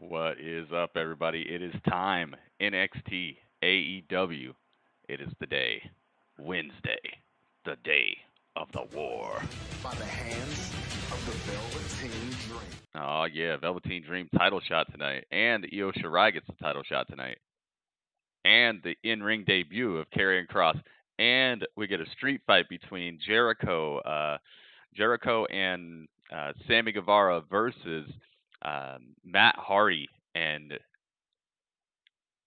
What is up, everybody? It is time. NXT, AEW. It is the day. Wednesday. The day of the war. By the hands of the Velveteen Dream. Oh, yeah. Velveteen Dream title shot tonight. And Io Shirai gets the title shot tonight. And the in-ring debut of Karrion Kross. And we get a street fight between Jericho and Sammy Guevara versus Matt Hardy and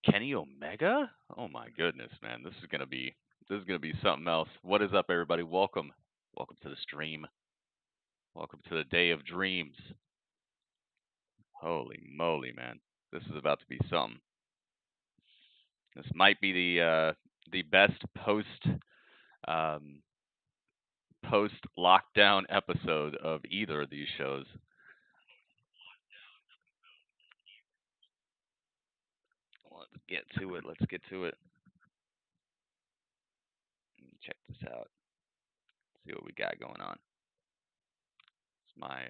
Kenny Omega? Oh my goodness, man. This is gonna be something else. What is up, everybody? Welcome to the stream. Welcome to the Day of Dreams. Holy moly, man. This is about to be something. This might be the best post lockdown episode of either of these shows. Let's get to it. Check this out. See what we got going on. It's my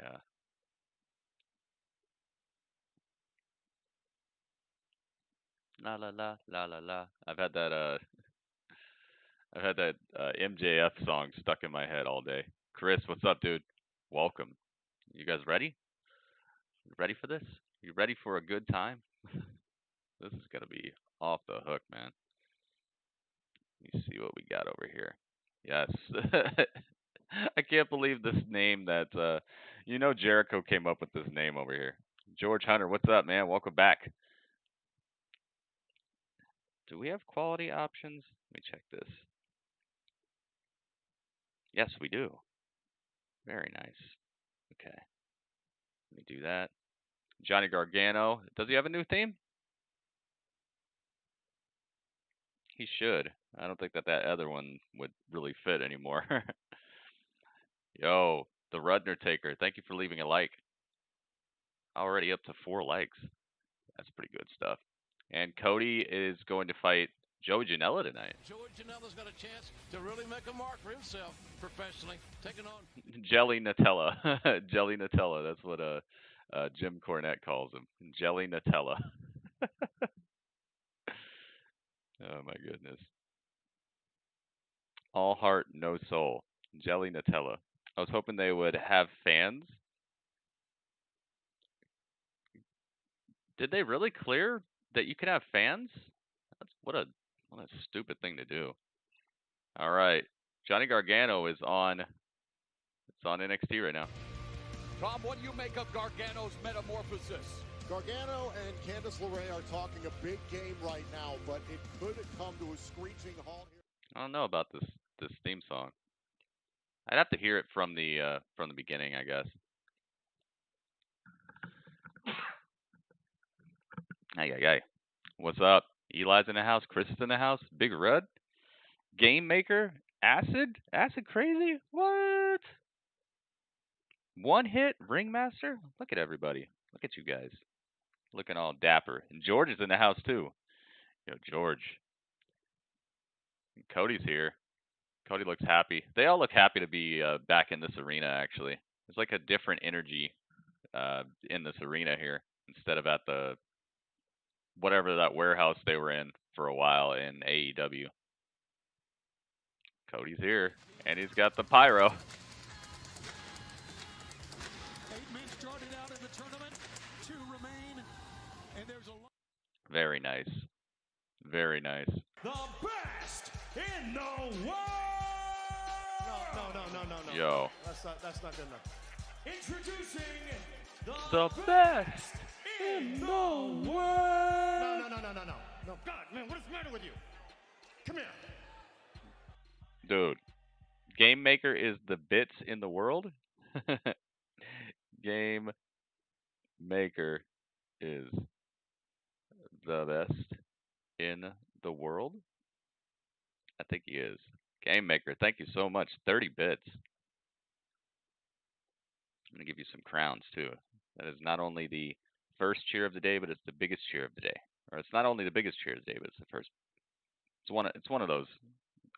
la la la la la la. I've had that MJF song stuck in my head all day. Chris, what's up, dude? Welcome. You guys ready? You ready for this? You ready for a good time? This is gonna be off the hook, man. Let me see what we got over here. Yes. I can't believe this name that Jericho came up with this name over here. George Hunter, what's up, man? Welcome back. Do we have quality options? Let me check this. Yes, we do. Very nice. Okay. Let me do that. Johnny Gargano. Does he have a new theme? He should. I don't think that other one would really fit anymore. Yo, the Rudner Taker. Thank you for leaving a like. Already up to 4 likes. That's pretty good stuff. And Cody is going to fight Joey Janela tonight. Joey Janela's got a chance to really make a mark for himself professionally, taking on Jelly Nutella. Jelly Nutella. That's what Jim Cornette calls him. Jelly Nutella. Oh my goodness. All heart, no soul. Jelly Nutella. I was hoping they would have fans. Did they really clear that you can have fans? That's what a stupid thing to do. All right. Johnny Gargano is on NXT right now. Tom, what do you make of Gargano's metamorphosis? Gargano and Candice LeRae are talking a big game right now, but it could come to a screeching halt here. I don't know about this theme song. I'd have to hear it from the beginning, I guess. Hey. What's up? Eli's in the house. Chris is in the house. Big Red. Game Maker. Acid Crazy. What? One hit Ringmaster. Look at everybody. Look at you guys. Looking all dapper. And George is in the house too. Yo, George. And Cody's here. Cody looks happy. They all look happy to be back in this arena, actually. There's like a different energy in this arena here instead of at the whatever that warehouse they were in for a while in AEW. Cody's here, and he's got the pyro. 8 men started out in the tournament, 2 remain, and there's a lot. Very nice. Very nice. The best in the world! No. Yo. That's not good enough. Introducing The best in the world. No, God, man, what is the matter with you? Come here. Dude, Game Maker is the bits in the world? Game Maker is the best in the world? I think he is. Game Maker, thank you so much. 30 bits. I'm going to give you some crowns, too. That is not only the first cheer of the day, but it's the biggest cheer of the day. Or it's not only the biggest cheer of the day, but it's the first. It's one of those.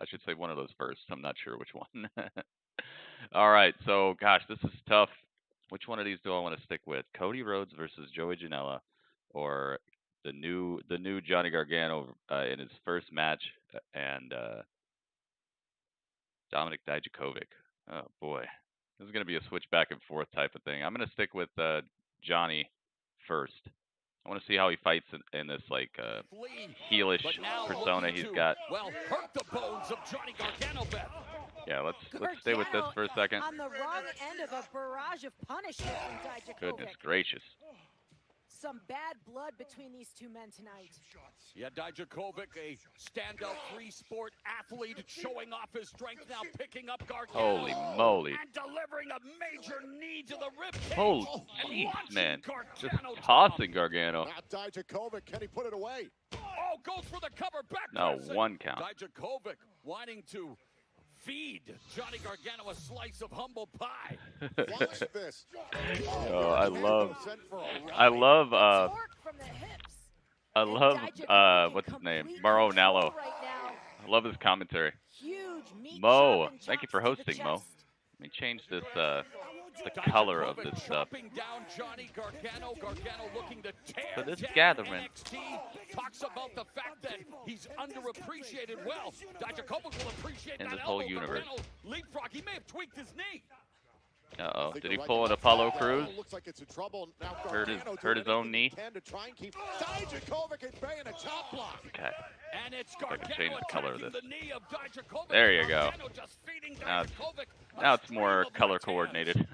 I should say one of those first. I'm not sure which one. All right, so gosh, this is tough. Which one of these do I want to stick with? Cody Rhodes versus Joey Janela or the new Johnny Gargano in his first match, and Dominic Dijakovic. Oh boy, this is gonna be a switch back and forth type of thing. I'm gonna stick with Johnny first. I want to see how he fights in this like heelish persona he's got. Well, hurt the bones of Johnny Gargano, Beth. Yeah, let's stay with this for a second. On the wrong end of a barrage of punishment from Dijakovic. Goodness gracious. Some bad blood between these two men tonight. Yeah, Dijakovic, a standout free sport athlete, showing off his strength now, picking up Gargano. Holy moly. And delivering a major knee to the rib cage. Holy And jeez, launching man. Just Gargano tossing Gargano. Now Dijakovic, can he put it away? Oh, goes for the cover back. No, pressing. one count. Dijakovic wanting to feed Johnny Gargano a slice of humble pie. Watch this. Oh, I love Torque from the hips. what's his name? Mauro Nallo. Right now. I love his commentary. Huge meat Mo, chop and thank you chops for to the hosting, Mo. chest. Let me change this the color of this stuff. Chopping down Johnny Gargano. Gargano looking to tear For this down gathering. NXT. Talks about the fact that he's underappreciated. Well, Dijakovic will appreciate In that this whole elbow. universe. Gargano leapfrog. He may have tweaked his knee. Uh-oh. Think Did the he right pull an to- Apollo Oh, Crews? looks like it's in trouble. Now Hurt his- Gargano hurt his doing own knee? everything he can to try and keep Dijakovic at bay in a chop block. Okay. And it's I can Gargano change the color of attacking this. the knee of Dijakovic. There you go. Gargano just feeding Now it's- Dijakovic a Now it's stream more of color left hands. coordinated.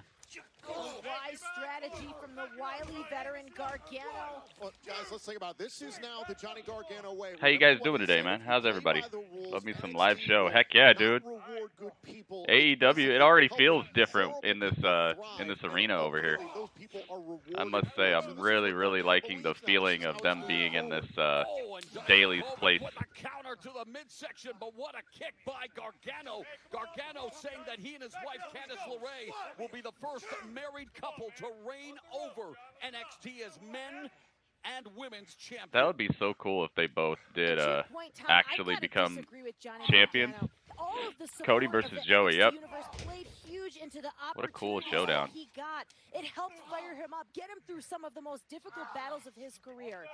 Wise strategy from the wily veteran Gargano. Well, guys, let's think about it. This is now the Johnny Gargano way. How you Remember guys what doing he today, said, man? if you How's play everybody? by the rules, Love me some NXT live show. will Heck yeah, not dude. reward good people. AEW, it already feels different in this arena over here. Those people are rewarded I must say, for it. So I'm this really, is what really I liking the believe now. feeling This of is them how being in it's this Oh, and Daly's Dijakovic place. with a counter to the midsection, but what a kick by Gargano. Gargano saying that he and his wife Candice LeRae will be the first married couple to reign over NXT as men and women's champions. That would be so cool if they both did To your point, Tom, actually I gotta become disagree with Johnny champions. Gargano. All of the Cody support versus of the Joey, NXT yep. universe played huge into the What a cool opportunities showdown. that he got. It helped fire him up, get him through some of the most difficult battles of his career.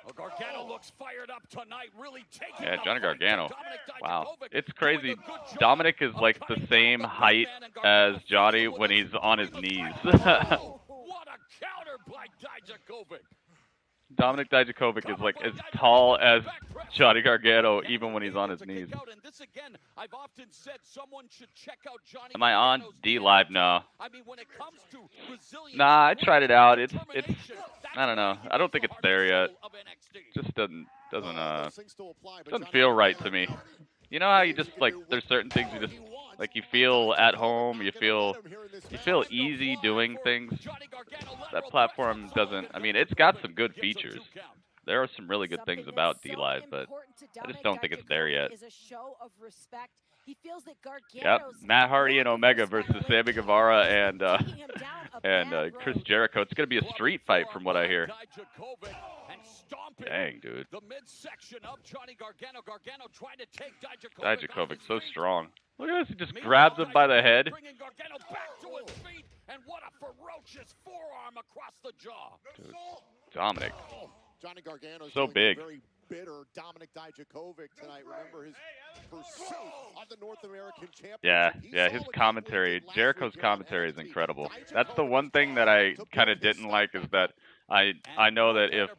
Well, Gargano looks fired up tonight, really taking Yeah, the Johnny fight to Gargano. Dominic Wow. Dijakovic, It's doing crazy. a good job Dominic is of like the cutting same down the height Birdman, and Gargano as Johnny with when a he's on his stream of knees. Oh, what a counter by Dijakovic. Dominic Dijakovic is like as tall as Johnny Gargano even when he's on his knees. And this again, I've often said someone should check out Johnny Am I on Gargano's D Live? TNT. No. I mean, when it comes to resilience, Nah, I tried it out. It's determination, I don't know. that's I don't think the it's heart there and yet. soul of NXT. Just doesn't Those things still apply, but doesn't Johnny feel right to Gargano me. You know how you just like there's certain things you just like you feel at home, you feel easy doing things. That platform doesn't. I mean, it's got some good features. There are some really good Something things that's about so D Live, but important to I just Dominic don't think it's there Dijakovic yet. is a show of respect. He feels that Yep, Gargano's Matt Hardy and lack of Omega respect versus lately Sammy Guevara has and been taking him down a bad Chris road. Jericho. It's gonna be a street fight from what I hear. Dijakovic and stomping Dang, dude. the midsection of Johnny Gargano. Gargano trying to take Dijakovic. Dijakovic's so strong. Look at this. He just grabs him by the head. Bringing Gargano back to his feet, and what a ferocious forearm across the jaw. Dude, Dominic. Johnny Gargano So big. Very bitter Dominic Dijakovic tonight. Remember his pursuit of the North American Championship. Yeah, He yeah, saw his what Keith Lee commentary, did last Jericho's week here on commentary is NXT. incredible. Dijakovic That's the one thing that I kind of didn't like is that I know that if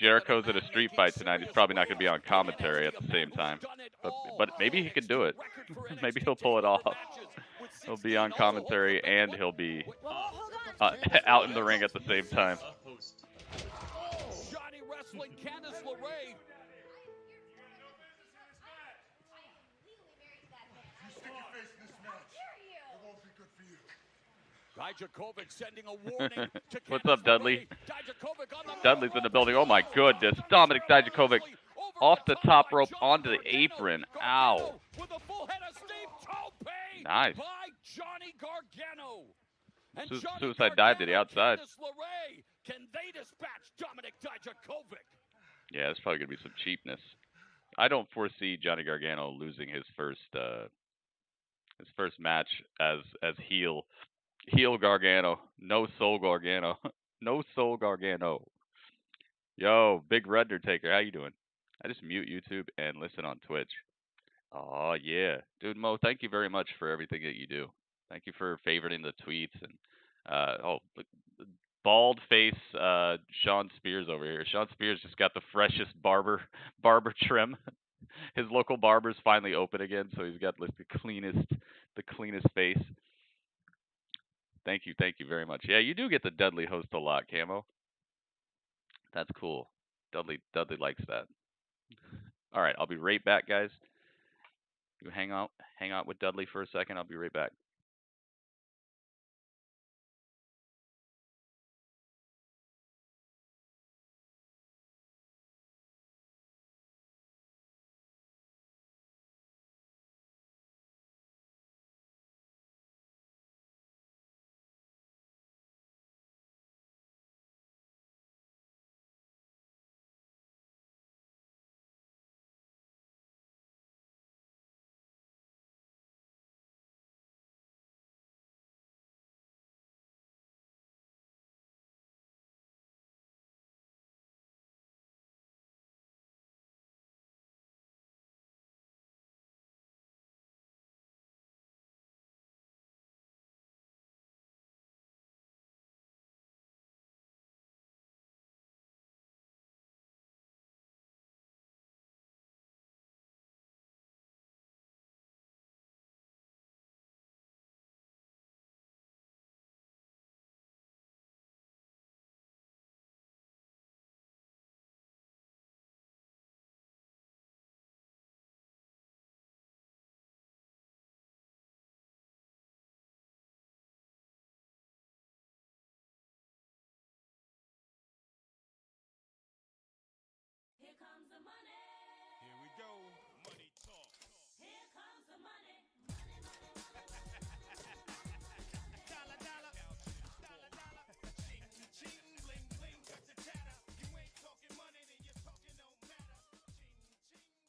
Jericho's at a street fight tonight, he's probably not going to be on commentary at the same time. But maybe he can do it. Maybe he'll pull it off. He'll be on commentary and he'll be Well, hold on. out in the ring at the same time. Johnny wrestling Candice LeRae. Dijakovic sending a warning to What's Candice up, Dudley? LeRae. Dijakovic on the Dudley's in the building. Oh my goodness. Dominic Dijakovic off the top rope onto the apron. Ow. With a full head of steam tope Nice. by Johnny Gargano. And Su- Johnny suicide dive to the Gargano, outside. Candice LeRae, can they dispatch Dominic Dijakovic? Yeah, there's probably going to be some cheapness. I don't foresee Johnny Gargano losing his first match as heel Gargano. No soul Gargano. No soul Gargano. Yo, Big Red Undertaker, how you doing? I just mute YouTube and listen on Twitch. Oh yeah, dude Mo, thank you very much for everything that you do. Thank you for favoriting the tweets and look, bald face Sean Spears over here. Sean Spears just got the freshest barber trim. His local barber's finally open again, so he's got like the cleanest face. Thank you very much. Yeah, you do get the Dudley host a lot, Camo. That's cool. Dudley likes that. All right, I'll be right back, guys. You hang out with Dudley for a second. I'll be right back. Here comes the money. Here we go. Money talk. Here comes the money. Money, money, money, money. Dollar, dollar. Dollar, dollar. Ching, ching, bling, bling. Got the chatter. You ain't talking money, then you're talking no matter. Ching, ching, bling.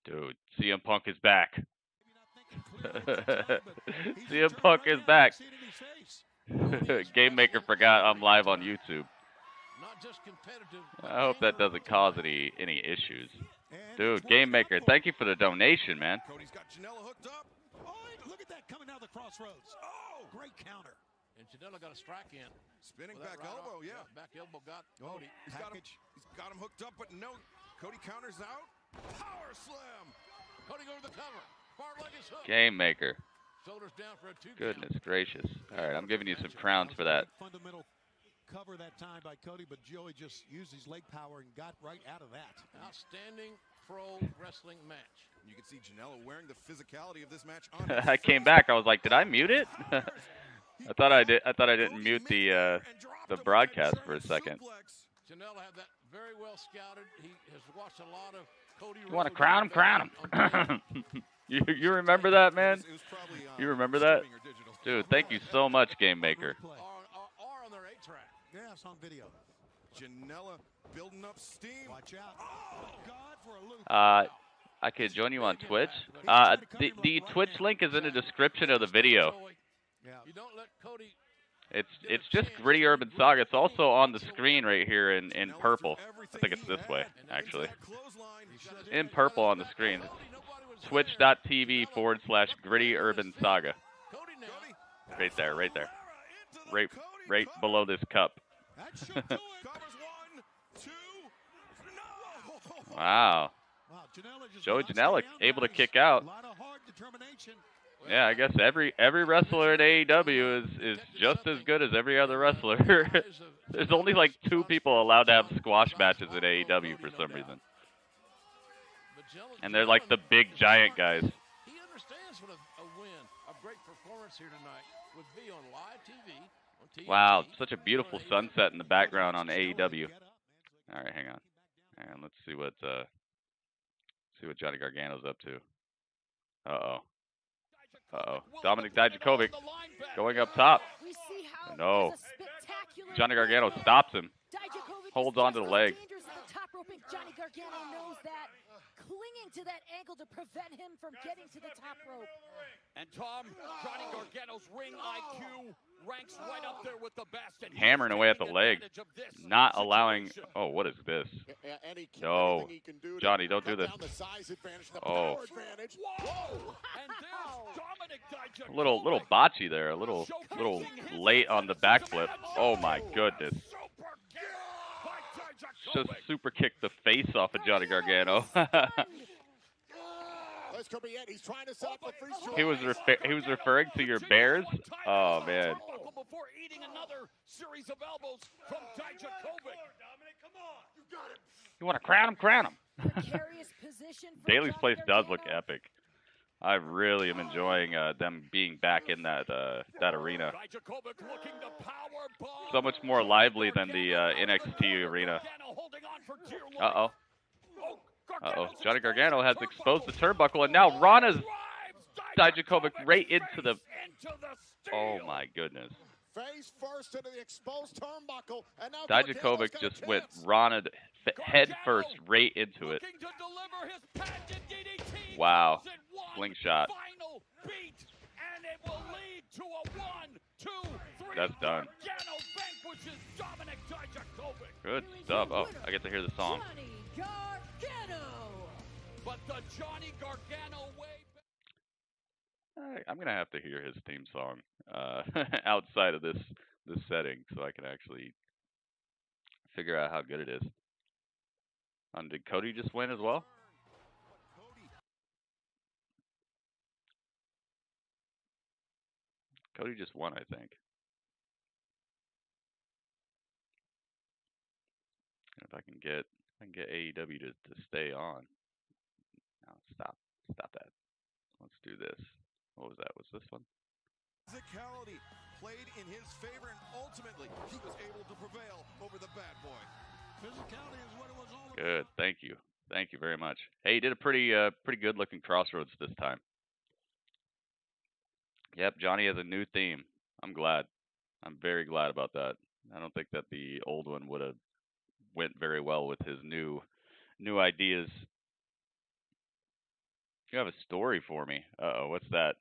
Dude, CM Punk is back. CM Punk is back. Game Maker forgot I'm live on YouTube. I hope that doesn't cause any issues. Dude, Game Maker, thank you for the donation, man. Cody's got Janela hooked up. Oh, look at that coming down the crossroads. Oh, great counter. And Janela got a strike in. Spinning With that back right elbow, off. yeah. Back elbow got Oh, Cody. he's got him hooked up, but no. Cody counters out. Power slam. Cody go to the cover. Far leg is hooked. Game Maker. Shoulders down for a 2 count. Goodness gracious. All right, I'm giving you some crowns for that. Fundamental cover that time by Cody, but Joey just used his leg power and got right out of that. Outstanding pro wrestling match. You can see Janela wearing the physicality of this match on. I came back. I was like, did I mute it? I thought I did. I thought I didn't mute the broadcast for a second. Janela had that very well scouted. He has watched a lot of Cody. You want to crown him? Crown him. You remember that, man? You remember that? Dude, thank you so much, Game Maker. Or on their 8-track. Yeah, it's on video. Janela building up steam. Watch out. Oh, God, for a loop. I could join you on Twitch. The Twitch link is in the description of the video. You don't let Cody. It's just Gritty Urban Saga. It's also on the screen right here in purple. I think it's this way, actually. In purple on the screen. Twitch.tv/Gritty Urban Saga. Right there, right there. Right below this cup. Wow. Joey Janela able to kick out. Yeah, I guess every wrestler in AEW is just as good as every other wrestler. There's only like 2 people allowed to have squash matches in AEW for some reason. And they're like the big giant guys. He understands what a win, a great performance here tonight would be on live TV. On TNT, Wow, such a beautiful sunset in the background on AEW. All right, hang on. And let's see what Johnny Gargano's up to. Dominic Dijakovic going up top. No. Johnny Gargano stops him. Holds on to the leg. Johnny Gargano knows that, clinging to that ankle to prevent him from getting to the top rope. And Tom, Johnny Gargano's ring IQ ranks right up there with the best. And hammering away at the leg, not allowing. Oh, what is this? No, Johnny, don't do this. Oh, a little botchy there, a little late on the backflip. Oh my goodness. Just super kicked the face off of Johnny Gargano. He was referring to your Bears. Oh man. Before eating another series of elbows from Dijakovic. You want to crown him? Crown him. Daly's place does look epic. I really am enjoying them being back in that arena. So much more lively than the NXT arena. Uh-oh. Johnny Gargano has exposed the turnbuckle, and now Rana's Dijakovic right into the... Oh, my goodness. Dijakovic just went Rana head first right into it. Wow. Slingshot. That's done. Good stuff. Oh, I get to hear the song. But the Johnny Gargano way. I'm gonna have to hear his theme song outside of this setting, so I can actually figure out how good it is. Did Cody just win as well? Cody just won, I think. If I can get AEW to stay on. No, stop that. Let's do this. What was that? What's this one? Physicality played in his favor, and ultimately he was able to prevail over the bad boy. Physicality is what it was all about. Good. Thank you very much. Hey, you did a pretty good looking crossroads this time. Yep, Johnny has a new theme. I'm glad. I'm very glad about that. I don't think that the old one would have went very well with his new ideas. You have a story for me. Uh-oh, what's that?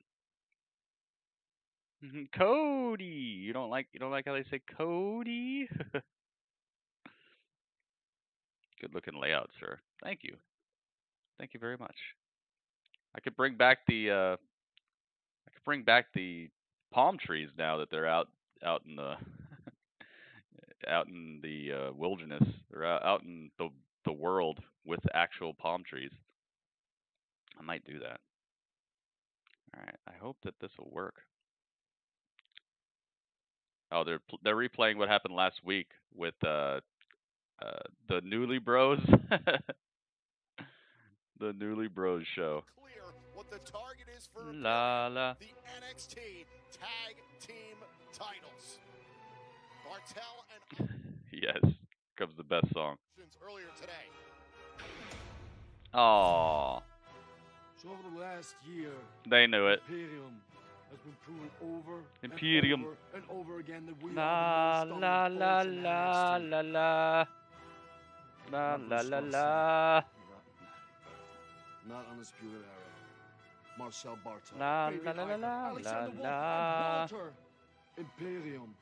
Cody. You don't like how they say Cody? Good looking layout, sir. Thank you. Thank you very much. I could bring back the palm trees now that they're out in the wilderness, or out in the world with actual palm trees. I might do that. All right, I hope that this will work. Oh, they're replaying what happened last week with the Newly Bros, the Newly Bros show. Clear what the target is for La la. the NXT Tag Team titles. Bartel and Yes, comes the best song. earlier today. Oh, So over the last year, they knew it. Imperium has been proven over Imperium. and over again that we La are the most la dominant la force in la NXT. la la. La la la la. Not undisputed era. Marcel Bartel. La Baby la la la Icon, la Alexander Wolf, la. and Walter. Imperium.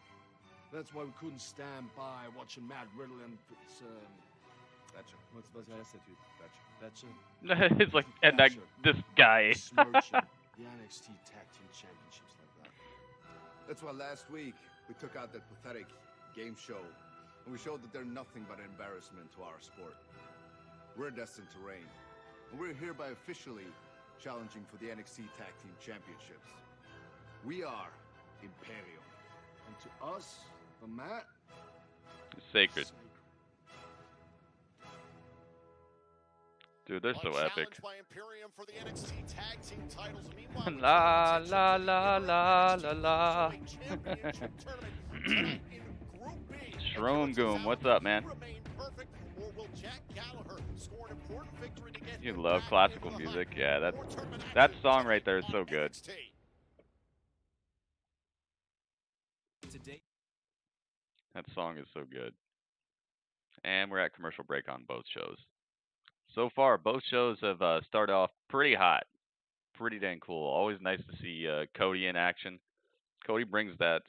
That's why we couldn't stand by watching Matt Riddle and Thatcher. What's that attitude? Thatcher. It's like, and that, this guy. Smirching the NXT Tag Team Championships like that. That's why last week we took out that pathetic game show and we showed that they're nothing but an embarrassment to our sport. We're destined to reign, and we're hereby officially challenging for the NXT Tag Team Championships. We are Imperium. And to us, the mat, Sacred. Dude, they're so epic. By Imperium for the NXT Tag Team titles. Meanwhile, La la la la la la. Shroom Goom, what's up, man? You love classical music? Yeah, that song right there is so good. That song is so good. And we're at commercial break on both shows. So far, both shows have started off pretty hot. Pretty dang cool. Always nice to see Cody in action. Cody brings that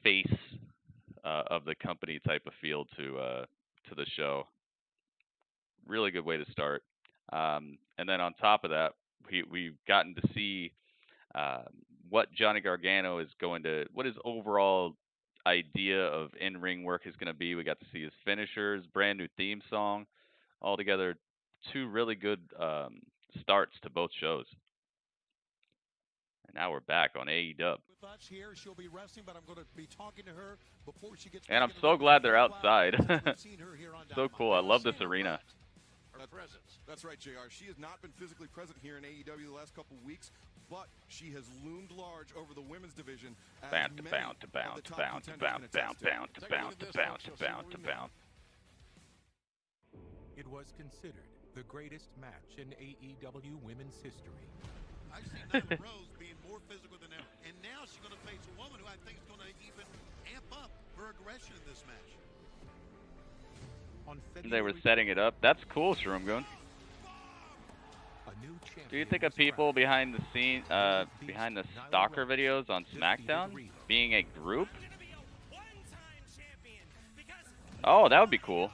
face of the company type of feel to the show. Really good way to start. And then on top of that, we've gotten to see what Johnny Gargano is what his overall idea of in-ring work is going to be. We got to see his finishers, brand new theme song, altogether two really good starts to both shows. And now we're back on AEW. And I'm so glad they're outside. So cool. I love this arena. That's right, JR. She has not been physically present here in AEW the last couple weeks, but she has loomed large over the women's division. Bound. It was considered the greatest match in AEW women's history. I've seen Nyla Rose being more physical than ever, and now she's going to face a woman who I think is going to even amp up her aggression in this match. They were setting it up. That's cool, Shroomgoon. Do you think of people behind the scene, behind the stalker videos on SmackDown being a group? Oh, that would be cool.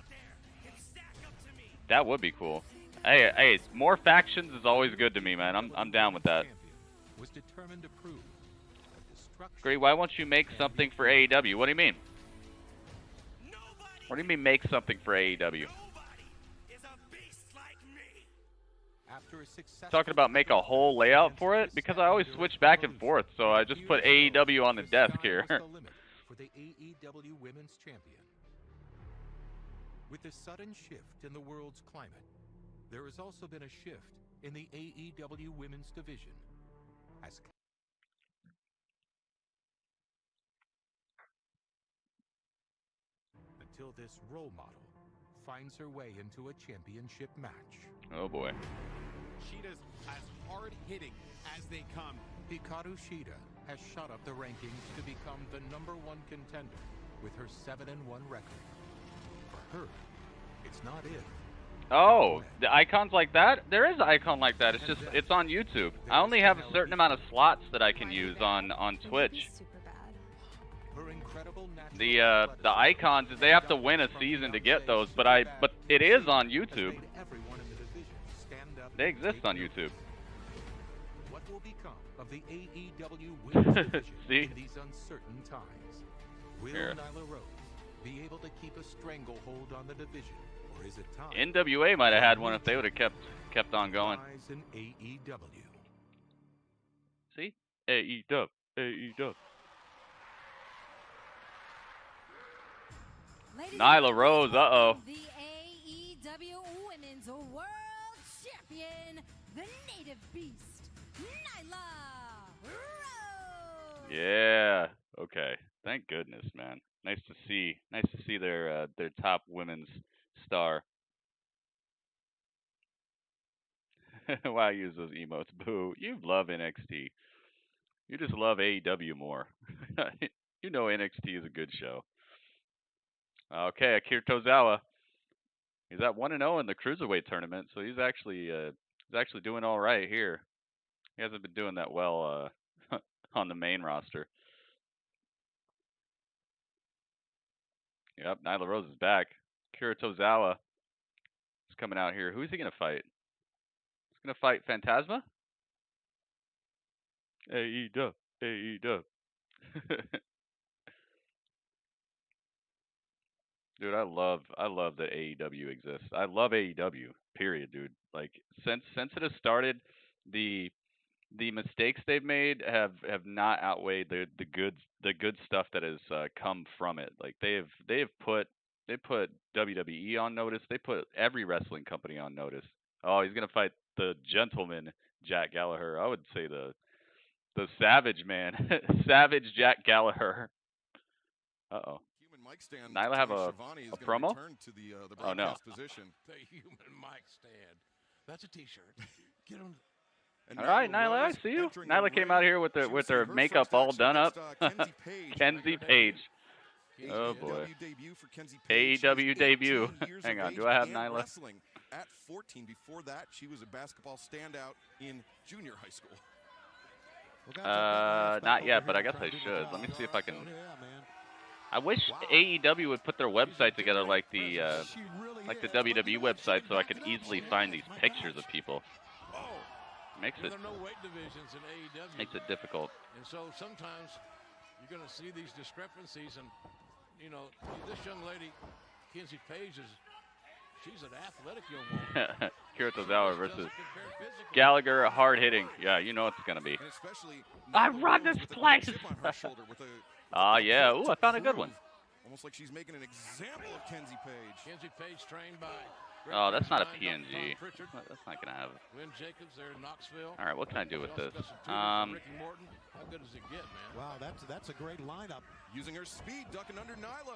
That would be cool. Hey, more factions is always good to me, man. I'm down with that. Great. Why won't you make something for AEW? What do you mean? What do you mean make something for AEW? Talking about make a whole layout for it? Because I always switch back and forth, so I just put AEW on the desk here. For the AEW Women's Champion. With the sudden shift in the world's climate, there has also been a shift in the AEW Women's Division. Until this role model finds her way into a championship match. Oh boy. Shida's as hard-hitting as they come. Hikaru Shida has shot up the rankings to become the #1 contender with her 7-1 record. For her, it's not if. Oh, the icons like that? There is an icon like that. It's just, it's on YouTube. I only have a certain amount of slots that I can use on Twitch. The icons, they have to win a season to get those, but it is on YouTube. They exist on YouTube. What will become of the AEW Women's Division in these uncertain times? Will Nyla Rose be able to keep a stranglehold on the division, Or is it time? NWA might have had one if they would have kept on going. Rise in AEW. See? AEW. AEW. Nyla Rose, uh-oh. The AEW Women's World Champion, the native beast, Nyla Rose. Yeah. Okay. Thank goodness, man. Nice to see their top women's star. Why use those emotes? Boo. You love NXT. You just love AEW more. You know NXT is a good show. Okay, Akira Tozawa. He's at 1-0 in the cruiserweight tournament, so he's actually doing all right here. He hasn't been doing that well on the main roster. Yep, Nyla Rose is back. Akira Tozawa is coming out here. Who is he gonna fight? He's gonna fight Phantasma? AEW. AEW. Dude, I love that AEW exists. I love AEW. Period, dude. Like since it has started, the mistakes they've made have not outweighed the good stuff that has come from it. Like they put WWE on notice. They put every wrestling company on notice. Oh, he's gonna fight the gentleman Jack Gallagher. I would say the Savage man, Savage Jack Gallagher. Uh-oh. Mic stand. Nyla have a promo? To the oh no. Position. The human mic stand. That's a T-shirt. Get on. All right, Nyla, I see you. Nyla came out here with her makeup all done up. Kenzie Page. Oh boy. AEW debut. Hang on, do I have Nyla? At 14. Before that, she was a basketball standout in junior high school. Not yet, but I guess I should. Let me see if I can. I wish AEW would put their website together like the WWE website, so I could easily find these pictures of people. Makes it difficult. And so sometimes you're going to see these discrepancies, and you know this young lady, Kenzie Page, she's an athletic young woman. Akira Tozawa versus Gallagher, hard hitting. Yeah, you know what it's gonna be. I run this place. Yeah. Ooh, I found a good one. Almost like she's making an example of Kenzie Page. Kenzie Page trained by. Oh, that's not a PNG. That's not gonna have it. Lynn Jacobs there in Knoxville. All right, what can I do with this? How good does it get, man? Wow, that's a great lineup. Using her speed, ducking under Nyla.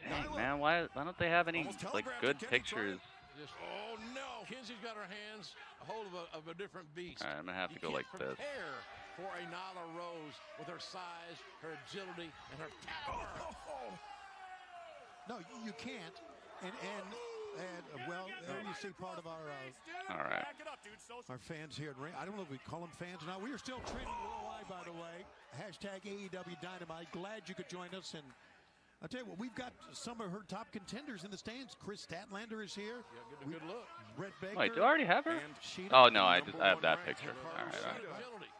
Dang, man, why don't they have any like good pictures? Oh no! Kenzie's got her hands a hold of a different beast. All right, I'm gonna have to go like this. Prepare for a Nyla Rose with her size, her agility, and her power. No, you can't. And well, there you see part of our all right. Our fans here at Ring. I don't know if we call them fans now. We are still trending worldwide, by the way. Hashtag AEW Dynamite. Glad you could join us. And I'll tell you what, we've got some of her top contenders in the stands. Chris Statlander is here. Yeah, get a good look. Brett Baker. Wait, do I already have her? Oh no, I have that picture. All right. Agility.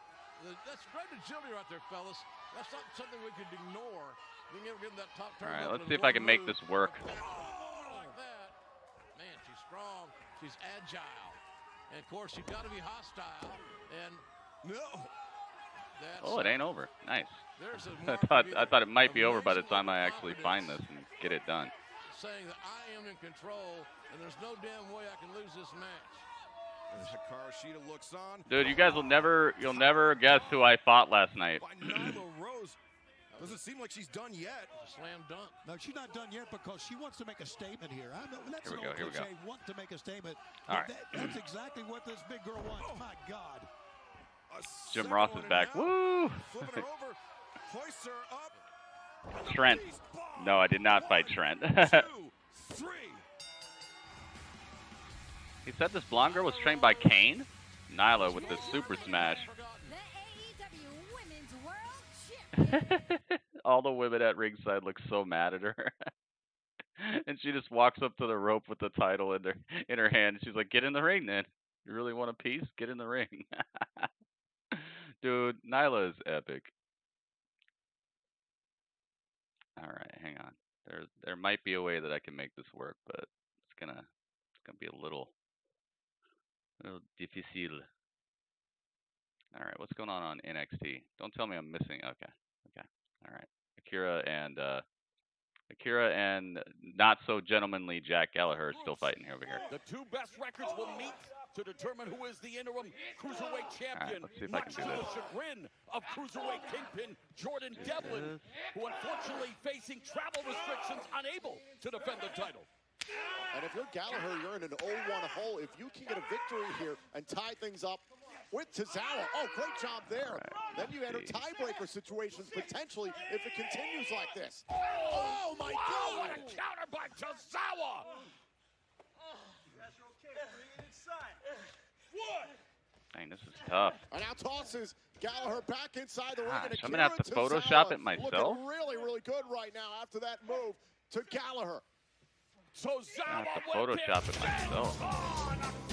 That's great agility right there, fellas. That's not something we could ignore. Being able to get in that top turn. All right, let's see if I can make this work. Like that. Man, she's strong. She's agile. And of course, you've got to be hostile. And no. Oh, it ain't over. Nice. There's I thought it might be over by the time I actually find this and get it done. Saying that I am in control, and there's no damn way I can lose this match. As Hikaru Shida looks on. Dude, you guys you'll never guess who I fought last night. Nyla Rose doesn't seem like she's done yet. Slam dunk. No, she's not done yet because she wants to make a statement here. That's here we go. Here we go. Want to make a statement. All right. That's exactly what this big girl wants. My God. Jim Ross is back. Woo! Flipping her over. Hoists her up. Trent. No, I did not fight Trent. 2, 3. He said this blonde girl was trained by Kane? Nyla with the super smash. All the women at ringside look so mad at her. And she just walks up to the rope with the title in her hand. She's like, get in the ring then. You really want a piece? Get in the ring. Dude, Nyla is epic. All right, hang on. There might be a way that I can make this work, but it's gonna be a little difficile. All right, what's going on NXT? Don't tell me I'm missing. Okay. All right. Akira and not so gentlemanly Jack Gallagher are still fighting over here. The two best records will meet to determine who is the interim cruiserweight champion. Let's see if I much can to do the this. chagrin of cruiserweight kingpin Jordan Devlin, who unfortunately facing travel restrictions, unable to defend the title. And if you're Gallagher, you're in an 0-1 hole. If you can get a victory here and tie things up with Tozawa, oh, great job there. Right, then you enter tiebreaker situations potentially if it continues like this. Oh my God! What a counter by Tozawa! Dang, this is tough. And now tosses Gallagher back inside the ring. Gosh, And I'm gonna have to Akira Photoshop Tozawa it myself. looking really, really good right now after that move to Gallagher. I have to Photoshop it myself.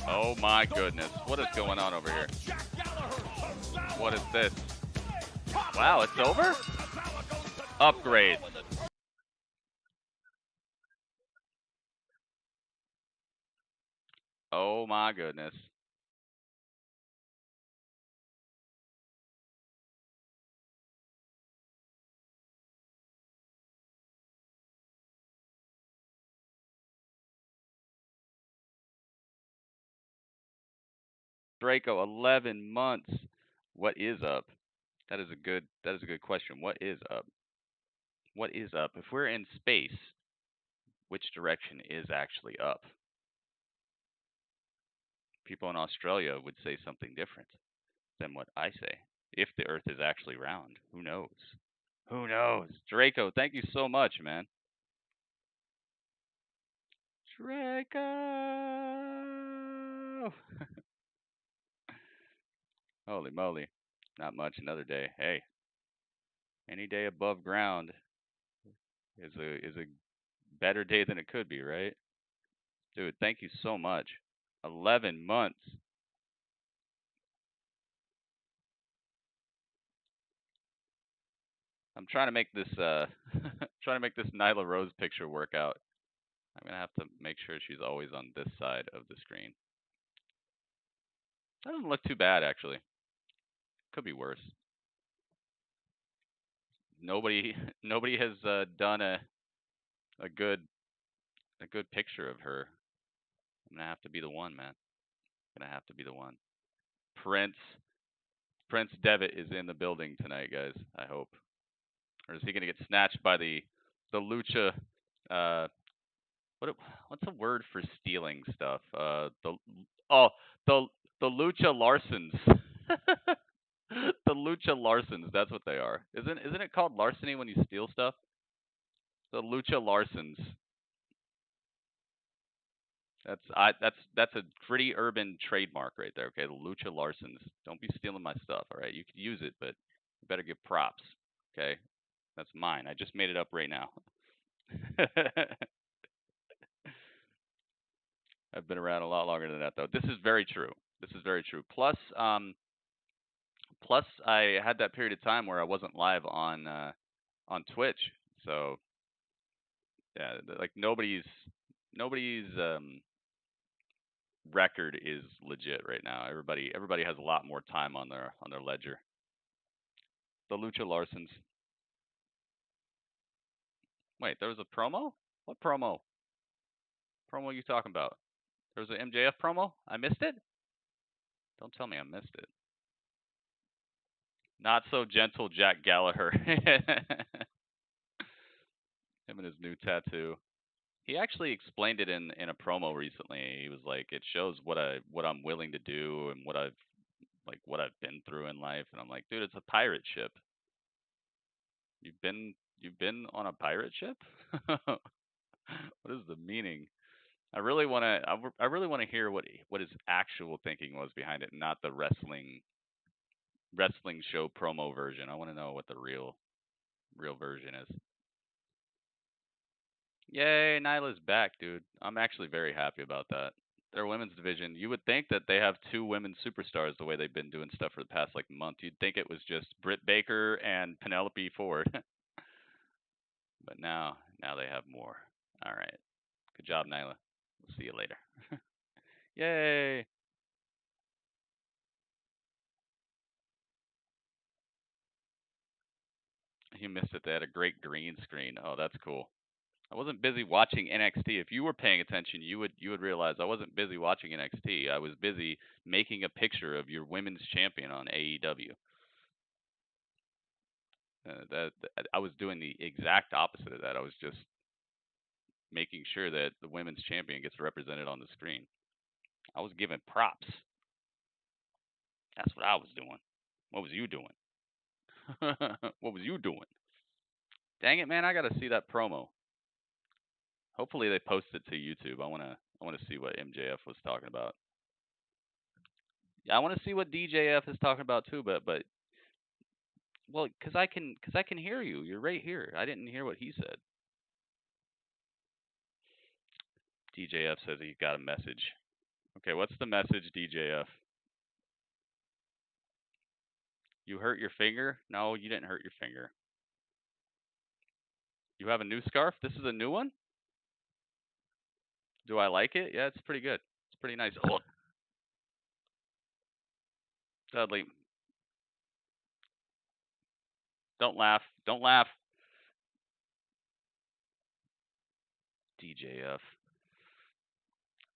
Oh my goodness. What is going on over here? What is this? Wow, it's over? Upgrade. Oh my goodness. Draco, 11 months. What is up? That is a good question. What is up? What is up? If we're in space, which direction is actually up? People in Australia would say something different than what I say. If the Earth is actually round, who knows? Who knows? Draco, thank you so much, man. Draco! Holy moly. Not much, another day. Hey, any day above ground is a better day than it could be, right? Dude, thank you so much. 11 months. I'm trying to make this Nyla Rose picture work out. I'm gonna have to make sure she's always on this side of the screen. That doesn't look too bad, actually. Could be worse. Nobody has done a good picture of her. I'm gonna have to be the one, man. Gonna have to be the one. Prince Devitt is in the building tonight, guys. I hope. Or is he gonna get snatched by the lucha? What's a word for stealing stuff? The lucha Larsons. The lucha Larsons. That's what they are. Isn't it called larceny when you steal stuff? The lucha Larsons. That's a pretty urban trademark right there. Okay, the lucha Larsons. Don't be stealing my stuff. All right, you can use it, but you better give props. Okay, that's mine. I just made it up right now. I've been around a lot longer than that, though. This is very true. Plus, I had that period of time where I wasn't live on Twitch, so yeah, like nobody's record is legit right now. Everybody has a lot more time on their ledger. The Lucha Larsons. Wait, there was a promo? What promo? Promo are you talking about? There was an MJF promo? I missed it? Don't tell me I missed it. Not so gentle Jack Gallagher. Him and his new tattoo. He actually explained it in a promo recently. He was like, it shows what I'm willing to do and what I've been through in life. And I'm like, dude, it's a pirate ship. You've been on a pirate ship? What is the meaning? I really want to hear what his actual thinking was behind it, not the wrestling show promo version. I want to know what the real version is. Yay, Nyla's back, dude. I'm actually very happy about that. Their women's division, you would think that they have two women superstars the way they've been doing stuff for the past month. You'd think it was just Britt Baker and Penelope Ford. But now they have more. All right. Good job, Nyla. We'll see you later. Yay! You missed it. They had a great green screen. Oh, that's cool. I wasn't busy watching NXT. If you were paying attention, you would realize I wasn't busy watching NXT. I was busy making a picture of your women's champion on AEW. I was doing the exact opposite of that. I was just making sure that the women's champion gets represented on the screen. I was giving props. That's what I was doing. What was you doing? What was you doing? Dang it, man! I gotta see that promo. Hopefully they post it to YouTube. I wanna see what MJF was talking about. Yeah, I want to see what DJF is talking about too. But well, cause I can hear you. You're right here. I didn't hear what he said. DJF says he got a message. Okay, what's the message, DJF? You hurt your finger? No, you didn't hurt your finger. You have a new scarf? This is a new one? Do I like it? Yeah, it's pretty good. It's pretty nice. Oh. Dudley. Don't laugh. Don't laugh. DJF.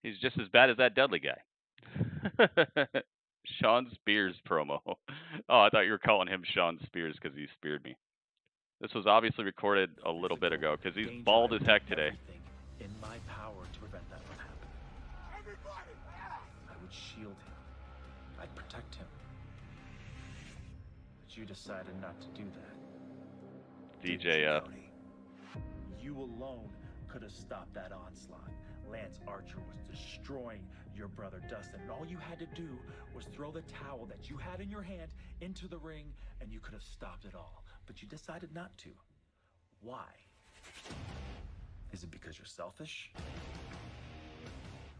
He's just as bad as that Dudley guy. Sean Spears promo. Oh, I thought you were calling him Sean Spears because he speared me. This was obviously recorded a little bit ago because he's bald as heck today. In my power to prevent that from happening. I would shield him. I'd protect him. But you decided not to do that. DJF. You alone could have stopped that onslaught. Lance Archer was destroying your brother Dustin, and all you had to do was throw the towel that you had in your hand into the ring, and you could have stopped it all. But you decided not to. Why? Is it because you're selfish?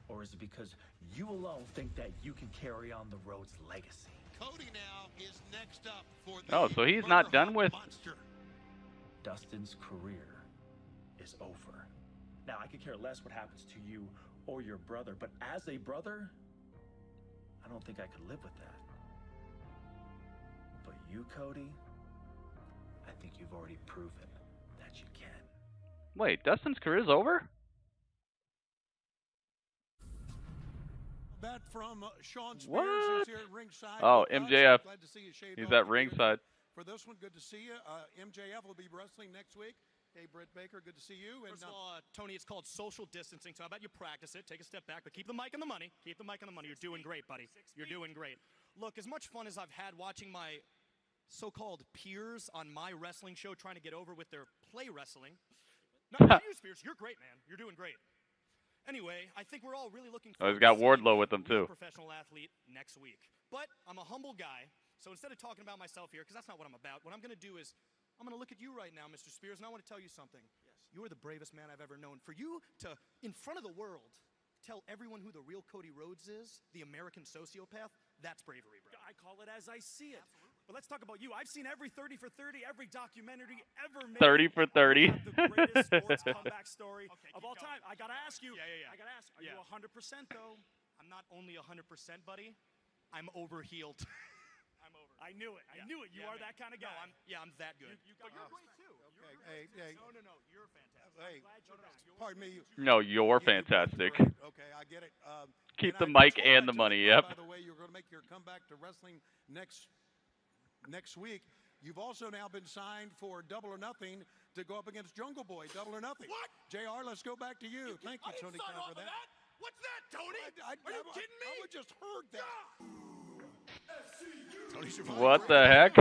Or is it because you alone think that you can carry on the Rhodes legacy? Cody now is next up for the Oh, so he's not done with... monster. Dustin's career is over. Now, I could care less what happens to you or your brother, but as a brother, I don't think I could live with that. But you, Cody, I think you've already proven that you can. Wait, Dustin's career's over? That from Sean Spears. What? He's here at ringside. Oh, with us. MJF. Glad to see you shaved He's off at the beard. ringside. For this one, good to see you. MJF will be wrestling next week. Hey, Britt Baker, good to see you. First of all, Tony, it's called social distancing, so how about you practice it, take a step back, but keep the mic on the money. Keep the mic on the money. You're doing great, buddy. You're doing great. Look, as much fun as I've had watching my so-called peers on my wrestling show trying to get over with their play wrestling. Not you, Spears. You're great, man. You're doing great. Anyway, I think we're all really looking forward He's got to seeing Wardlow with him, a real too. professional athlete next week. But I'm a humble guy, so instead of talking about myself here, because that's not what I'm about, what I'm going to do is I'm going to look at you right now, Mr. Spears, and I want to tell you something. Yes. You are the bravest man I've ever known. For you to, in front of the world, tell everyone who the real Cody Rhodes is, the American sociopath, that's bravery, bro. I call it as I see it. Absolutely. But let's talk about you. I've seen every 30 for 30, every documentary ever made. 30 for 30. The greatest sports comeback story of all time. I got to ask you. Yeah. I got to ask, are you 100% though? I'm not only 100%, buddy. I'm overhealed. I'm over. I knew it. I knew it. You are man. that kind of guy. No, I'm that good. But you're great too. Okay, hey. No, you're fantastic. Hey, I'm glad you're back. pardon me. No, you're fantastic. Okay, I get it. Keep and the I mic told and that the to money, crowd, yep. By the way, you're going to make your comeback to wrestling next week. You've also now been signed for Double or Nothing to go up against Jungle Boy. Double or Nothing. What? JR, let's go back to you. Thank you, I didn't Tony sign Khan, off for of that. What's that, Tony? Are you kidding me? I just heard that. What the heck?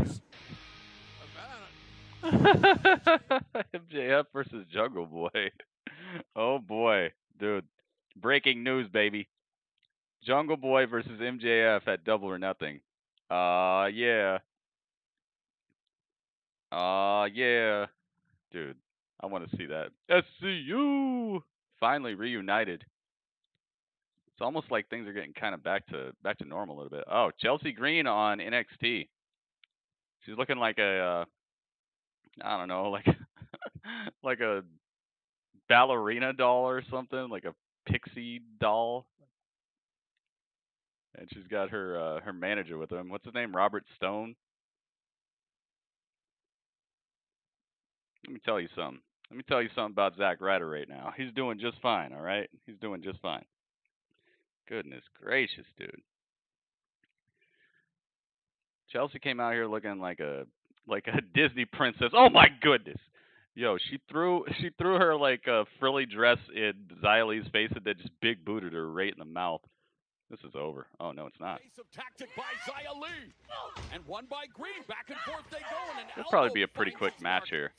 MJF versus Jungle Boy. Oh boy, dude. Breaking news, baby. Jungle Boy versus MJF at Double or Nothing. Yeah. Yeah. Dude, I want to see that. SCU finally reunited. It's almost like things are getting kind of back to normal a little bit. Oh, Chelsea Green on NXT. She's looking like a I don't know, like like a ballerina doll or something, like a pixie doll, and she's got her manager with him. What's his name? Robert Stone. Let me tell you something. Let me tell you something about Zack Ryder right now. He's doing just fine. All right, he's doing just fine. Goodness gracious, dude. Chelsea came out here looking like a Disney princess. Oh my goodness. Yo, she threw her like a frilly dress in Xia Li's face and then just big booted her right in the mouth. This is over. Oh no, it's not. Of tactic by Xia Li. And one by Green. Back and forth they go. And It'll probably be a pretty quick match here.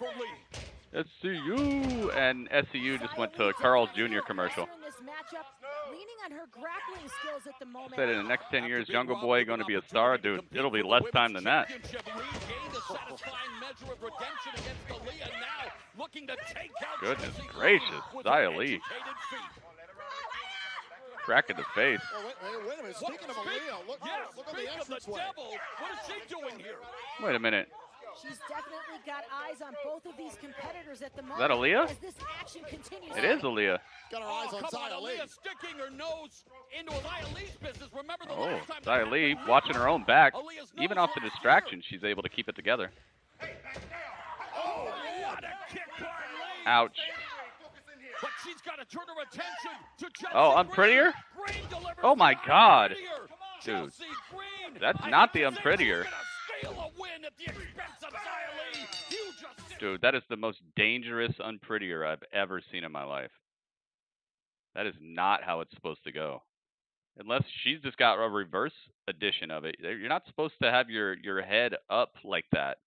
SCU and SCU just went to a Carl's Jr. commercial. Leaning on her grappling skills at the moment. Said in the next 10 years, Jungle Boy going to be a star, dude. It'll be less time than that. Goodness gracious, Xia Li. Crack in the face. Oh, wait a minute. Speaking of Aaliyah, look at the entranceway. What is she doing here? Wait a minute. She's definitely got eyes on both of these competitors at the moment. Is that Aaliyah? As this action continues. It is Aaliyah. Got her eyes on Xia Li. Aaliyah sticking her nose into Xia Li's business. Remember the Oh, last time Xia Li watching her own back. Even off the distraction, she's able to keep it together. Oh, what a kick by Li. Ouch. But she's got to turn her attention to Chelsea. Oh, unprettier? Oh my God. Dude, that's not the unprettier. Dude, that is the most dangerous unprettier I've ever seen in my life. That is not how it's supposed to go. Unless she's just got a reverse edition of it. You're not supposed to have your head up like that.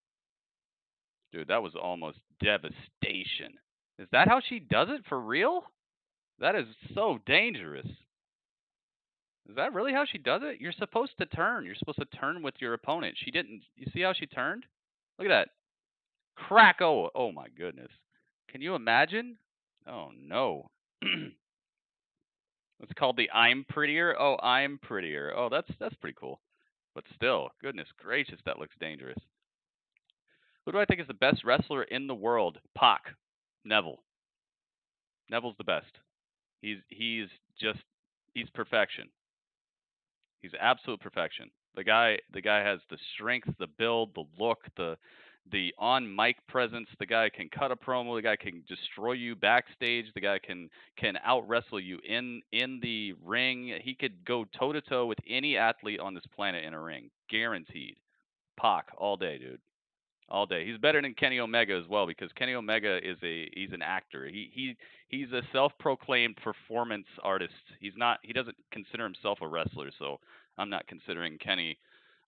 Dude, that was almost devastation. Is that how she does it for real? That is so dangerous. Is that really how she does it? You're supposed to turn. You're supposed to turn with your opponent. She didn't. You see how she turned? Look at that. Crack. Oh my goodness. Can you imagine? Oh no. It's called the I'm Prettier. Oh, I'm Prettier. Oh, that's pretty cool. But still, goodness gracious, that looks dangerous. Who do I think is the best wrestler in the world? Pac. Neville. Neville's the best. He's perfection. He's absolute perfection. The guy has the strength, the build, the look, the on mic presence. The guy can cut a promo. The guy can destroy you backstage. The guy can out wrestle you in the ring. He could go toe to toe with any athlete on this planet in a ring, guaranteed. Pac all day, dude. All day. He's better than Kenny Omega as well because Kenny Omega he's an actor. He's a self-proclaimed performance artist. He doesn't consider himself a wrestler, so I'm not considering Kenny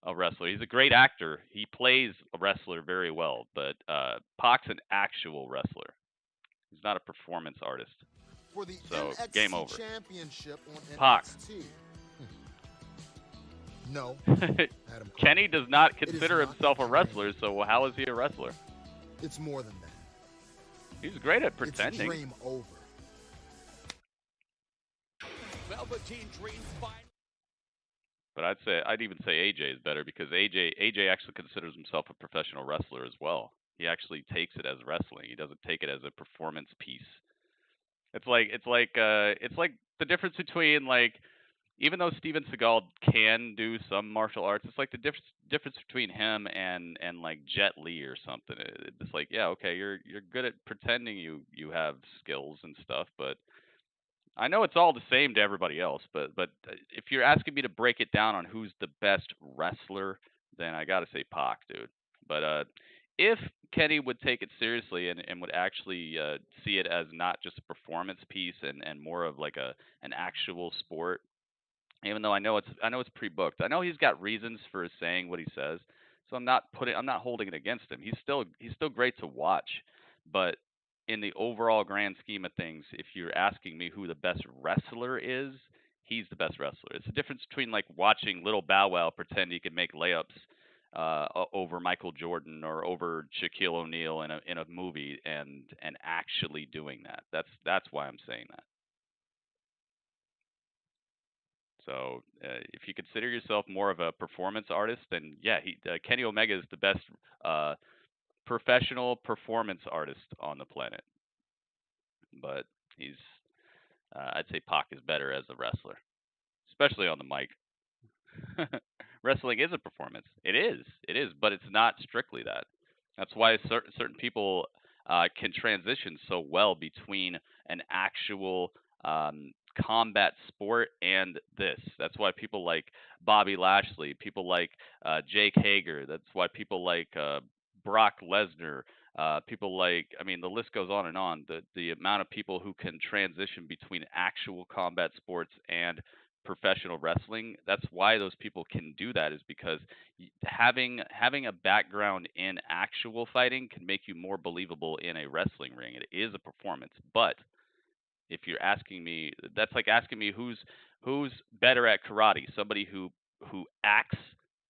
a wrestler. He's a great actor. He plays a wrestler very well, but Pac's an actual wrestler. He's not a performance artist. For the so NXT game over. Championship on Pac. NXT. No. Kenny does not consider himself a wrestler, so how is he a wrestler? It's more than that. He's great at pretending. It's dream over. Velveteen Dream final. But I'd even say AJ is better because AJ actually considers himself a professional wrestler as well. He actually takes it as wrestling. He doesn't take it as a performance piece. It's like the difference between like, even though Steven Seagal can do some martial arts, it's like the difference between him and like Jet Li or something. It's like, yeah, okay, you're good at pretending you have skills and stuff, but I know it's all the same to everybody else. But if you're asking me to break it down on who's the best wrestler, then I gotta say Pac, dude. But if Kenny would take it seriously and would actually see it as not just a performance piece and more of like an actual sport. Even though I know it's pre-booked. I know he's got reasons for saying what he says, so I'm not holding it against him. He's still great to watch, but in the overall grand scheme of things, if you're asking me who the best wrestler is, he's the best wrestler. It's the difference between like watching Little Bow Wow pretend he can make layups over Michael Jordan or over Shaquille O'Neal in a movie and actually doing that. That's why I'm saying that. So if you consider yourself more of a performance artist, then yeah, Kenny Omega is the best professional performance artist on the planet. But I'd say Pac is better as a wrestler, especially on the mic. Wrestling is a performance. It is, but it's not strictly that. That's why certain people can transition so well between an actual combat sport and this. That's why people like Bobby Lashley, people like Jake Hager. That's why people like Brock Lesnar. People like, I mean, the list goes on and on. The amount of people who can transition between actual combat sports and professional wrestling. That's why those people can do that, is because having a background in actual fighting can make you more believable in a wrestling ring. It is a performance, but if you're asking me, that's like asking me who's better at karate. Somebody who acts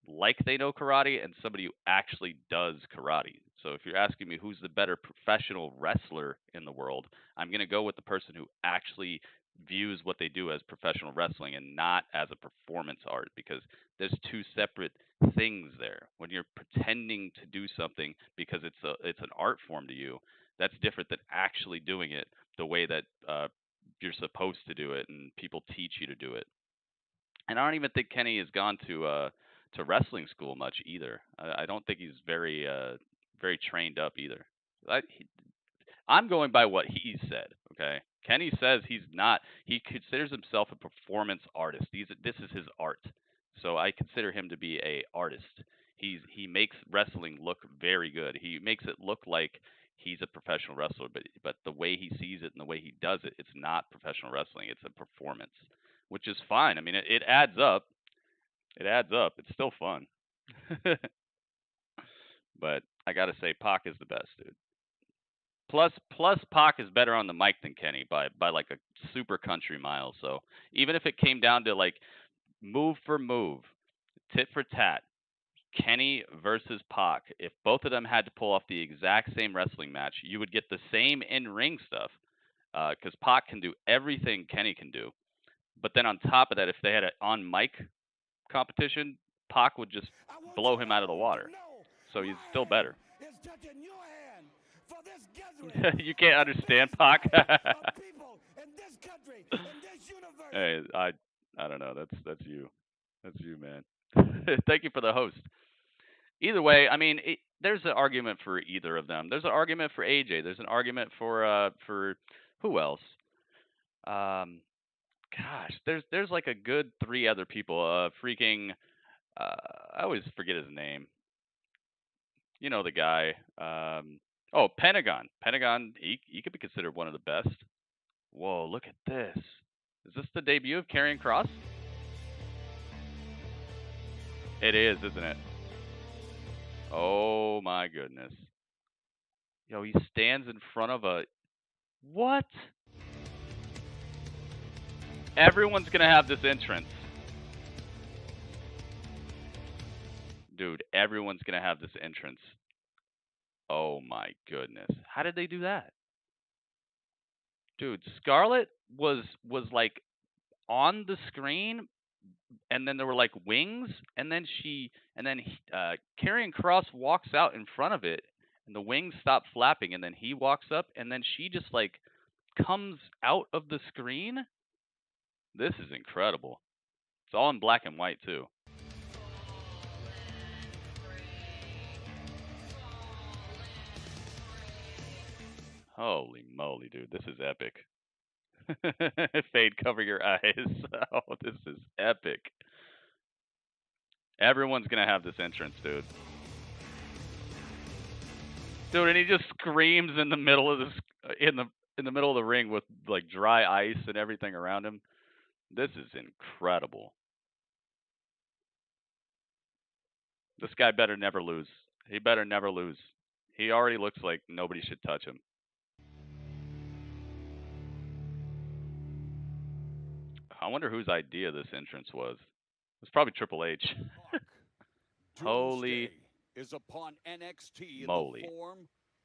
like they know karate and somebody who actually does karate. So if you're asking me who's the better professional wrestler in the world, I'm going to go with the person who actually views what they do as professional wrestling and not as a performance art, because there's two separate things there. When you're pretending to do something because it's an art form to you, that's different than actually doing it the way that you're supposed to do it and people teach you to do it. And I don't even think Kenny has gone to wrestling school much either. I don't think he's very trained up either. I'm going by what he said. Okay, Kenny says he's not. He considers himself a performance artist. This is his art. So I consider him to be a artist. He makes wrestling look very good. He makes it look like he's a professional wrestler, but the way he sees it and the way he does it, it's not professional wrestling. It's a performance, which is fine. I mean, it adds up. It adds up. It's still fun. But I gotta say, Pac is the best, dude. Plus Pac is better on the mic than Kenny by like a super country mile. So even if it came down to like move for move, tit for tat, Kenny versus Pac, if both of them had to pull off the exact same wrestling match, you would get the same in-ring stuff, because Pac can do everything Kenny can do. But then on top of that, if they had an on-mic competition, Pac would just blow him out of the water. So he's still better. You can't understand Pac? Hey, I don't know. That's you. That's you, man. Thank you for the host. Either way, I mean, there's an argument for either of them. There's an argument for AJ. There's an argument for who else? Gosh, there's like a good 3 other people. I always forget his name. You know the guy. Pentagon. Pentagon, he could be considered one of the best. Whoa, look at this. Is this the debut of Karrion Kross? It is, isn't it? Oh my goodness. Yo, he stands in front of a... What? Everyone's going to have this entrance. Dude, everyone's going to have this entrance. Oh my goodness. How did they do that? Dude, Scarlett was like on the screen, and then there were like wings, and then Karrion Kross walks out in front of it, and the wings stop flapping, and then he walks up, and then she just like comes out of the screen. This is incredible. It's all in black and white too. Holy moly, dude. This is epic. Fade, cover your eyes. Oh, this is epic. Everyone's going to have this entrance, dude. Dude, and he just screams in the middle of in the middle of the ring with like dry ice and everything around him. This is incredible. This guy better never lose. He better never lose. He already looks like nobody should touch him. I wonder whose idea this entrance was. It was probably Triple H. Holy is upon NXT moly. In the form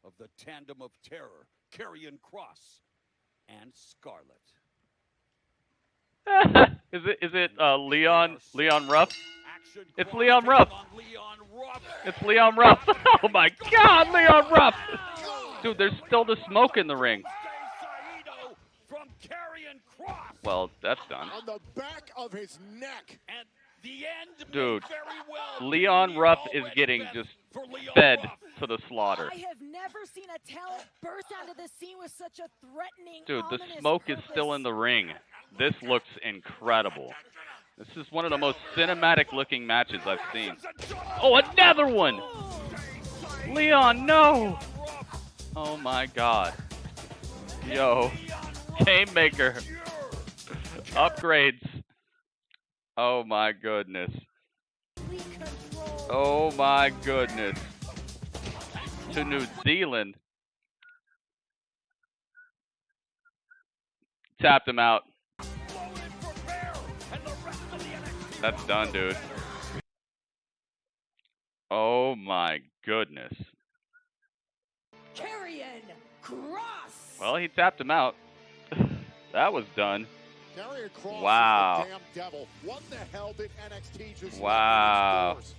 of the Tandem of Terror, Karrion Kross and Scarlett. Is it Leon Ruff? It's Leon Ruff. It's Leon Ruff. Oh my God, Leon Ruff! Dude, there's still the smoke in the ring. From Karrion Kross. Well, that's done. On the back of his neck. And the end Dude, may very well Leon be Ruff is already, getting Beth, just for Leon fed Ruff. to the slaughter. I have never seen a talent burst onto the scene with such a threatening, Dude, the ominous smoke is purpose. still in the ring. This looks incredible. This is one of the most cinematic looking matches I've seen. Oh, another one! Leon, no! Oh my god. Yo. Game Maker. Upgrades. Oh my goodness. Oh my goodness. To New Zealand. Tapped him out. That's done, dude. Oh my goodness. Karrion Kross. Well, he tapped him out. That was done. Karrion Kross Wow. is the damn devil. What the hell did NXT just Wow. let in its doors?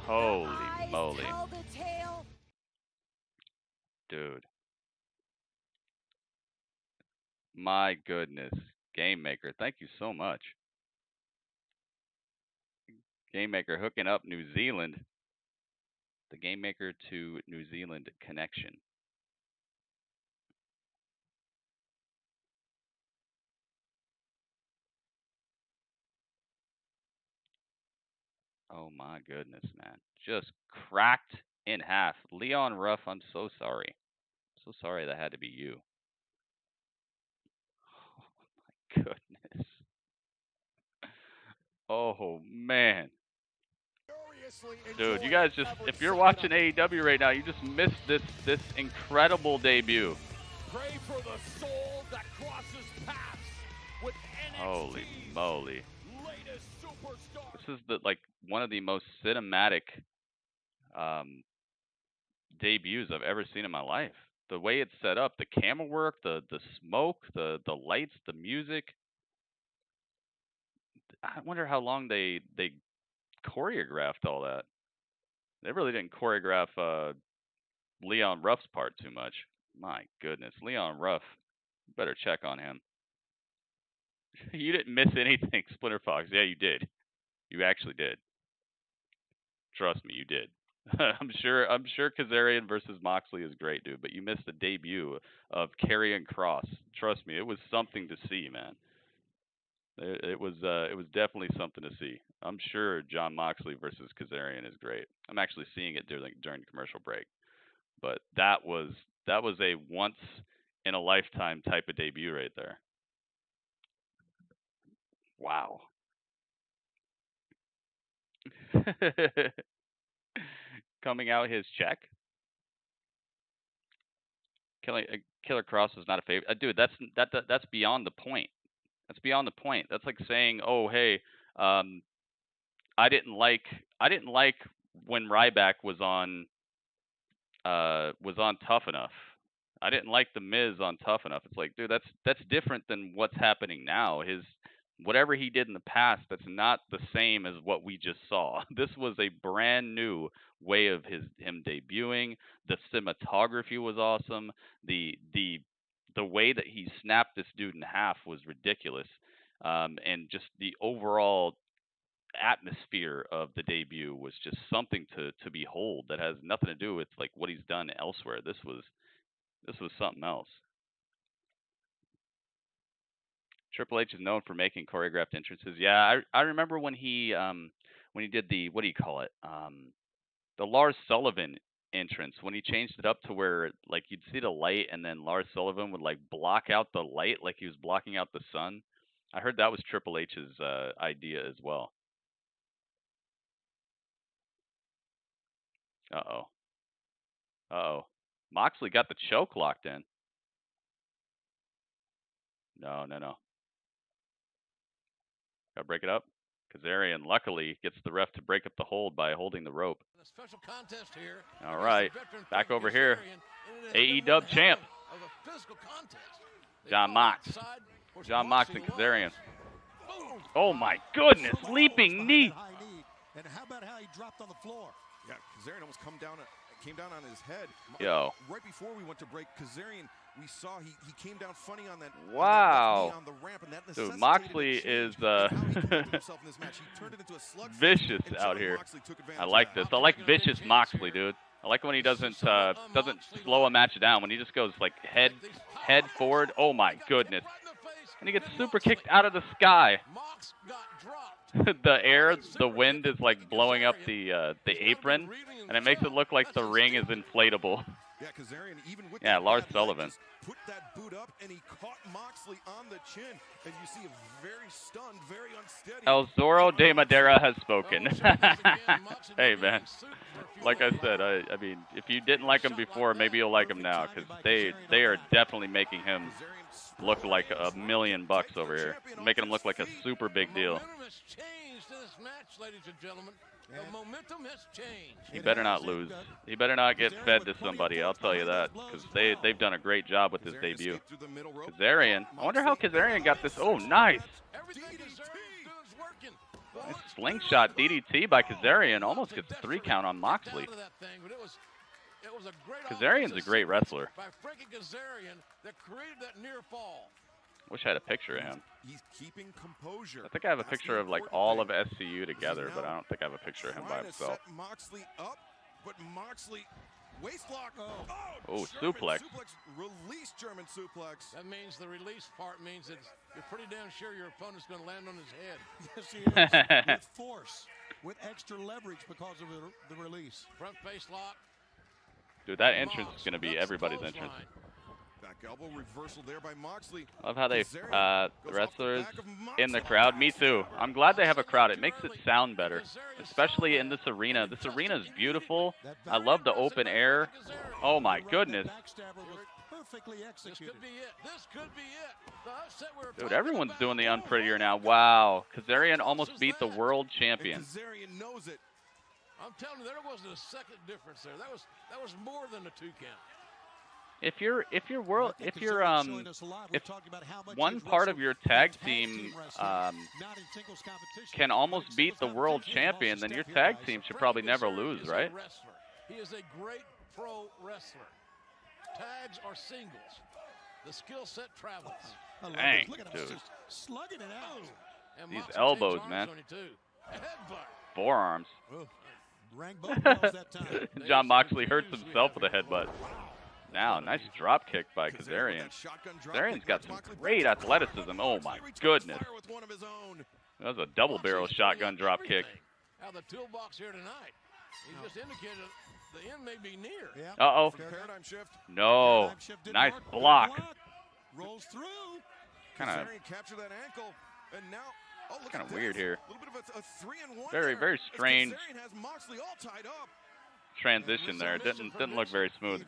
Holy moly. Tell the tale. Dude. My goodness. Game Maker, thank you so much. Game Maker hooking up New Zealand. The Game Maker to New Zealand connection. Oh my goodness, man. Just cracked in half. Leon Ruff, I'm so sorry. So sorry that had to be you. Oh my goodness. Oh man. Dude, you guys just, if you're watching AEW right now, you just missed this incredible debut. Pray for the soul that crosses paths with NXT's Holy moly. latest superstar. This is one of the most cinematic debuts I've ever seen in my life. The way it's set up, the camera work, the smoke, the lights, the music. I wonder how long they choreographed all that. They really didn't choreograph Leon Ruff's part too much. My goodness, Leon Ruff, better check on him. You didn't miss anything, Splinter Fox. Yeah, you did. You actually did. Trust me, you did. I'm sure Kazarian versus Moxley is great, dude, but you missed the debut of Karrion Kross. Trust me, it was something to see, man. It was definitely something to see. I'm sure Jon Moxley versus Kazarian is great. I'm actually seeing it during commercial break. But that was a once in a lifetime type of debut right there. Wow. Coming out his check. Killer Kross is not a favorite. Dude, that's beyond the point. That's beyond the point. That's like saying, "Oh, hey, I didn't like when Ryback was on Tough Enough. I didn't like the Miz on Tough Enough." It's like, dude, that's different than what's happening now. Whatever he did in the past, that's not the same as what we just saw. This was a brand new way of him debuting. The cinematography was awesome. The way that he snapped this dude in half was ridiculous. And just the overall atmosphere of the debut was just something to behold that has nothing to do with like what he's done elsewhere. This was something else. Triple H is known for making choreographed entrances. Yeah, I remember when he did the, what do you call it? The Lars Sullivan entrance, when he changed it up to where like you'd see the light and then Lars Sullivan would like block out the light like he was blocking out the sun. I heard that was Triple H's idea as well. Uh-oh. Moxley got the choke locked in. No. Gotta break it up. Kazarian luckily gets the ref to break up the hold by holding the rope. A special contest here. All right, back over here. AEW champ. Jon Mox. Jon Mox and Kazarian. Oh my goodness, leaping knee. And how about how he dropped on the floor? Yeah, Kazarian almost come down came down on his head. Yo. Right before we went to break, Kazarian, we saw he came down funny on that. Wow. On the ramp, and that Dude, Moxley is vicious out here. I like this. I like vicious Moxley, dude. I like when he doesn't slow a match down. When he just goes like head forward. Oh my goodness. And he gets super kicked out of the sky. The wind is like blowing up the apron, and it makes it look like the ring is inflatable. Yeah, Kazarian, even with Lars Sullivan. Put that boot up, and he caught Moxley on the chin, and you see a very stunned, very unsteady. El Zorro de Madera has spoken. Hey, man. Like I said, I mean, if you didn't like him before, maybe you'll like him now, because they are definitely making him look like $1 million over here, making him look like a super big deal. Momentum has changed in this match, ladies and gentlemen. The momentum has changed. He better not lose. He better not get fed to somebody, I'll tell you that, because they've done a great job with his debut. Kazarian. I wonder how Kazarian got this. Oh, nice. Nice slingshot DDT by Kazarian. Almost gets a 3 count on Moxley. Kazarian's a great wrestler. By Frankie Kazarian that created that near fall. Wish I had a picture of him. He's keeping composure. I think I have a picture of like all of SCU together, but I don't think I have a picture of him by himself. Set Moxley up, but Moxley waistlock. Oh, suplex. Release German suplex. That means the release part means that you're pretty damn sure your opponent's going to land on his head. Yes, he is. With force, with extra leverage because of the release. Front face lock. Dude, that entrance is going to be everybody's entrance. Back elbow reversal there by Moxley. I love how they, the wrestlers in the crowd. Me too. I'm glad they have a crowd. It makes it sound better, especially in this arena. This arena is beautiful. I love the open air. Oh my goodness. This could be it. This could be it. The upset we're Dude, everyone's doing the unprettier now. Wow. Kazarian almost beat the world champion. Kazarian knows it. I'm telling you, there wasn't a second difference there. That was more than a 2 count. If one part of your tag team can almost beat the world champion, then your tag team should probably never lose, right? He is a great pro wrestler. Tags are singles. The skill set travels. Dang, dude. Slugging it out. These elbows, man. Forearms. Rang both balls that time. Jon Moxley hurts himself with a headbutt. Now, nice drop kick by Kazarian. Kazarian's got some great athleticism. Oh my goodness. That was a double barrel shotgun drop kick. Out of the toolbox here tonight. He just indicated the end may be near. Uh-oh. No. Nice block. Rolls through. Kind of capture that ankle, and now kind of weird here. A little bit of a 3-in-1. Very strange Kazarian has Moxley all tied up. transition there. Didn't look very smooth.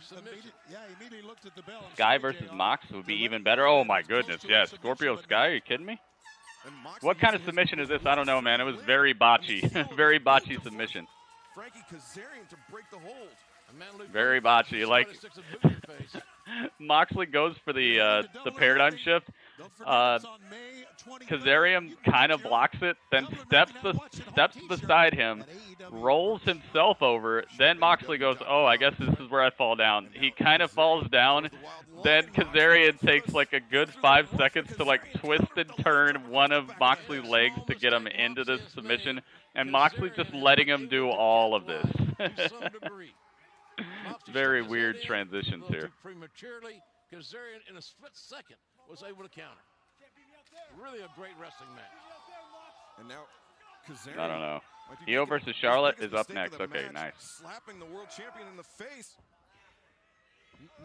Yeah, he immediately looked at the bell. Sky versus Mox would be even better. Oh my goodness, yes. Scorpio Sky, are you kidding me? What kind of submission is this? I don't know, man. It was very botchy. Very botchy submission. Frankie Kazarian to break the hold. Very botchy. Like Moxley goes for the paradigm shift. Kazarian kind of blocks it, then steps beside him, rolls himself over. Then Moxley goes, "Oh, I guess this is where I fall down." He kind of falls down. Then Kazarian takes like a good 5 seconds to like twist and turn one of Moxley's legs to get him into this submission, and Moxley just letting him do all of this. Very weird transitions here. Prematurely, Kazarian in a split second was able to counter. Really a great wrestling match. And now Kazarian, I don't know. Io versus Charlotte is up next. Okay, nice. Slapping the world champion in the face.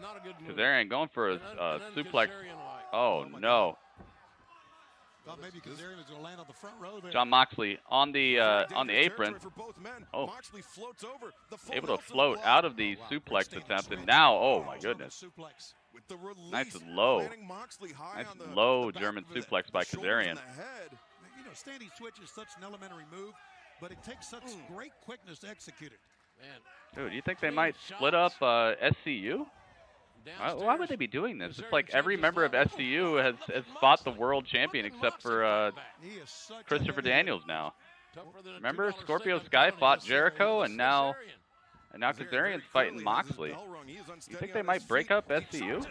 Not a good move. Kazarian going for a suplex. Oh no. Thought maybe Kazarian was going to land on the front row there. Jon Moxley on the apron. Oh, Moxley floats over. Able to float out of the suplex attempt, and now, oh my goodness. Nice and low. Nice low German suplex by Kazarian. You know, standing switch is such an elementary move, but it takes such great quickness to execute it. Man. Dude, you think they might split up SCU? Why would they be doing this? It's like every member of SCU has fought the world champion except for Christopher Daniels now. Remember, Scorpio Sky fought Jericho, and now And now Kazarian's fighting Moxley. You think they might break up SCU?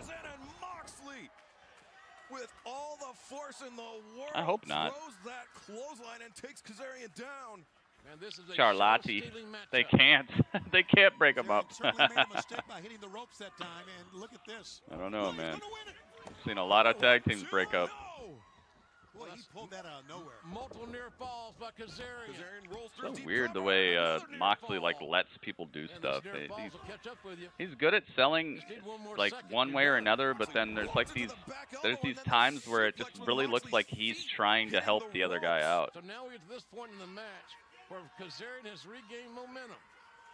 With all the force in the world, I hope not. Throws that clothesline and takes Kazarian down. And this is a Charlotte, they can't. They can't break them up. Certainly made a mistake by hitting the ropes that time, and look at this. I don't know, man. I've seen a lot of tag teams break up. Boy, he pulled that out of nowhere. Multiple near falls by Kazarian. Kazarian rolls through. It's so weird the way Moxley like lets people do stuff. He's good at selling like one way or another, but then there's like these times where it just really looks like he's trying to help the other guy out. So now we get to this point in the match where Kazarian has regained momentum.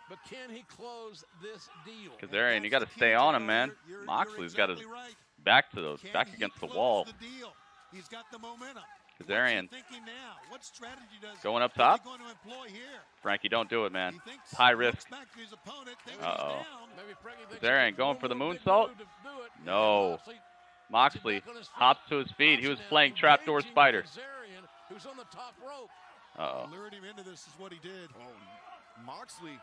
But can he close this deal? Kazarian, you got to stay on him, man. Moxley's got his back against the wall. He's got the momentum. Kazarian what strategy does going up top. going to employ here? Frankie, don't do it, man. It's high risk. Uh-oh. Kazarian going for the moonsault? No. Moxley hops to his feet. He was playing trapdoor spider. Who's on the top rope? Uh-oh. Lured him into this is what he did. Oh, Moxley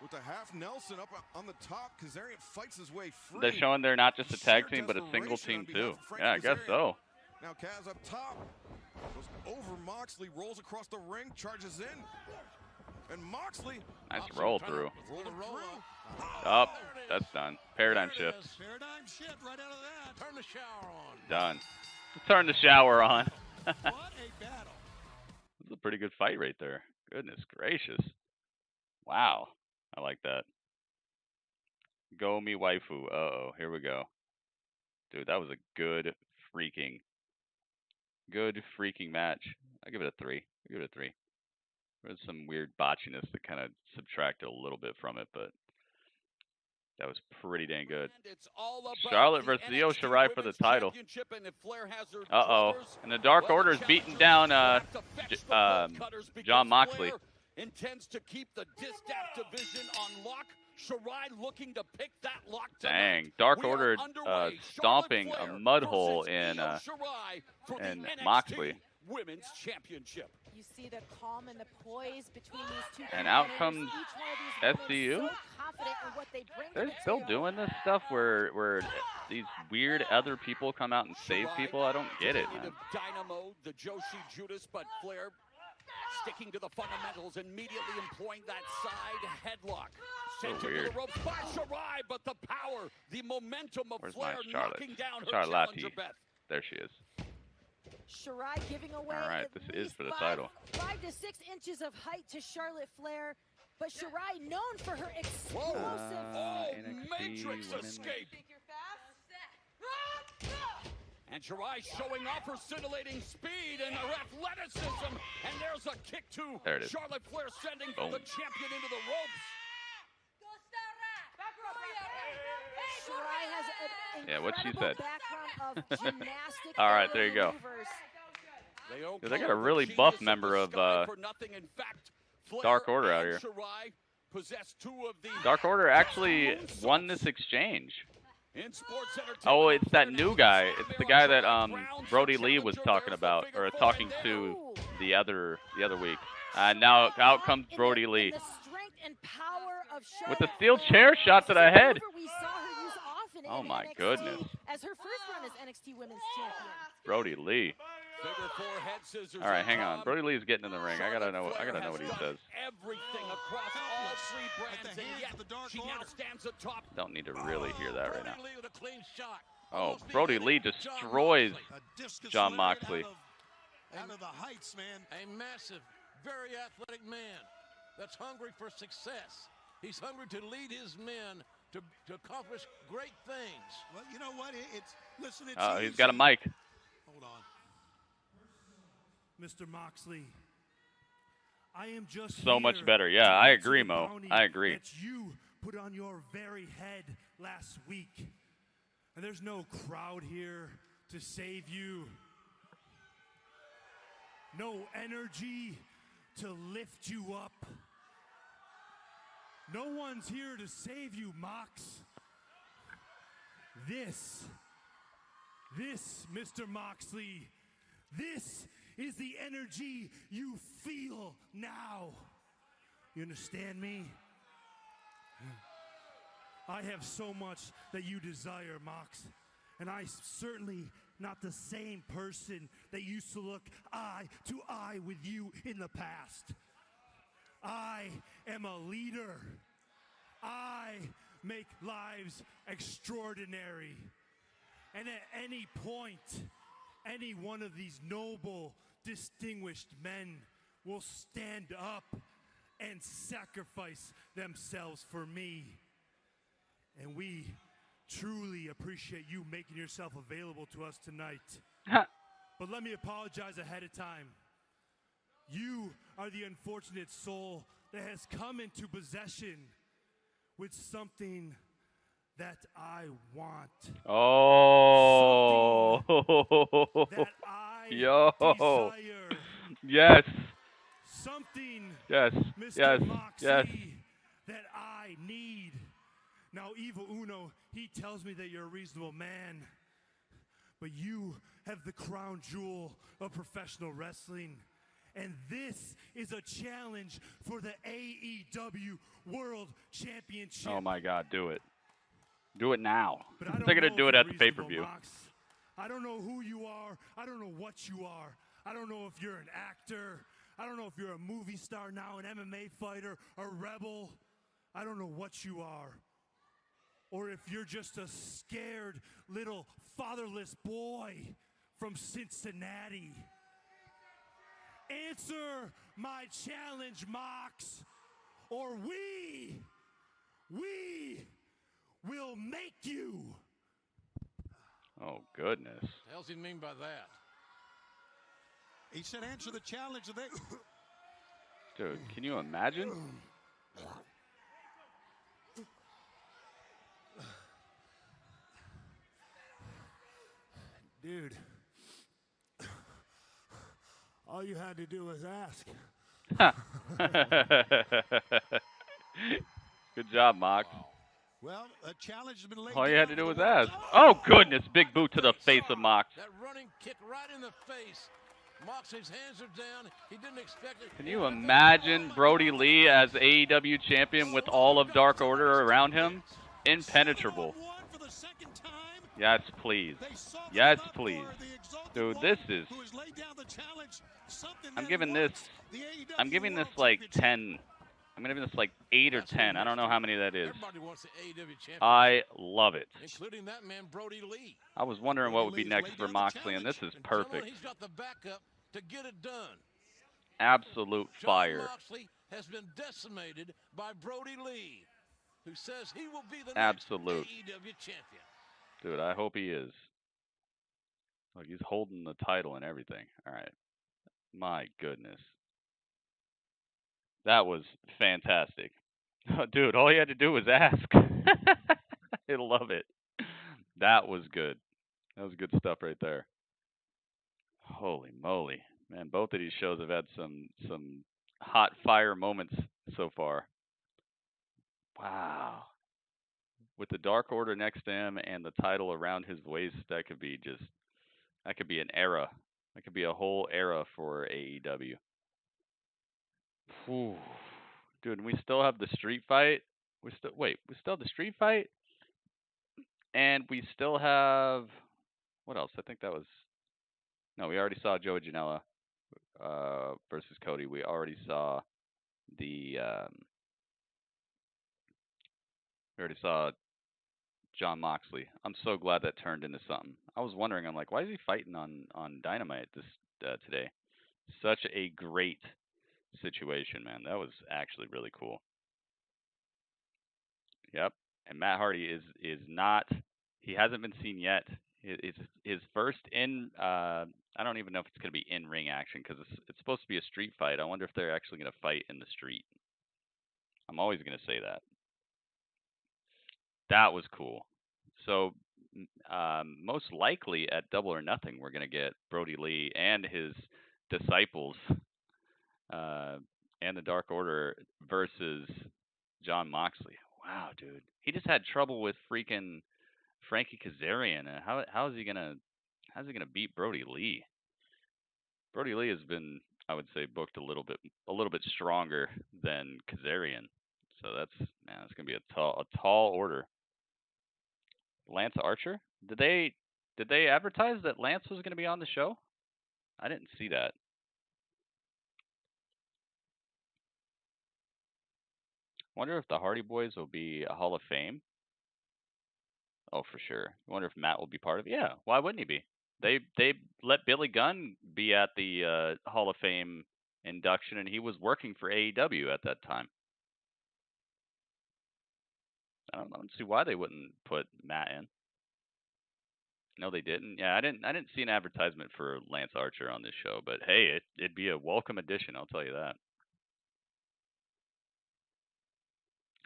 with a half Nelson up on the top. Kazarian fights his way free. They're showing they're not just a tag team, but a single team too. Yeah, I guess so. Now Kaz up top, goes over Moxley, rolls across the ring, charges in, and Moxley. Nice roll through. Oh, that's done. Paradigm shift. Paradigm shift right out of that. Turn the shower on. Done. Turn the shower on. What a battle. This is a pretty good fight right there. Goodness gracious. Wow. I like that. Go me waifu. Uh-oh. Here we go. Dude, that was a good freaking match. I give it a 3. There's some weird botchiness that kind of subtracted a little bit from it, but that was pretty dang good. Charlotte versus Io Shirai for the title. Uh-oh. And the Dark Order's beating down Jon Moxley. Intends to keep the Distaff division on lock. Shirai looking to pick that lock. Dang, Dark Order stomping a mud hole in Moxley. Women's Championship. You see the calm and the poise between these two. And out comes SCU. So confident in what they bring They're to the still table. doing this stuff where these weird other people come out and save people. I don't get it, man. Dynamo, the Joshi Judas, but Flair sticking to the fundamentals, immediately employing that side headlock. Sent to the ropes by Shirai, but the power, the momentum of Where's Flair my Charlotte? knocking down her Charlotte. challenger, Beth. There she is. Shirai giving away All right, at this least is for the title. 5 to 6 inches of height to Charlotte Flair, but Shirai known for her explosive Matrix escape. And Shirai showing off her scintillating speed and her athleticism. And there's a kick to there it is. Charlotte Flair, sending Boom. the champion into the ropes. Shirai has an Yeah, what she incredible said. background of gymnastic All right, there you go. maneuvers. They got a really buff member of Dark Order out here. Dark Order actually won this exchange. Oh, it's that new guy. It's the guy that Brody Lee was talking about, or talking to the other week. Now out comes Brody Lee with a steel chair shot to the head. Oh my goodness! As her first run as NXT Women's Champion. Brody Lee. All right, hang on. Brody Lee's getting in the ring. I gotta know what he says. Everything across all three brands, and yet she now stands atop. Don't need to really hear that right now. Oh, Brody Lee destroys Jon Moxley. Out of the heights, man. A massive, very athletic man that's hungry for success. He's hungry to lead his men to accomplish great things. Well, you know what? Listen, He's got a mic. Hold on. Mr. Moxley, I am just so much better. Yeah, I agree, Mo. I agree. That you put on your very head last week. And there's no crowd here to save you. No energy to lift you up. No one's here to save you, Mox. This, Mr. Moxley, this is the energy you feel now. You understand me? I have so much that you desire, Mox. And I certainly not the same person that used to look eye to eye with you in the past. I am a leader. I make lives extraordinary. And at any point, any one of these noble, distinguished men will stand up and sacrifice themselves for me. And we truly appreciate you making yourself available to us tonight. But let me apologize ahead of time. You are the unfortunate soul that has come into possession with something that I want. Oh. That I Yo. desire. Yes. Something, Yes. Mr. Yes. Moxley, Yes. that I need. Now, Evil Uno, he tells me that you're a reasonable man, but you have the crown jewel of professional wrestling. And this is a challenge for the AEW World Championship. Oh my God, do it. Do it now. But I don't They're going know to do if it you're at the reasonable, pay-per-view. Mox. I don't know who you are. I don't know what you are. I don't know if you're an actor. I don't know if you're a movie star now, an MMA fighter, a rebel. I don't know what you are. Or if you're just a scared little fatherless boy from Cincinnati. Answer my challenge, Mox, or we will make you. Oh, goodness. What the hell does he mean by that? He said answer the challenge. They... Dude, can you imagine? Dude, all you had to do was ask. Good job, Mox. Well, a challenge has been laid. All you had to do was ask. Oh, goodness. Big boot to the face of Mox. That running kick right in the face. Moxley's hands are down. He didn't expect it. Can you imagine Brody Lee as AEW champion with all of Dark Order around him? Impenetrable. Yes, please. Yes, please. Dude, this is... I'm giving this like 10. I'm giving this like 8 or 10. I don't know how many that is. Everybody wants the AEW champion. I love it. Including that man, Brody Lee. I was wondering what would be next for Moxley, and this is perfect. He's got the backup to get it done. Absolute fire. Jon Moxley has been decimated by Brody Lee, who says he will be the Absolute. next AEW champion. Dude, I hope he is. Look, he's holding the title and everything. All right. My goodness. That was fantastic. Dude, all you had to do was ask. I love it. That was good. That was good stuff right there. Holy moly. Man, both of these shows have had some hot fire moments so far. Wow. With the Dark Order next to him and the title around his waist, that could be an era. That could be a whole era for AEW. Whew. Dude, we still have the street fight. We still have the street fight? And we still have what else? I think that was no, we already saw Joey Janela versus Cody. We already saw Jon Moxley. I'm so glad that turned into something. I was wondering, I'm like, why is he fighting on Dynamite today? Such a great situation, man. That was actually really cool. Yep. And Matt Hardy is not. He hasn't been seen yet. It's his first in. I don't even know if it's going to be in ring action because it's supposed to be a street fight. I wonder if they're actually going to fight in the street. I'm always going to say that. That was cool. So most likely at Double or Nothing, we're going to get Brody Lee and his disciples and the Dark Order versus Jon Moxley. Wow, dude. He just had trouble with freaking Frankie Kazarian. How's he gonna beat Brody Lee? Brody Lee has been, I would say, booked a little bit stronger than Kazarian. So that's gonna be a tall order. Lance Archer? Did they advertise that Lance was gonna be on the show? I didn't see that. Wonder if the Hardy Boys will be a Hall of Fame. Oh, for sure. Wonder if Matt will be part of it. Yeah, why wouldn't he be? They let Billy Gunn be at the Hall of Fame induction, and he was working for AEW at that time. I don't see why they wouldn't put Matt in. No, they didn't. Yeah, I didn't see an advertisement for Lance Archer on this show, but hey, it'd be a welcome addition, I'll tell you that.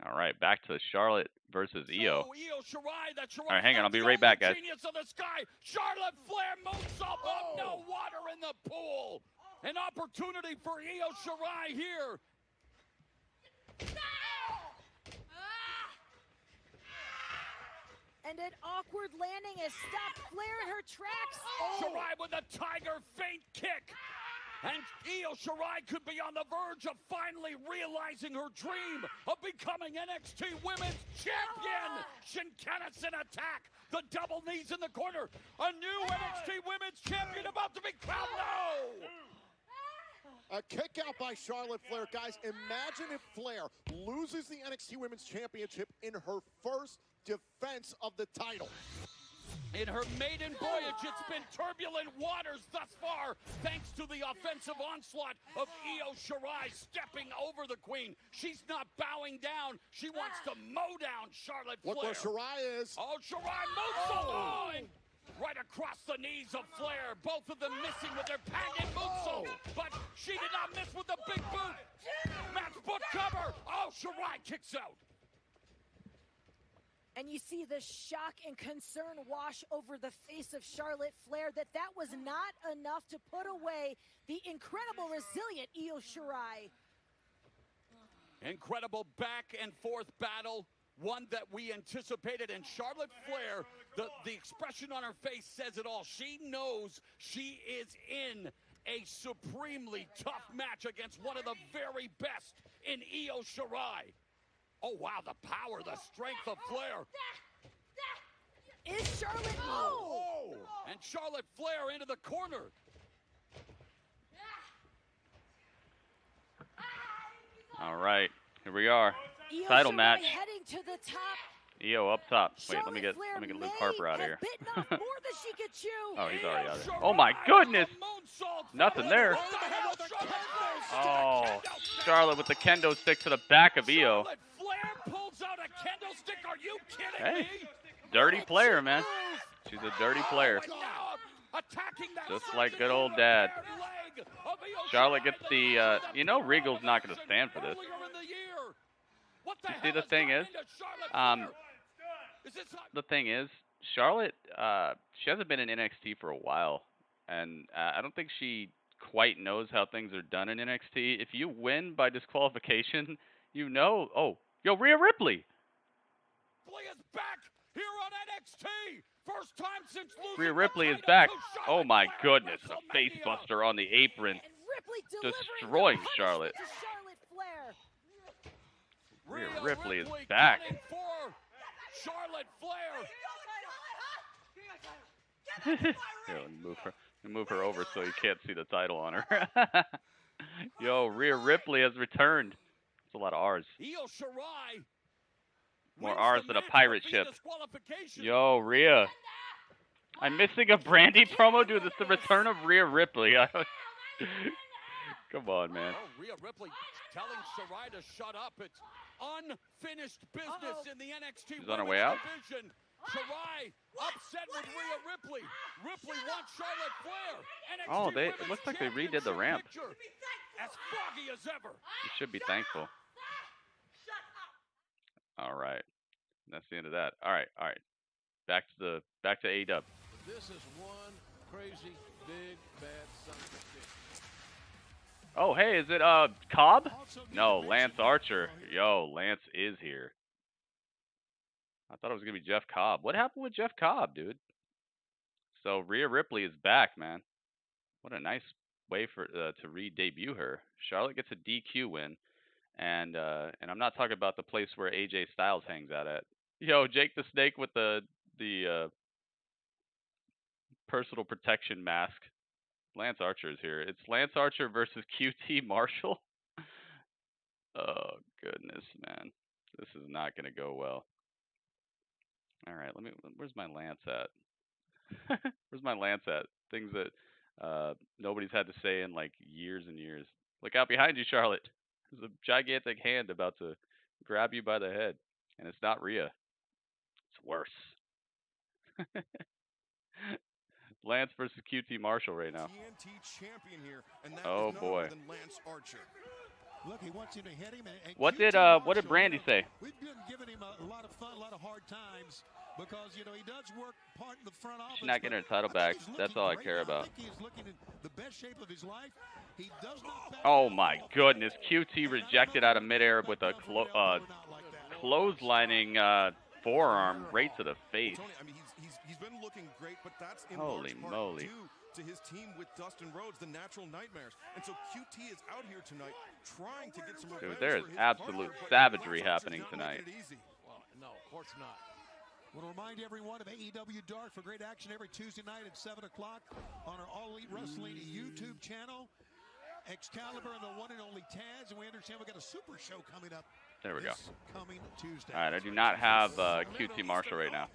All right, back to Charlotte versus Io. Shirai, All right, hang on, I'll be right back, guys. Genius of the sky. Charlotte Flair moonsault, but no water in the pool. An opportunity for Io Shirai here. And an awkward landing has stopped Flair in her tracks. Shirai with a tiger feint kick. And Io Shirai could be on the verge of finally realizing her dream of becoming NXT Women's Champion. Shinkanatsu attack. The double knees in the corner. A new NXT Women's Champion about to be crowned. No! A kick out by Charlotte Flair. Guys, imagine if Flair loses the NXT Women's Championship in her first defense of the title. In her maiden voyage, it's been turbulent waters thus far, thanks to the offensive onslaught of Io Shirai stepping over the Queen. She's not bowing down. She wants to mow down Charlotte Flair. Look where Shirai is. Oh, Shirai moonsault! Right across the knees of Flair. Both of them missing with their patent moonsault. But she did not miss with the big boot. Match book cover. Oh, Shirai kicks out. And you see the shock and concern wash over the face of Charlotte Flair that was not enough to put away the incredible, resilient Io Shirai. Incredible back and forth battle, one that we anticipated. And Charlotte Flair, the expression on her face says it all. She knows she is in a supremely tough match against one of the very best in Io Shirai. Oh, wow, the power, the strength of Flair. Is Charlotte... Oh! And Charlotte Flair into the corner. All right, here we are. Io Title Shirai match. heading to the top. Io up top. Wait, Charlotte let me get Flair Luke Harper out of here. bitten off more than she could chew. Oh, he's already out there. Oh my goodness! Nothing there. Oh, Charlotte with the kendo stick to the back of Io. Flair pulls out a kendo stick. Are you kidding Hey, me? dirty player, man. She's a dirty player. Just like good old dad. Charlotte gets the, you know Regal's not going to stand for this. You see, the thing is, Charlotte, she hasn't been in NXT for a while. And I don't think she quite knows how things are done in NXT. If you win by disqualification, you know, oh, yo, Rhea Ripley. Ripley is back here on NXT. First time since losing Rhea Ripley is back. Oh my goodness, a face buster on the apron, destroying Charlotte. Rhea Ripley is back. Charlotte Flair. Here, let me move her over so you can't see the title on her. Yo, Rhea Ripley has returned. It's a lot of R's. Io Shirai. More R's than a pirate ship. Yo, Rhea. I'm missing a Brandy promo, dude. This is the return of Rhea Ripley. Come on, man. Oh, Rhea Ripley telling Shirai to shut up. It's unfinished business in the NXT She's on her way out. division. Shirai upset with Rhea Ripley. Ripley wants Charlotte Flair. NXT Oh, it Women's looks like they redid the Championship ramp. picture. As foggy as ever. You should be thankful. All right. That's the end of that. All right. Back to AEW. This is one crazy, big, bad son of a bitch. Oh, hey, is it Cobb? No, Lance Archer. Yo, Lance is here. I thought it was gonna be Jeff Cobb. What happened with Jeff Cobb, dude? So Rhea Ripley is back, man. What a nice way for to re-debut her. Charlotte gets a DQ win, And I'm not talking about the place where AJ Styles hangs out at. Yo, Jake the Snake with the personal protection mask. Lance Archer is here. It's Lance Archer versus QT Marshall. Oh goodness, man, this is not gonna go well. All right, where's my Lance at? Where's my Lance at? Things that nobody's had to say in like years and years. Look out behind you, Charlotte. There's a gigantic hand about to grab you by the head, and it's not Rhea. It's worse. Lance versus QT Marshall right now. TNT champion here, and that Oh is none boy. other than Lance Archer. Look, he wants him to hit him. And What did QT Brandy say? We've been giving him a lot of fun, a lot of hard times because he does work part in the front office. She's not getting her title back. That's all I care about. I think he's looking in the best shape of his life. He does not. Oh my goodness, QT rejected out of midair with a clotheslining forearm right to the face. Tony, I mean, he's been looking great, but that's in Holy large part moly. due to his team with Dustin Rhodes, the Natural Nightmares. And so QT is out here tonight trying to get some revenge. Dude, there is for his absolute partner, but savagery Lance Archer's happening not tonight. making it easy. Well, no, of course not. We'll remind everyone of AEW Dark for great action every Tuesday night at 7 o'clock on our All Elite Wrestling YouTube channel. Excalibur and the one and only Taz, and we understand we got a super show coming up. There we go. Coming Tuesday. All right, I do not have QT Marshall right now.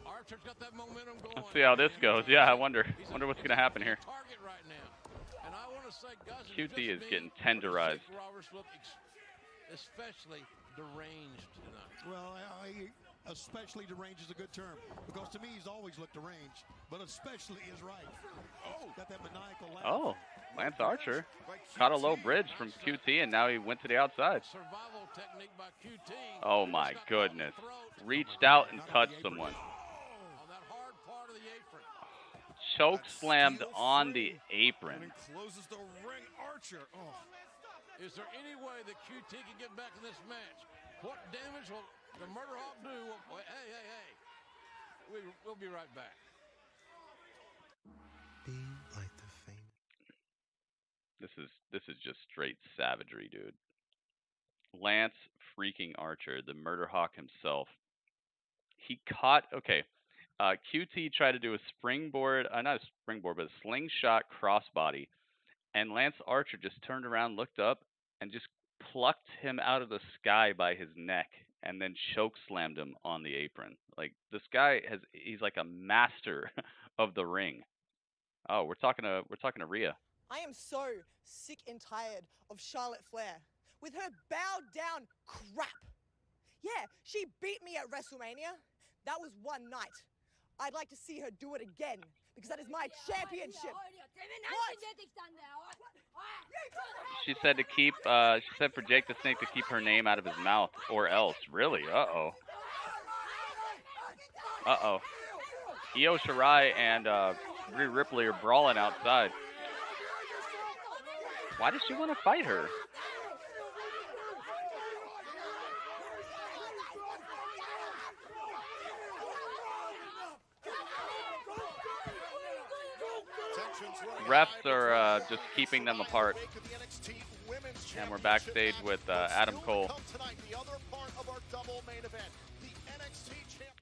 Archer's got that momentum going. Let's see how this goes. Yeah, I wonder what's gonna happen here. Target right now. And I want to say, Gus, QT is just getting me, tenderized. Roberts look especially deranged tonight. Well, especially deranged is a good term because to me he's always looked deranged, but especially is right. Oh, got that maniacal laugh. Oh, Lance Archer caught a low bridge from QT, and now he went to the outside. Survival technique by QT. Oh my goodness! Reached out and touched someone. On that hard part of the apron. Choke slammed on the apron. And closes the ring. Archer. Oh. Is there any way that QT can get back in this match? What damage will the Murder Hawk do? Hey. We'll be right back. Be like the famous. This is just straight savagery, dude. Lance freaking Archer, the Murder Hawk himself. He caught. Okay. QT tried to do a springboard, not a springboard, but a slingshot crossbody. And Lance Archer just turned around, looked up, and just plucked him out of the sky by his neck and then choke slammed him on the apron. Like, this guy he's like a master of the ring. Oh, we're talking to Rhea. I am so sick and tired of Charlotte Flair with her bowed down crap. Yeah, she beat me at WrestleMania. That was one night. I'd like to see her do it again because that is my championship. What? She said for Jake the Snake to keep her name out of his mouth or else. Really? Uh-oh. Uh-oh. Io Shirai and Rhea Ripley are brawling outside. Why does she want to fight her? Refs are just keeping them apart. And we're backstage with Adam Cole. All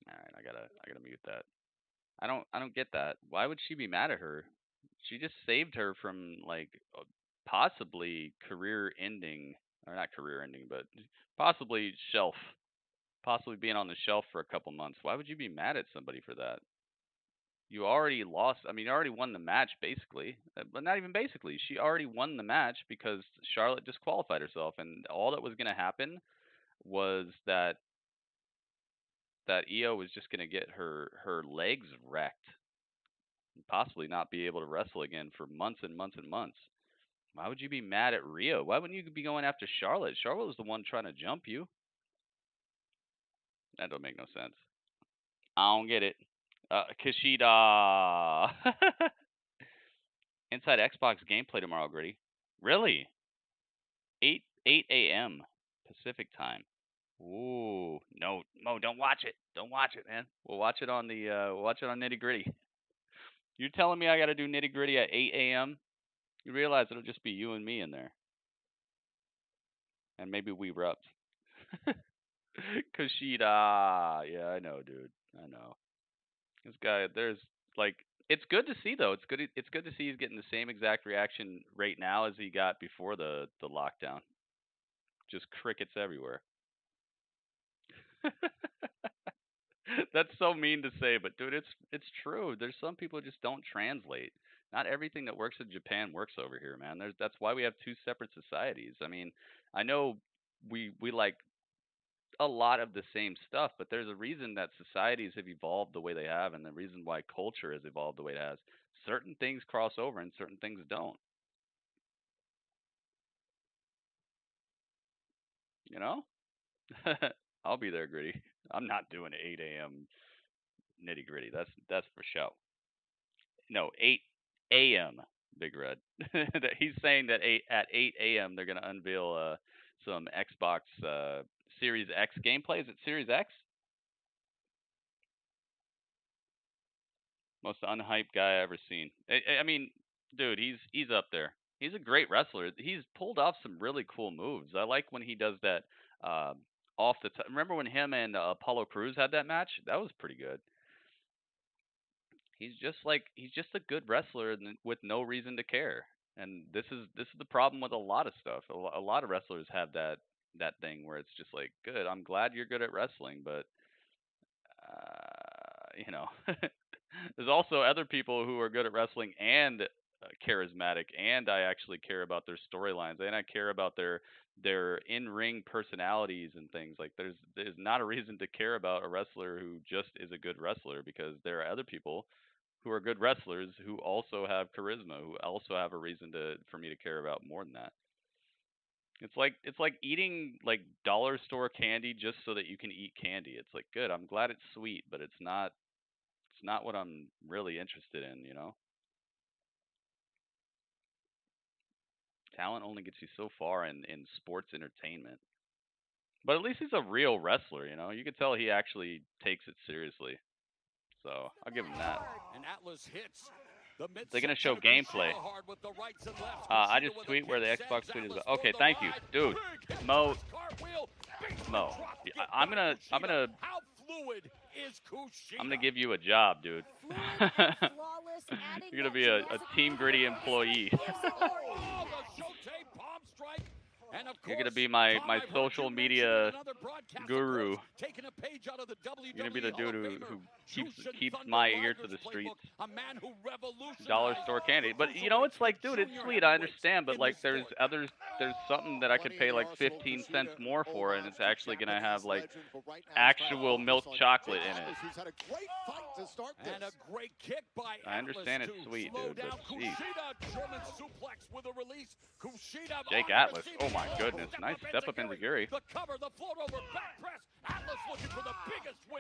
right, I gotta mute that. I don't get that. Why would she be mad at her? She just saved her from like possibly career ending, or not career ending, but possibly being on the shelf for a couple months. Why would you be mad at somebody for that? You already lost. I mean, you already won the match, basically. But not even basically. She already won the match because Charlotte disqualified herself. And all that was going to happen was that Io was just going to get her legs wrecked. And possibly not be able to wrestle again for months and months and months. Why would you be mad at Rhea? Why wouldn't you be going after Charlotte? Charlotte was the one trying to jump you. That don't make no sense. I don't get it. Kushida. Inside Xbox gameplay tomorrow, Gritty. Really? 8 a.m. Pacific time. Ooh, no, don't watch it. Don't watch it, man. We'll watch it on Nitty Gritty. You're telling me I got to do Nitty Gritty at 8 a.m.? You realize it'll just be you and me in there. And maybe we rubbed. Kushida. Yeah, I know, dude. I know. This guy, there's like, it's good to see though. It's good. It's good to see he's getting the same exact reaction right now as he got before the lockdown. Just crickets everywhere. That's so mean to say, but dude, it's true. There's some people who just don't translate. Not everything that works in Japan works over here, man. That's why we have two separate societies. I mean, I know we like a lot of the same stuff, but there's a reason that societies have evolved the way they have, and the reason why culture has evolved the way it has. Certain things cross over, and certain things don't. You know? I'll be there, gritty. I'm not doing 8 a.m. nitty gritty. That's for show. No, 8 a.m. Big Red. He's saying that at 8 a.m. they're gonna unveil some Xbox Series X gameplay. Is it Series X? Most unhyped guy I ever seen. I mean, dude, he's up there. He's a great wrestler. He's pulled off some really cool moves. I like when he does that off the top. Remember when him and Apollo Crews had that match? That was pretty good. He's just a good wrestler with no reason to care. And this is the problem with a lot of stuff. A lot of wrestlers have that thing where it's just like, good. I'm glad you're good at wrestling, but you know, there's also other people who are good at wrestling and charismatic, and I actually care about their storylines, and I care about their in-ring personalities and things. Like there's not a reason to care about a wrestler who just is a good wrestler, because there are other people who are good wrestlers who also have charisma, who also have a reason for me to care about more than that. It's like eating like dollar store candy just so that you can eat candy. It's like, good, I'm glad it's sweet, but it's not what I'm really interested in, you know? Talent only gets you so far in sports entertainment. But at least he's a real wrestler, you know? You could tell he actually takes it seriously. So I'll give him that. And Atlas hits. They're gonna show gameplay. I just tweet where the Xbox tweet is. Okay, thank you, dude. Mo. I'm gonna give you a job, dude. You're gonna be a Team Gritty employee. You're gonna be my social media guru. You're gonna be the dude who keeps my ear to the streets. Dollar store candy, but you know, it's like, dude, it's sweet. I understand, but like, there's something that I could pay like 15 cents more for, and it's actually gonna have like actual milk chocolate in it. And a great kick by I understand it's sweet, dude, but geez. Jake Atlas, oh my goodness, nice step up into Guri.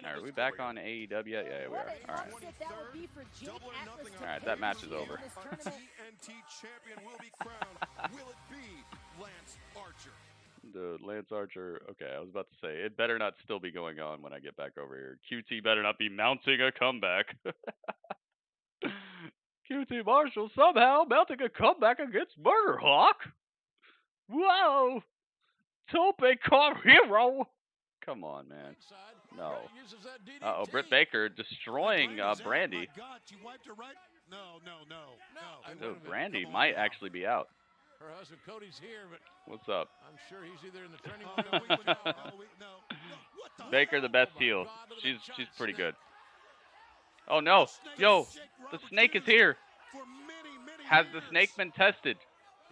Are we back on AEW yet? Yeah, we are. All right. All right, that match is over. TNT champion will be crowned. Will it be Lance Archer? Dude, Lance Archer. Okay, I was about to say, it better not still be going on when I get back over here. QT better not be mounting a comeback. QT Marshall somehow mounting a comeback against Murder Hawk. Whoa! Tope con hero. Come on, man. No. Uh-oh, Britt Baker destroying Brandy. Oh my God, you wiped her right? No. Dude, Brandy might actually be out. Her husband Cody's here, but what's up? I'm sure he's either in the training room. Baker, the best heel. She's pretty good. Oh no, yo, the snake is here. Has the snake been tested?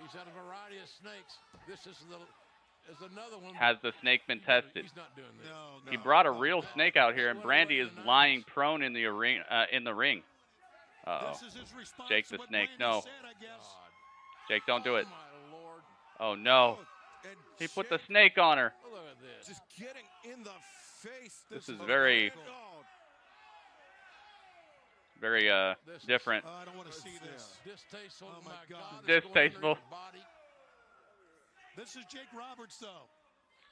He's had a variety of snakes. This is another one. Has the snake been tested? He's not doing this. He brought a real snake out here, and Brandy is lying prone in the ring. Uh-oh. Jake the Snake, no. Jake, don't do it. Oh no. He put the snake on her. Look at this. Just getting in the face. This is very different. I don't want to see this. Distasteful. Oh my God. Distasteful. This is Jake Roberts, though.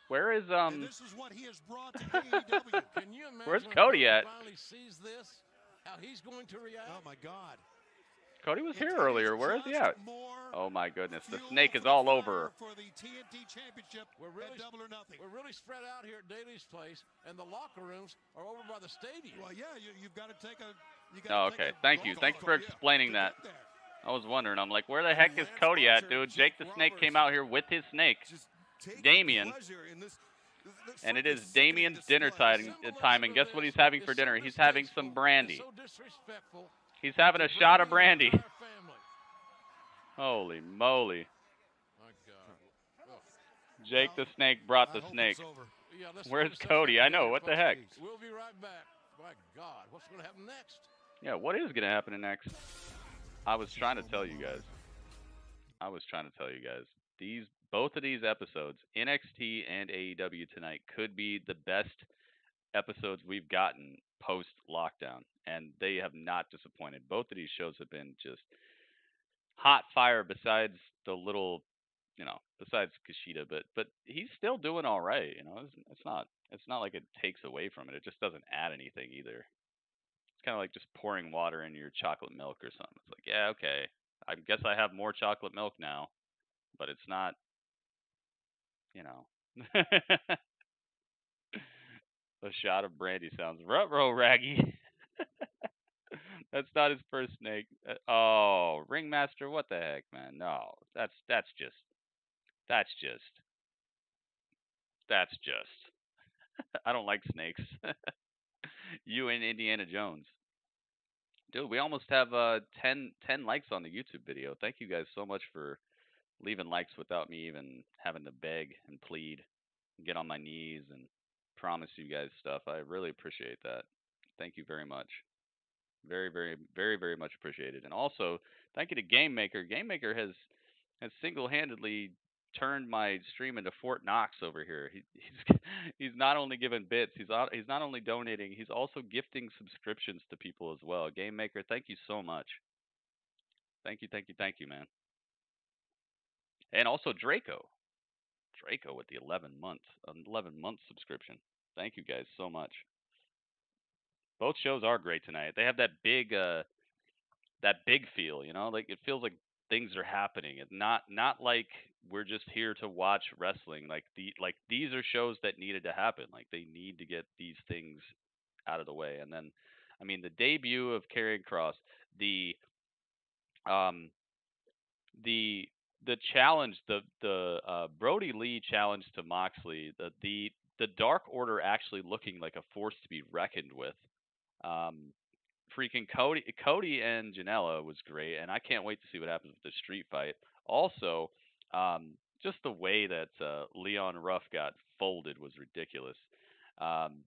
Where is And this is what he has brought to AEW. Can you imagine Where's when Cody at? finally sees this? How he's going to react? Oh my God. Cody was here earlier. Where is he at? Oh my goodness, the snake is all over. For the TNT Championship We're really, at Double or Nothing. we're really spread out here at Daly's place, and the locker rooms are over by the stadium. Well, yeah, you've got to take a. Oh, okay. Thank you. Thanks for explaining that. I was wondering. I'm like, where the heck is Cody at, dude? Jake the Snake came out here with his snake, Damien. And it is Damien's dinner time. And guess what he's having for dinner? He's having some brandy. He's having a shot of brandy. Holy moly. Jake the Snake brought the snake. Where's Cody? I know. What the heck? We'll be right back. My God, what's going to happen next? Yeah, what is going to happen next? I was trying to tell you guys. Both of these episodes, NXT and AEW tonight, could be the best episodes we've gotten post-lockdown, and they have not disappointed. Both of these shows have been just hot fire. Besides the little, besides Kushida, but he's still doing all right. It's not like it takes away from it. It just doesn't add anything either. It's kind of like just pouring water into your chocolate milk or something. It's like, yeah, okay, I guess I have more chocolate milk now, but it's not, A shot of brandy sounds ruh-roh, Raggy. That's not his first snake. Oh, Ringmaster, what the heck, man? No, that's just. I don't like snakes. You and Indiana Jones. Dude, we almost have 10 likes on the YouTube video. Thank you guys so much for leaving likes without me even having to beg and plead and get on my knees and promise you guys stuff. I really appreciate that. Thank you very much. Very, very, very, very much appreciated. And also, thank you to Game Maker. Game Maker has single-handedly turned my stream into Fort Knox over here. He's not only giving bits, he's not only donating, he's also gifting subscriptions to people as well. Game Maker, thank you so much. Thank you, man. And also Draco with the 11 month subscription. Thank you guys so much. Both shows are great tonight. They have that big feel, like it feels like things are happening. It's not like we're just here to watch wrestling. Like these are shows that needed to happen. Like they need to get these things out of the way. And then, I mean, the debut of Karrion Kross, the challenge, the Brody Lee challenge to Moxley, the Dark Order actually looking like a force to be reckoned with. Freaking Cody and Janela was great, and I can't wait to see what happens with the street fight. Also, just the way that Leon Ruff got folded was ridiculous. Can't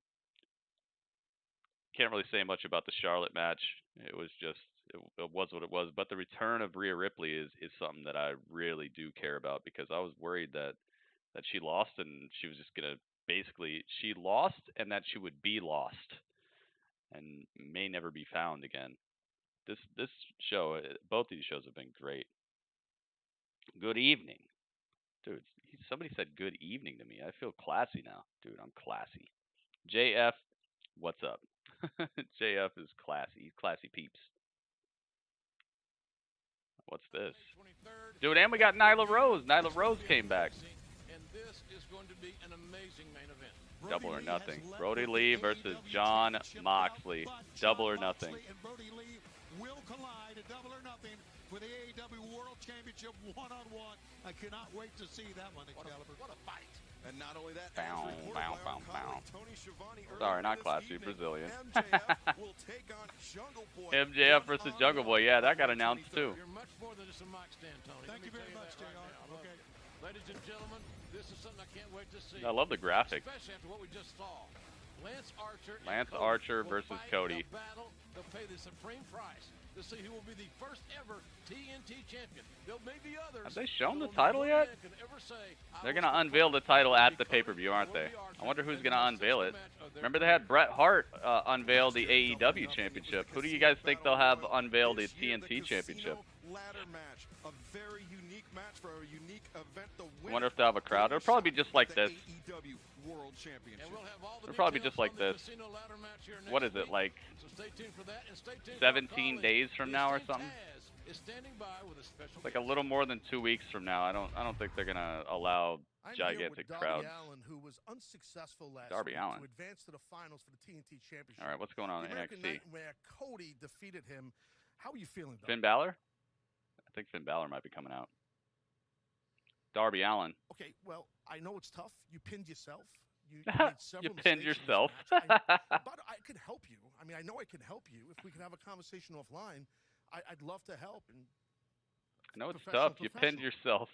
really say much about the Charlotte match. It was just it was what it was. But the return of Rhea Ripley is something that I really do care about, because I was worried that she lost and she was just gonna she lost and that she would be lost and may never be found again. This show, both these shows have been great. Good evening. Dude, somebody said good evening to me. I feel classy now. Dude, I'm classy. JF, what's up? JF is classy. He's classy peeps. What's this? Dude, and we got Nyla Rose. Nyla Rose came back. And this is going to be an amazing main event. Double or Nothing. Brody Lee versus Jon Moxley. Double or Nothing. And Brody Lee will collide at Double or Nothing for the AEW World Championship one-on-one. I cannot wait to see that one, Excalibur. What a fight. And not only that, bow, bow, bow, bow. Tony Schiavone Sorry, not classy, Brazilian. MJF will take on Jungle Boy. MJF versus Jungle Boy. Yeah, that got announced too. You're much more than just a mic stand, Tony. Thank you very much, JR. Okay. Ladies and gentlemen, this is something I can't wait to see. I love the graphic. Especially after what we just saw. Lance Archer versus Cody. They'll pay the supreme price to see who will be the first ever TNT champion. There'll may be others. Have they shown the title yet? They're going to unveil the title at the pay-per-view, aren't they? I wonder who's going to unveil it. Remember they had Bret Hart unveil the AEW championship. Who do you guys think they'll have unveil the TNT championship? Ladder match, a very unique match for a unique event. I wonder if they'll have a crowd. It'll probably be just like this. AEW World Championship. It'll probably be just like this. What is it, like 17 days from now or something? is standing by with a special. It's like a little more than 2 weeks from now. I don't think they're gonna allow I'm gigantic here with crowds. Darby Allin, who was unsuccessful last Darby week Allin. to advance to the finals for the TNT Championship. All right, what's going on the in American NXT? Nightmare Cody defeated him. How are you feeling, Darby? Finn Balor? I think Finn Balor might be coming out. Darby Allin. Okay, well, I know it's tough. You pinned yourself. You made several You pinned mistakes in this yourself. match. But I could help you. I mean, I know I can help you. If we could have a conversation offline, I'd love to help. And I know it's professional, tough. You pinned professional. yourself.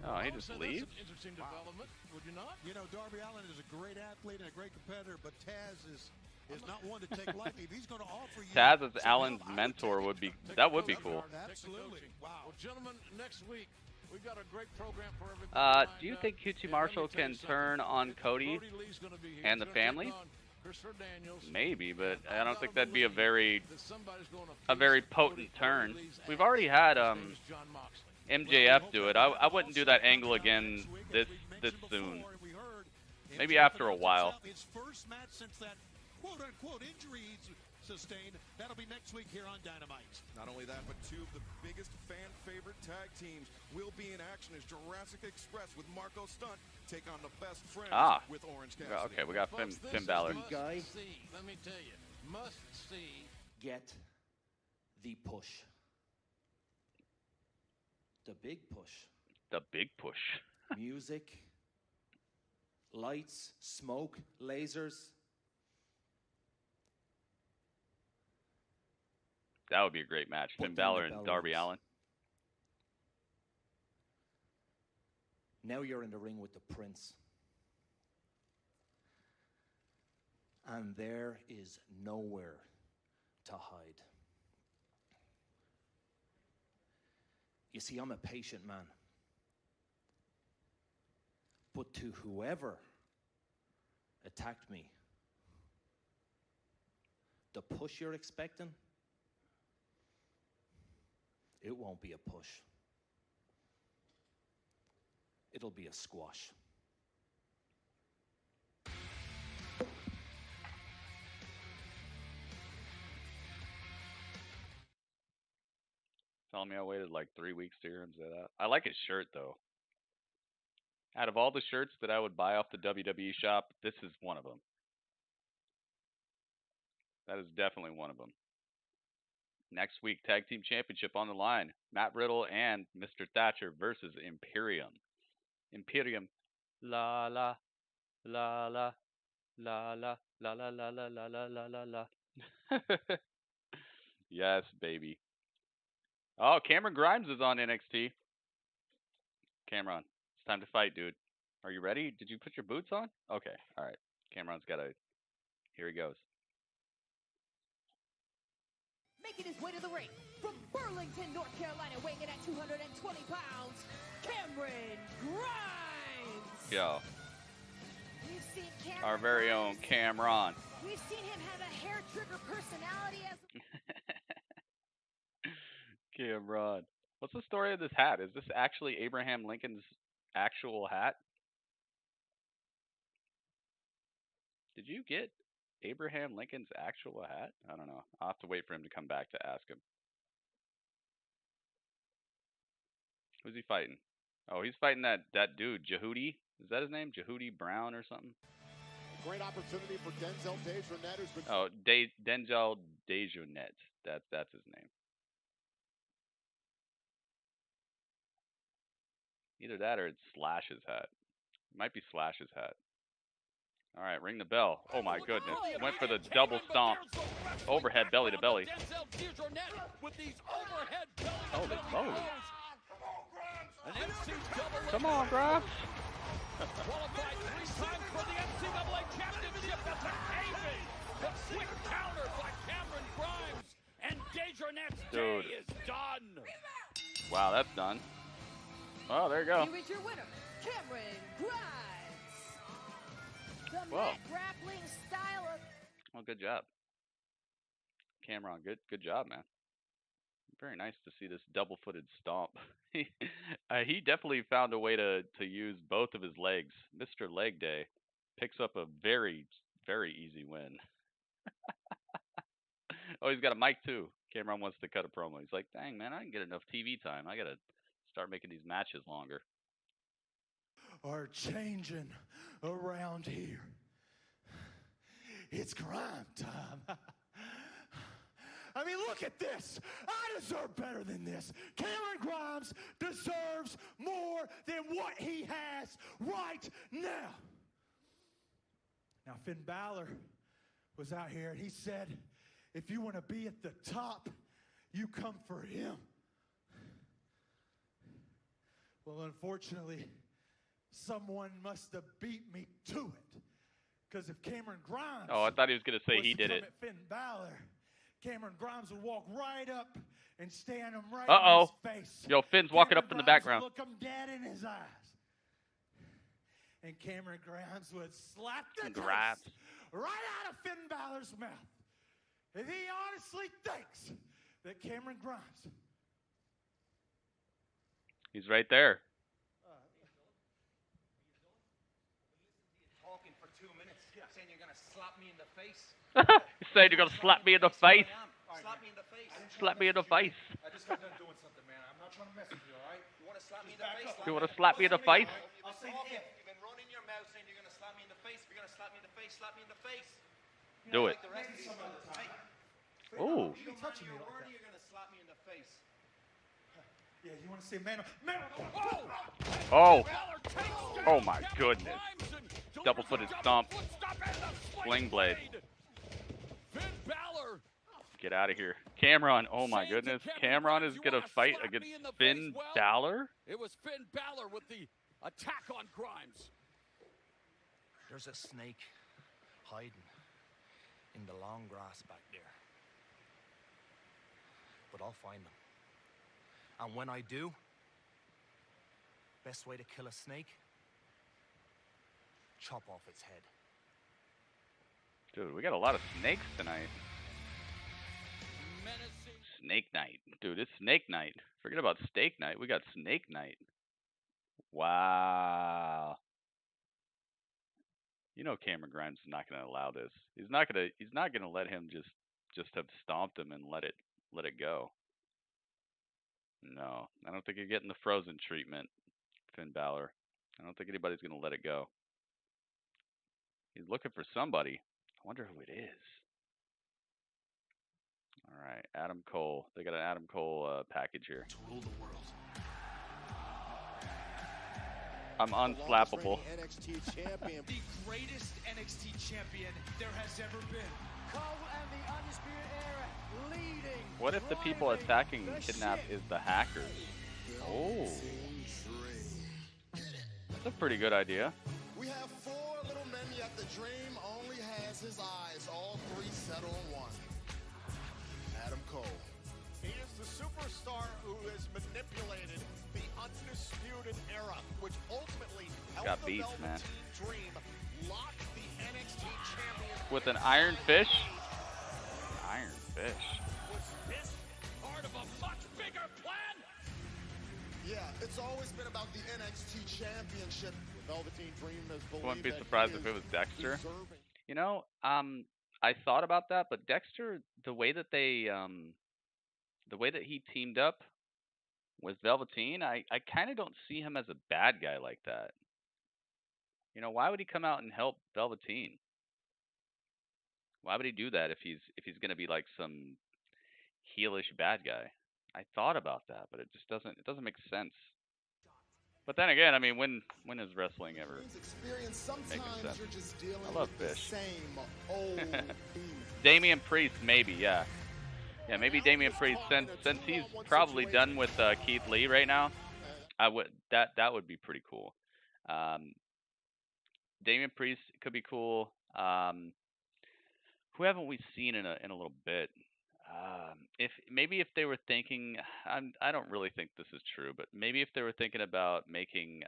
Oh, he just leaves? Interesting development, would you not? You know, Darby Allin is a great athlete and a great competitor, but Taz is not one to take lightly. If he's going to offer you Taz as Allen's mentor would be cool. Absolutely. Wow. Well, gentlemen, next week we've got a great program for everybody. Do you think QT Marshall can turn on Cody and the family? Maybe, but I don't think that'd be a very potent turn. We've already had MJF do it. I wouldn't do that angle again this soon. Maybe after a while. His first match since that quote-unquote injury he's sustained. That'll be next week here on Dynamite. Not only that, but two of the biggest fan-favorite tag teams will be in action as Jurassic Express with Marco Stunt take on the Best Friends with Orange Cassidy. Okay, we got Finn Balor. Guy, let me tell you, must see. Get the push. The big push. The big push. Music, lights, smoke, lasers. That would be a great match. Finn Balor and Darby Allin. Now you're in the ring with the Prince. And there is nowhere to hide. You see, I'm a patient man. But to whoever attacked me, the push you're expecting, it won't be a push. It'll be a squash. Telling me I waited like 3 weeks to hear him say that. I like his shirt though. Out of all the shirts that I would buy off the WWE shop, this is one of them. That is definitely one of them. Next week, Tag Team Championship on the line. Matt Riddle and Mr. Thatcher versus Imperium. Imperium. La la. La la. La la. La la la la la la la la la. Yes, baby. Oh, Cameron Grimes is on NXT. Cameron, it's time to fight, dude. Are you ready? Did you put your boots on? Okay, all right. Cameron's got a... Here he goes. Making his way to the ring from Burlington, North Carolina, weighing in at 220 pounds, Cameron Grimes. Yo. We've seen Cameron Our very own Cameron. We've seen him have a hair trigger personality as Cameron. What's the story of this hat? Is this actually Abraham Lincoln's actual hat? Did you get Abraham Lincoln's actual hat? I don't know. I'll have to wait for him to come back to ask him. Who's he fighting? Oh, he's fighting that dude, Jehudi. Is that his name? Jehudi Brown or something? Great opportunity for Denzel Dejournette, who's been... Oh, Denzel Dejournette. That's his name. Either that or it's Slash's hat. It might be Slash's hat. All right, ring the bell. Oh my goodness. Went for the double stomp. Overhead belly to belly. Holy moly. Come on, Grimes. Qualified 3 times for the NCAA championship. That's a cave-in. The quick counter by Cameron Grimes. And Dejournette's day is done. Wow, that's done. Oh, there you go. Here is your winner, Cameron Grimes. The Whoa. mat grappling style of... Well, good job. Cameron, good job, man. Very nice to see this double-footed stomp. He definitely found a way to use both of his legs. Mr. Leg Day. picks up a very, very easy win. Oh, he's got a mic too. Cameron wants to cut a promo. He's like, dang, man, I didn't get enough TV time. I got to start making these matches longer. Are changing around here. It's crime time. I mean, look at this. I deserve better than this. Cameron Grimes deserves more than what he has right now. Now, Finn Balor was out here, and he said, if you want to be at the top, you come for him. Well, unfortunately, someone must have beat me to it. Because if Cameron Grimes... Oh, I thought he was going to say he did it. At Finn Balor, Cameron Grimes would walk right up and stand him right in his face. Yo, Finn's walking up in the background. Look him dead in his eyes. And Cameron Grimes would slap the taste right out of Finn Balor's mouth. If he honestly thinks that Cameron Grimes... He's right there. Talking for 2 minutes, saying you're going to slap me in the face. He said you're going to slap me in the face. Slap me in the face. Slap me in the face. I just got done doing something, man. I'm not trying to mess with you, all right? You want to slap me in the face? You want to slap me in the face? I'll say if. You've been running your mouth saying you're going to slap me in the face. If you're going to slap me in the face, slap me in the face. Do it. Oh. You touching me like that. You're going to slap me in the face. Yeah, you want to say man? Oh. Oh my goodness. Double-footed stomp. Sling blade. Get out of here. Cameron, oh my goodness. Cameron is going to fight against Finn Balor? It was Finn Balor with the attack on Grimes. There's a snake hiding in the long grass back there. But I'll find him. And when I do, best way to kill a snake, chop off its head. Dude, we got a lot of snakes tonight. Snake night. Dude, it's snake night. Forget about steak night. We got snake night. Wow. You know Cameron Grimes is not going to allow this. He's not going to let him just have stomped him and let it go. No, I don't think you're getting the frozen treatment, Finn Balor. I don't think anybody's going to let it go. He's looking for somebody. I wonder who it is. All right, Adam Cole. They got an Adam Cole package here. To rule the world. I'm unslappable. NXT champion. The greatest NXT champion there has ever been. Cole and the Undisputed Era leading. What if the people attacking Kidnap is the hackers? Oh. That's a pretty good idea. We have 4 little men, yet the Dream only has his eyes. All 3 set on one. Adam Cole. He is the superstar who has manipulated the Undisputed Era, which ultimately helped the Velveteen Dream lock the NXT champion. With an iron fish? Iron fish. Was this part of a much bigger plan? Yeah, it's always been about the NXT championship. The Velveteen Dream has believed. I wouldn't be surprised if it was Dexter. You know, I thought about that, but Dexter, the way that he teamed up with Velveteen, I kind of don't see him as a bad guy like that. You know, why would he come out and help Velveteen? Why would he do that if he's going to be like some heelish bad guy? I thought about that, but it just doesn't make sense. But then again, I mean, when is wrestling ever making sense? I love Fish. Damian Priest, maybe, yeah. Yeah, maybe Damian Priest, since he's probably done with Keith Lee right now, that would be pretty cool. Damian Priest could be cool. Who haven't we seen in a little bit? If they were thinking, I don't really think this is true, but maybe if they were thinking about making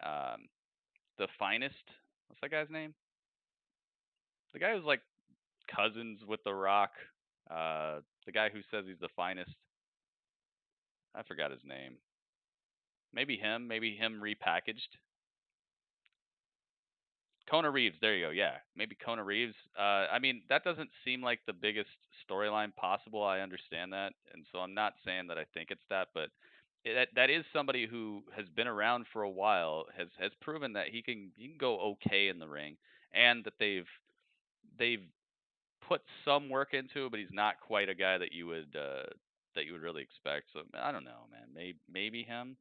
the Finest, what's that guy's name? The guy who's like cousins with The Rock, the guy who says he's the Finest. I forgot his name. Maybe him repackaged. Kona Reeves, there you go. Yeah, maybe Kona Reeves. I mean, that doesn't seem like the biggest storyline possible. I understand that, and so I'm not saying that I think it's that, but that is somebody who has been around for a while, has proven that he can go okay in the ring, and that they've put some work into it, but he's not quite a guy that you would really expect. So I don't know, man. Maybe him.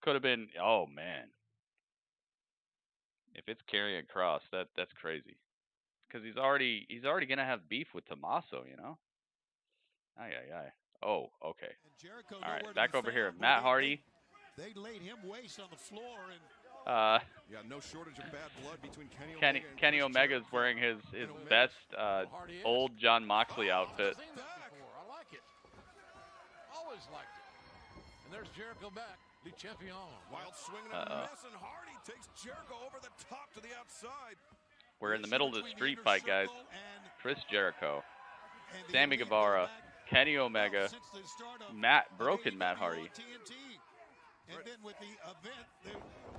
Could have been. Oh man. If it's Karrion Kross, that's crazy. Because he's already gonna have beef with Tommaso, you know. Ay ay ay. Oh, okay. All right, back over here, Matt Hardy. They laid him waste on the floor and. Yeah, no shortage of bad blood between Kenny Omega's wearing his best old Jon Moxley outfit. I like it. Always liked it. And there's Jericho back. The champion. Wild swinging and a miss, and Hardy takes Jericho over the top to the outside. We're in the middle of the street fight, guys. Chris Jericho, Sammy Guevara, Kenny Omega, Broken Matt Hardy. And then with the event, the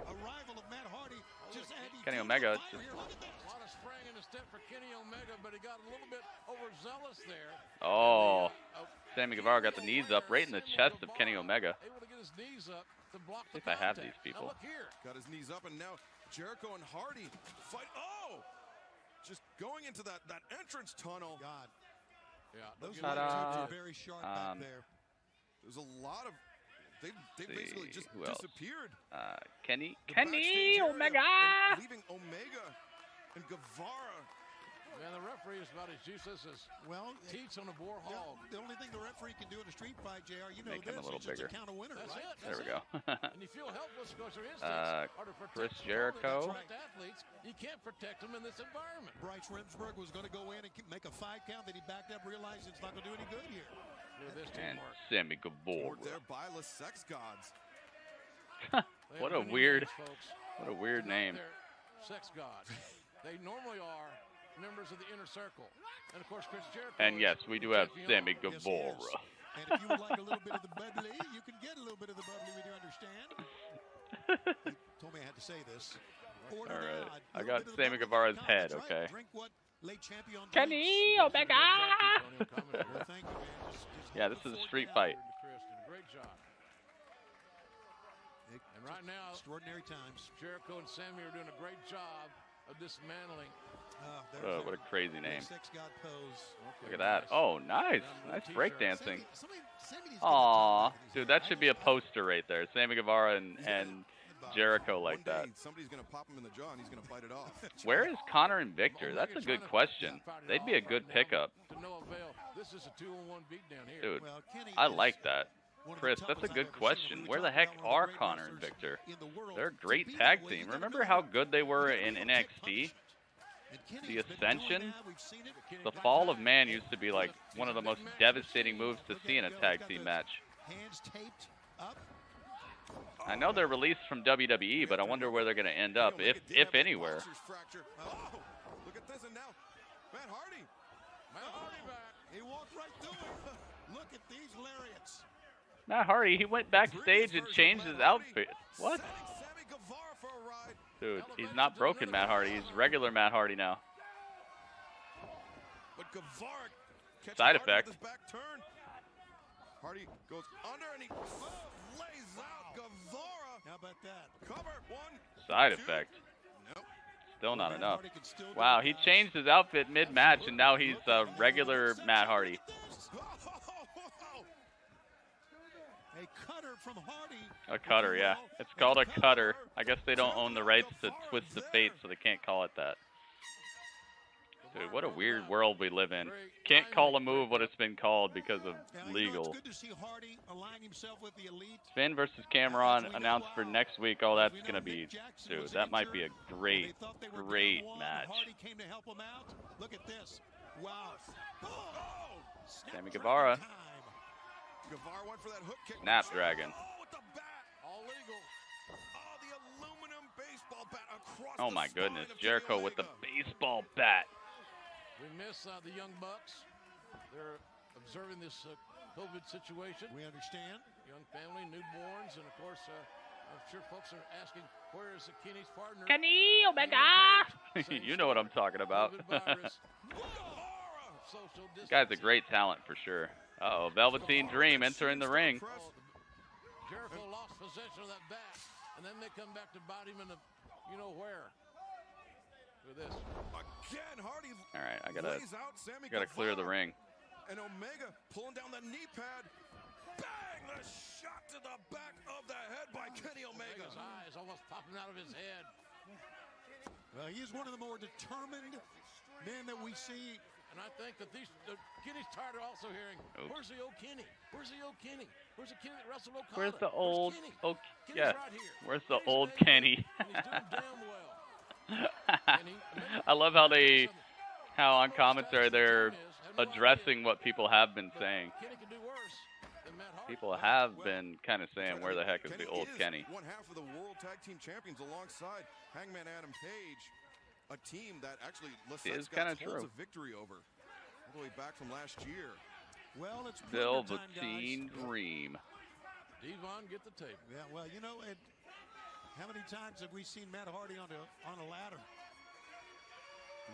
arrival of Matt Hardy, just Kenny Omega. A lot of spraying in the step for Kenny Omega, but he got a little bit overzealous there. Oh, Sammy Guevara got the knees up right in the chest of Kenny Omega. Able to get his knees up to block the contact. If I have these people. Now look here. Got his knees up, and now Jericho and Hardy fight. Oh, just going into that entrance tunnel. God. Yeah, those are very sharp back there. There's a lot of. They basically just disappeared. Kenny Omega. Leaving Omega and Guevara. Man, the referee is about as useless as teats on a boar hog. The only thing the referee can do in a street fight, JR, you know, make him a little bigger. Count a winner, that's right? it. There we go. And you feel helpless because your instincts are to protect Chris Jericho. Athletes. You can't protect them in this environment. Bryce Remsburg was going to go in and make a 5 count, then he backed up, realized it's not going to do any good here. And Sammy Guevara. They're bileless sex gods. What a weird name. Sex gods. They normally are members of the inner circle. And of course, Chris Jericho. And yes, we do have Sammy Guevara. And if you would like a little bit of the bubbly, you can get a little bit of the bubbly with your understand. He told me I had to say this. All right. I got Sammy Guevara's head, okay. Drink what late champion Kenny Omega! Well, thank you, man. Yeah, this is a street fight. Great job. And right now, extraordinary times. Jericho and Sammy are doing a great job of dismantling. What a crazy name. Sex god pose. Look at that. Oh, nice. Nice breakdancing. Aw. Dude, that should be a poster right there. Sammy Guevara and Jericho like that. Somebody's going to pop him in the jaw and he's going to fight it off. Where is Connor and Victor? That's a good question. They'd be a good pickup. To no avail. This is a 2-on-1 beatdown here. Dude, I like that. Chris, that's a good question. Where the heck are Connor and Victor? They're a great tag team. Remember how good they were in NXT? The Ascension? The Fall of Man used to be like one of the most devastating moves to see in a tag team match. Hands taped up. I know they're released from WWE, but I wonder where they're going to end up, if anywhere. Oh, look at this, and now Matt Hardy. Matt Hardy back. He walked right through him. Look at these lariats. Matt Hardy, he went backstage and changed his outfit. What? Dude, he's not broken Matt Hardy. He's regular Matt Hardy now. But Guevara side effect. Back turn. Hardy goes under and he lays out Guevara. How about that? Cover 1. Side 2. effect. Nope. Still not enough. Wow, he changed his outfit mid-match and now he's regular Matt Hardy. A cutter from Hardy. A cutter, yeah. It's called a cutter. I guess they don't own the rights to Twist of Fate, so they can't call it that. Dude, what a weird world we live in. Can't call a move what it's been called because of legal. It's good to see Hardy align himself with the elite. Finn versus Cameron announced for next week. Oh, that's going to be, dude, that might be a great match. Hardy came to help him out. Look at this. Wow. Sammy Guevara. Guevara went for that hook kick. Snapdragon. Oh, with the bat. All legal. Oh, the aluminum baseball bat across oh my goodness, Jericho with the baseball bat. We miss the Young Bucks. They're observing this COVID situation. We understand. Young family, newborns, and of course, I'm sure folks are asking, where is Kenny's partner? Kenny Omega! You know what I'm talking about. This guy's a great talent for sure. Uh-oh, Velveteen Dream entering the ring. Jericho lost possession of that bat, and then they come back to bite him in the, you know where. With this. Again, Hardy. All right, I gotta clear the ring. And Omega pulling down the knee pad. Bang! The shot to the back of the head by Kenny Omega. His eyes almost popping out of his head. Well, he's one of the more determined men that we see. And I think that Kenny's tired of also hearing, where's the old Kenny? Where's the old Kenny? Where's the Kenny that wrestled O'Connor? Where's the old, Kenny's yeah, right here. where's the old Kenny? And he's doing damn well. I love how on commentary they're addressing what people have been saying. People have been kind of saying, where the heck is the old Kenny? One half of the World Tag Team Champions alongside Hangman Adam Page. A team that actually is kind of true. A victory over all the way back from last year. Well, it's Velveteen Dream. Devon, get the tape. Yeah, well, you know, how many times have we seen Matt Hardy on a ladder?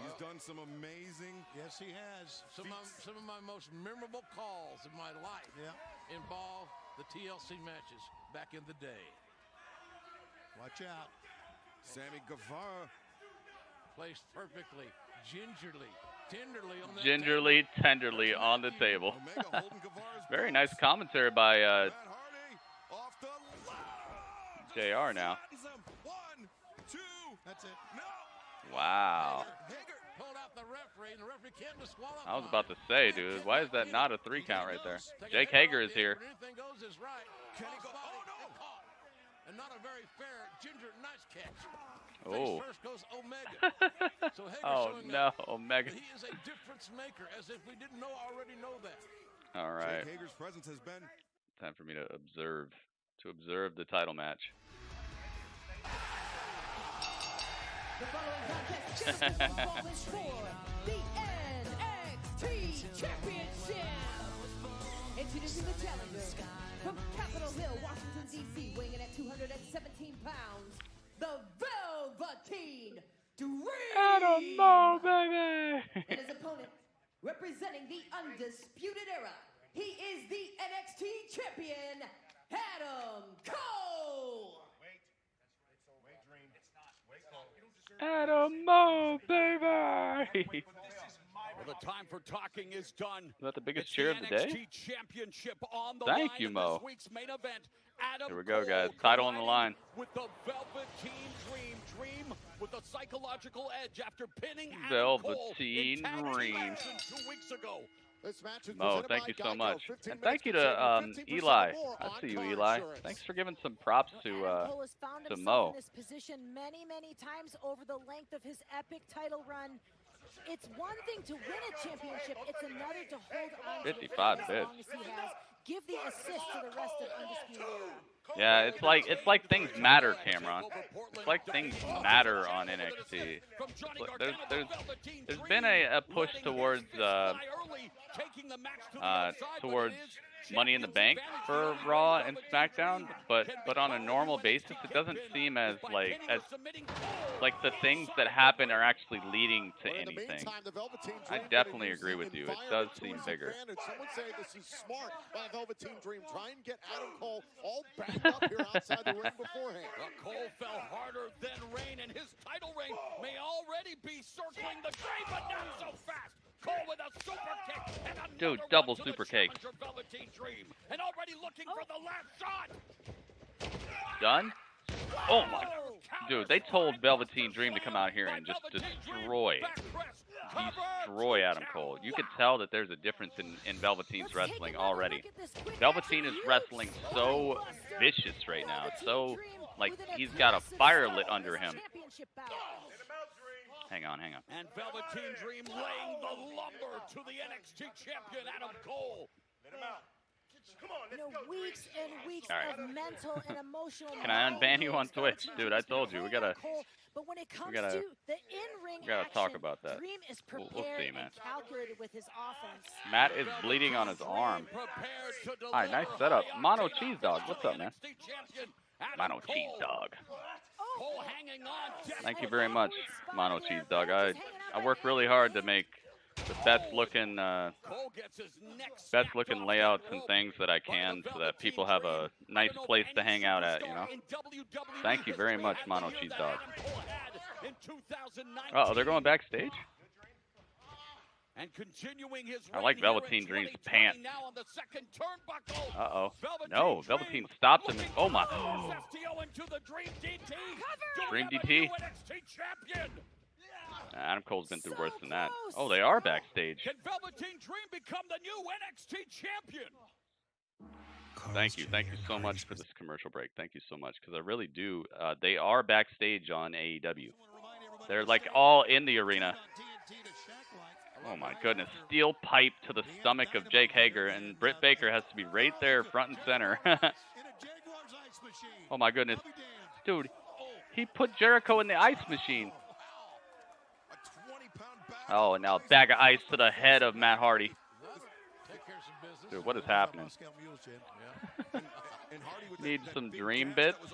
He's done some amazing. Yes, he has. Some of my most memorable calls in my life involve the TLC matches back in the day. Watch out. Sammy Guevara. Placed perfectly, gingerly, tenderly on that tenderly on the table. Very nice commentary by JR now. That's it. Wow. Pulled out the referee, and the referee can't disqualify. I was about to say, dude, why is that not a 3 count right there? Jake Hager is here. Anything goes is right. And not a very fair, ginger, nice catch. Oh. First goes Omega. So Omega. He is a difference maker, as if we didn't already know that. All right. Jake Hager's presence has been. Time for me to observe the title match. The following contest is for the NXT Championship. Introducing the challenger from Capitol Hill, Washington, D.C., weighing in at 217 pounds, the Velveteen Dream. I don't know, baby. And his opponent, representing the Undisputed Era, he is the NXT Champion, Adam Cole. Adam Mo, baby. Well, the time for talking is done. Is that the biggest cheer of the day? NXT Championship on the Thank line you, in Mo. this week's main event. Adam Here we go, Cole guys. Title on the line. With the Velveteen Dream. Dream with a psychological edge after pinning Velveteen Adam Cole in Dream. tag team action 2 weeks ago. This match is Mo, presented thank by you so Geico. much. 15 And thank you minutes to can save 50% Eli. more I on see you, car Eli. insurance. Thanks for giving some props to Adam Cole has found himself Mo. in this position many times over the length of his epic title run. It's one thing to win a championship, it's another to hold on to it 55 as bits. long as he has. Give the assist to the rest of Undisputed Era. Yeah, it's like things matter, Cameron. It's like things matter on NXT. There's been a push towards Money in the Bank for Raw and SmackDown, but on a normal basis, it doesn't seem as like the things that happen are actually leading to anything. I definitely agree with you. It does seem bigger. Someone say this is smart by Velveteen Dream. Try and get Adam Cole all backed up here outside the ring beforehand. Cole fell harder than Reign, and his title reign may already be circling the grave, but not so fast. Cole with a super kick and Dude, double super kick. Velveteen Dream, and already looking for the last shot. Done? Oh my. Dude, they told Velveteen Dream to come out here and just destroy Adam Cole. You could tell that there's a difference in Velveteen's wrestling already. Velveteen is wrestling so vicious right now. So, like, he's got a fire lit under him. Hang on. And Velveteen Dream laying the lumber to the NXT champion, Adam Cole. You know, weeks and weeks right. of mental and emotional. Can I unban you on Twitch? Dude, I told you, we gotta But when it comes to the in-ring action, talk about that. Dream is prepared We'll see, man. and calculated with his offense. Matt is bleeding on his arm. Alright, nice setup. Mono Cheese Dog, what's up, man? Mono Cheese Dog. Cole hanging on. Thank you very much, Mono Cheese Dog. I work really hard to make the best looking layouts and things that I can, so that people have a nice place to hang out at. You know. Thank you very much, Mono Cheese Dog. Uh-oh, they're going backstage? And continuing his I like Velveteen Dream's pants. now on the second turnbuckle. Uh-oh. No, Velveteen stops him. Oh, my. into the Dream DT. Dream DT? Adam Cole's been through worse than that. Oh, they are backstage. Can Velveteen Dream become the new NXT champion? Thank you. Thank you so much for this commercial break. Thank you so much, because I really do. They are backstage on AEW. They're, like, all in the arena. Oh, my goodness. Steel pipe to the stomach of Jake Hager, and Britt Baker has to be right there front and center. Oh, my goodness. Dude, he put Jericho in the ice machine. Oh, and now a bag of ice to the head of Matt Hardy. Dude, what is happening? Need some dream bits? Is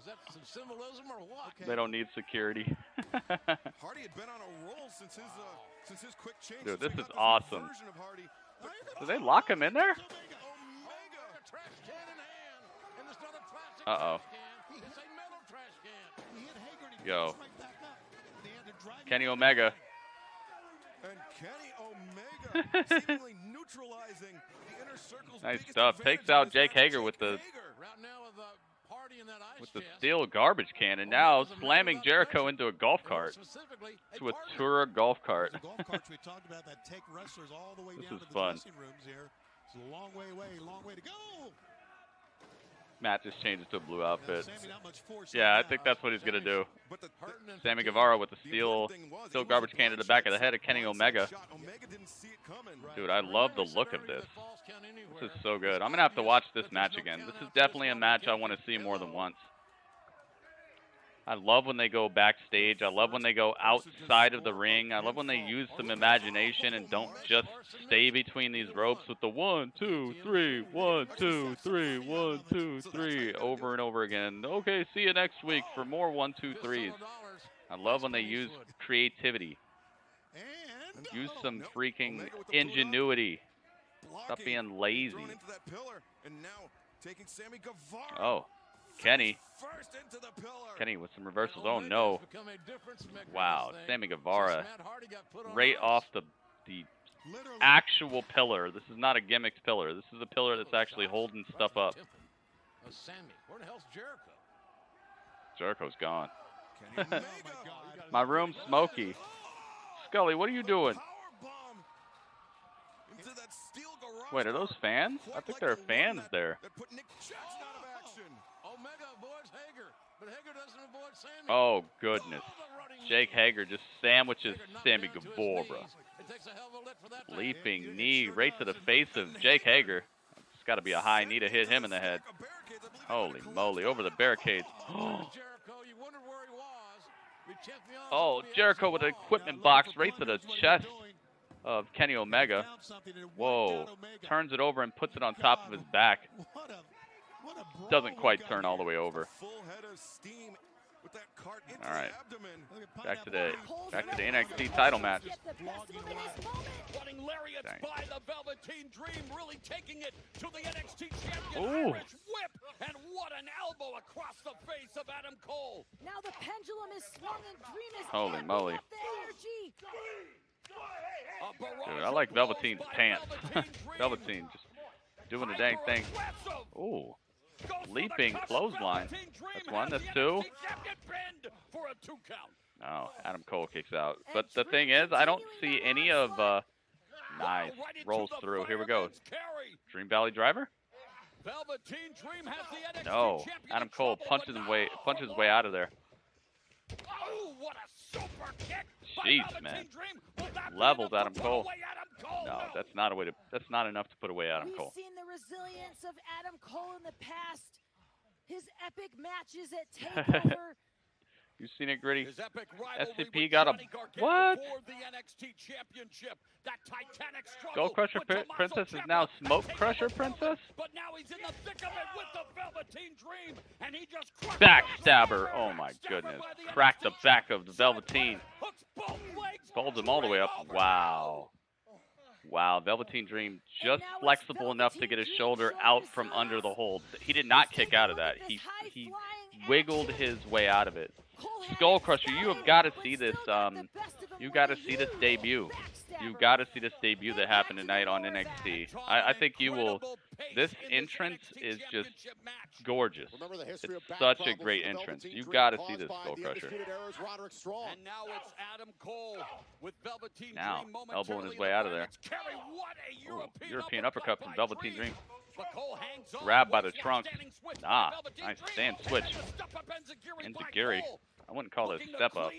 that some symbolism or what? They don't need security. Hardy had been on a roll since his quick change. Dude, this is awesome. Did they lock him in there? Uh-oh. Yo. Kenny Omega. And Kenny Omega seemingly neutralizing the inner circle's Nice stuff. Takes out Jake Hager with the steel garbage can, and now slamming Jericho into a golf cart. To a Tura golf cart. We talked about that take wrestlers all the way This down is to the fun. dressing rooms here. It's a long way to go. Matt just changes to a blue outfit. Yeah, I think that's what he's going to do. Sammy Guevara with the steel garbage can to the back of the head of Kenny Omega. Dude, I love the look of this. This is so good. I'm going to have to watch this match again. This is definitely a match I want to see more than once. I love when they go backstage. I love when they go outside of the ring. I love when they use some imagination and don't just stay between these ropes with the 1, 2, 3, 1, 2, 3, 1, 2, 3 over and over again. Okay, see you next week for more 1, 2, 3s. I love when they use creativity. Use some freaking ingenuity. Stop being lazy. Oh, Kenny. Kenny with some reversals. Oh, no. Wow, Sammy Guevara. Right off the actual pillar. This is not a gimmicks pillar. This is a pillar that's actually holding stuff up. Sammy, where the hell's Jericho? Jericho's gone. My room's smoky. Scully, what are you doing? Wait, are those fans? I think there are fans there. Oh, goodness. Jake Hager just sandwiches Sammy Guevara. Leaping knee right to the face of Jake Hager. It's got to be a high knee to hit him in the head. Holy moly, over the barricades. Oh, Jericho with an equipment box right to the chest of Kenny Omega. Whoa. Turns it over and puts it on top of his back. Doesn't quite turn all the way over. All right. Back to the NXT title match. Running lariats by the Velveteen Dream, really taking it to the NXT champion. Ooh. Irish whip, and what an elbow across the face of Adam Cole. Now the pendulum is swung and Dream is Holy moly. up the energy. Dude, I like Velveteen's pants. Velveteen just doing the dang thing. Ooh. Leaping clothesline. That's one, that's two. No, Adam Cole kicks out. But the thing is, I don't see any of, nice. Rolls through. Here we go. Dream Valley Driver? No. Adam Cole punches his way out of there. Oh, what a super kick. Jeez, man. Levels Adam Cole. No, that's not enough to put away Adam Cole. We've seen the resilience of Adam Cole in the past. His epic matches at TakeOver. You seen it, Gritty? His epic rivalry SCP with got a Johnny Gargano what? for the NXT Championship. That titanic Skull struggle Crusher with Tommaso Princess is Ciampa now Smoke taking Crusher over Velvet, Princess? But now he's in the thick of it with the Velveteen Dream, and he just crushed Backstabber. Oh my goodness. Cracked the back of the Velveteen. Folds him all the way up. Wow. Wow, Velveteen Dream just flexible enough to get his shoulder out from under the hold. He did not kick out of that. He wiggled his way out of it. Skull Crusher, you have got to see this. You got to see this debut. You got to see this debut that happened tonight on NXT. I think you will. This entrance is just gorgeous. It's such a great entrance. You got to see this, Skull Crusher. And now it's Adam Cole with Velveteen Now, Dream elbowing his way out of there. Ooh, European uppercut from Velveteen Dream. But Cole hangs on. Grabbed by the trunk. Nah, nice stand switch. Enziguri. I wouldn't call it a step up.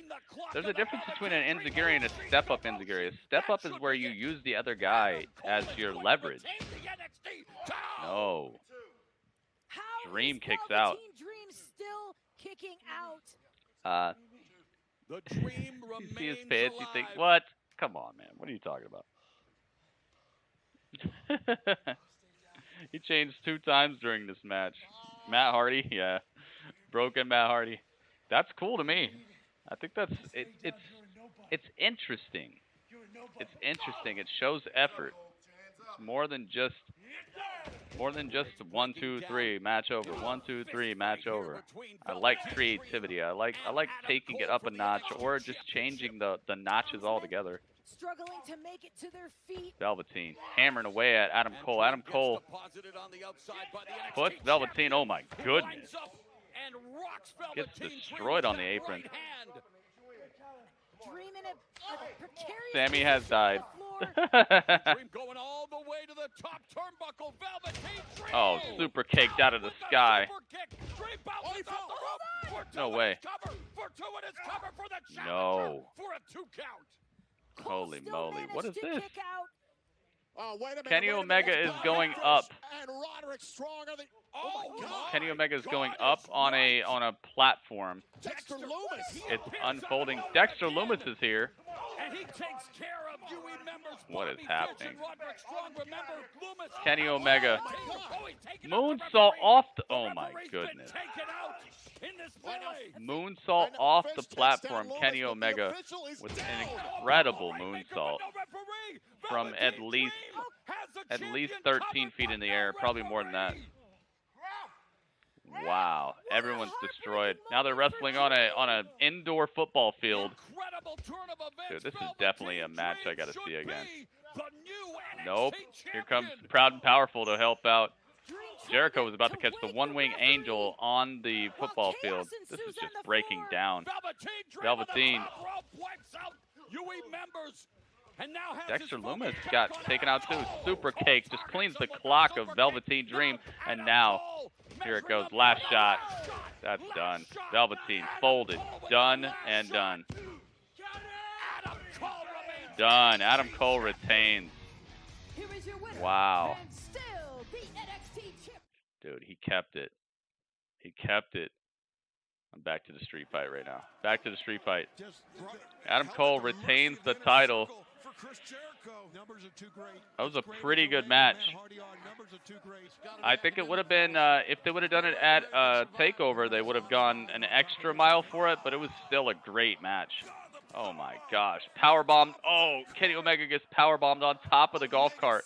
There's a difference between an Enziguri and a step up Enziguri. A step up is where you use the other guy as your leverage. No. Dream kicks out. Dream still kicking out. The Dream You see his pants, you think, what? Come on, man. What are you talking about? He changed 2 times during this match. Matt Hardy, yeah. Broken Matt Hardy. That's cool to me. I think that's it's interesting. It's interesting. It shows effort. It's more than just 1, 2, 3 match over. 1, 2, 3 match over. I like creativity. I like taking it up a notch or just changing the notches altogether. Struggling to make it to their feet. Velveteen hammering away at Adam Cole. Adam Cole puts Velveteen. Oh my goodness. Gets destroyed on the apron. Sammy has died. Oh, super kicked out of the sky. No way. No. Holy moly. What is this? Kenny Omega is going up. Kenny Omega is going up on a platform. It's unfolding. Dexter Lumis is here. What is happening? Kenny Omega. Moonsault off the... Oh my goodness. Moonsault off the platform. Kenny Omega with an incredible moonsault from at least 13 feet in the air, probably more than that. Wow, everyone's destroyed. Now they're wrestling on an indoor football field. Dude, this is definitely a match I got to see again. Nope. Here comes Proud and Powerful to help out. Jericho was about to catch the one-wing angel on the football field. This is just breaking down. Velveteen. Dexter Lumis got taken out too. Super cake just cleans the clock of Velveteen Dream. And now, here it goes. Last shot. That's done. Velveteen folded. Done and done. Done. Adam Cole retains. Wow. Dude, he kept it. He kept it. I'm back to the street fight right now. Back to the street fight. Adam Cole retains the title. That was a pretty good match. I think it would have been, if they would have done it at TakeOver, they would have gone an extra mile for it, but it was still a great match. Oh my gosh. Powerbombed. Oh, Kenny Omega gets powerbombed on top of the golf cart.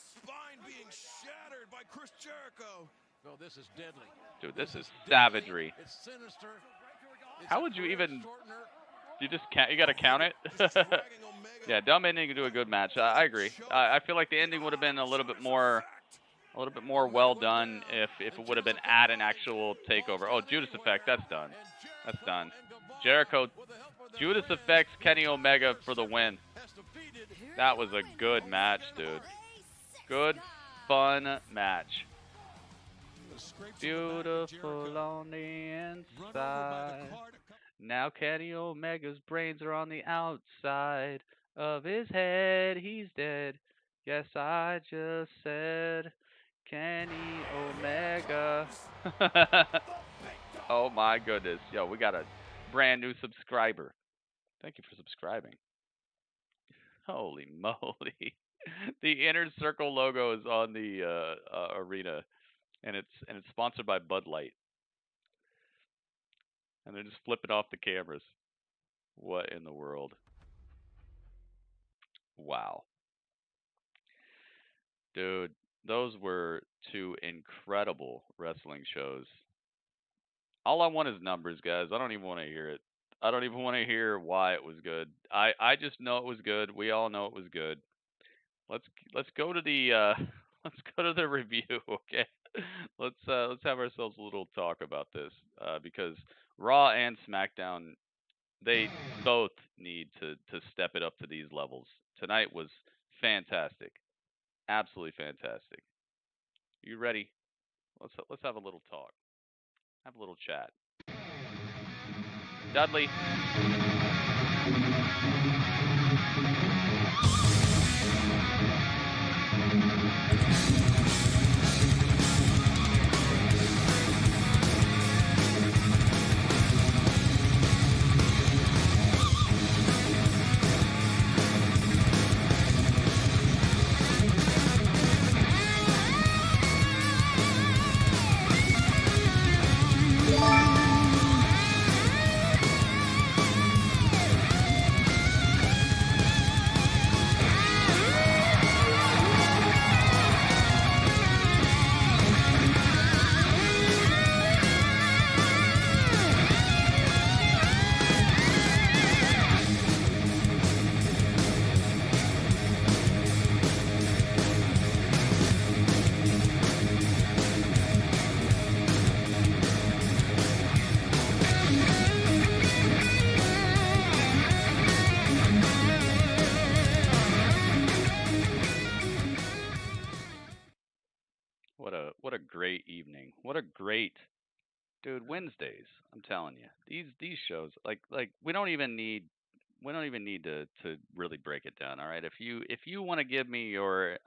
No, this is deadly. Dude, this is savagery. It's sinister. How would you even... You just can't... You got to count it? Yeah, dumb ending to do a good match. I agree. I feel like the ending would have been a little bit more well done if it would have been at an actual TakeOver. Oh, Judas Effect. That's done. That's done. Jericho... Judas Effects Kenny Omega for the win. That was a good match, dude. Good, fun match. Beautiful on the inside. Now Kenny Omega's brains are on the outside of his head. He's dead. Yes, I just said Kenny Omega. Oh my goodness. Yo, we got brand new subscriber. Thank you for subscribing. Holy moly. The Inner Circle logo is on the arena, and it's sponsored by Bud Light. And they're just flipping off the cameras. What in the world? Wow. Dude, those were two incredible wrestling shows. All I want is numbers, guys. I don't even want to hear it. I don't even want to hear why it was good. I just know it was good. We all know it was good. Let's go to the let's go to the review, okay? Let's have ourselves a little talk about this because Raw and SmackDown, they both need to step it up to these levels. Tonight was fantastic. Absolutely fantastic. You ready? Let's have a little talk. Have a little chat. Dudley. What a great evening. What a great dude, Wednesdays. I'm telling you. These shows like we don't even need to really break it down, all right? If you want to give me your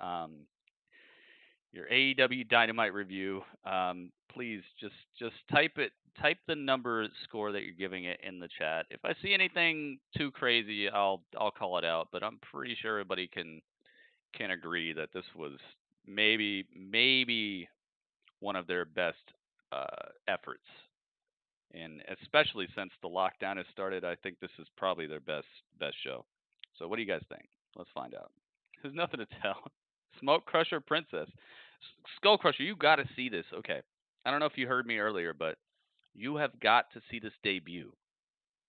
AEW Dynamite review, please just type the number score that you're giving it in the chat. If I see anything too crazy, I'll call it out, but I'm pretty sure everybody can agree that this was maybe one of their best efforts. And especially since the lockdown has started, I think this is probably their best show. So what do you guys think? Let's find out. There's nothing to tell. Smoke Crusher Princess. Skull Crusher, you got to see this. Okay. I don't know if you heard me earlier, but you have got to see this debut.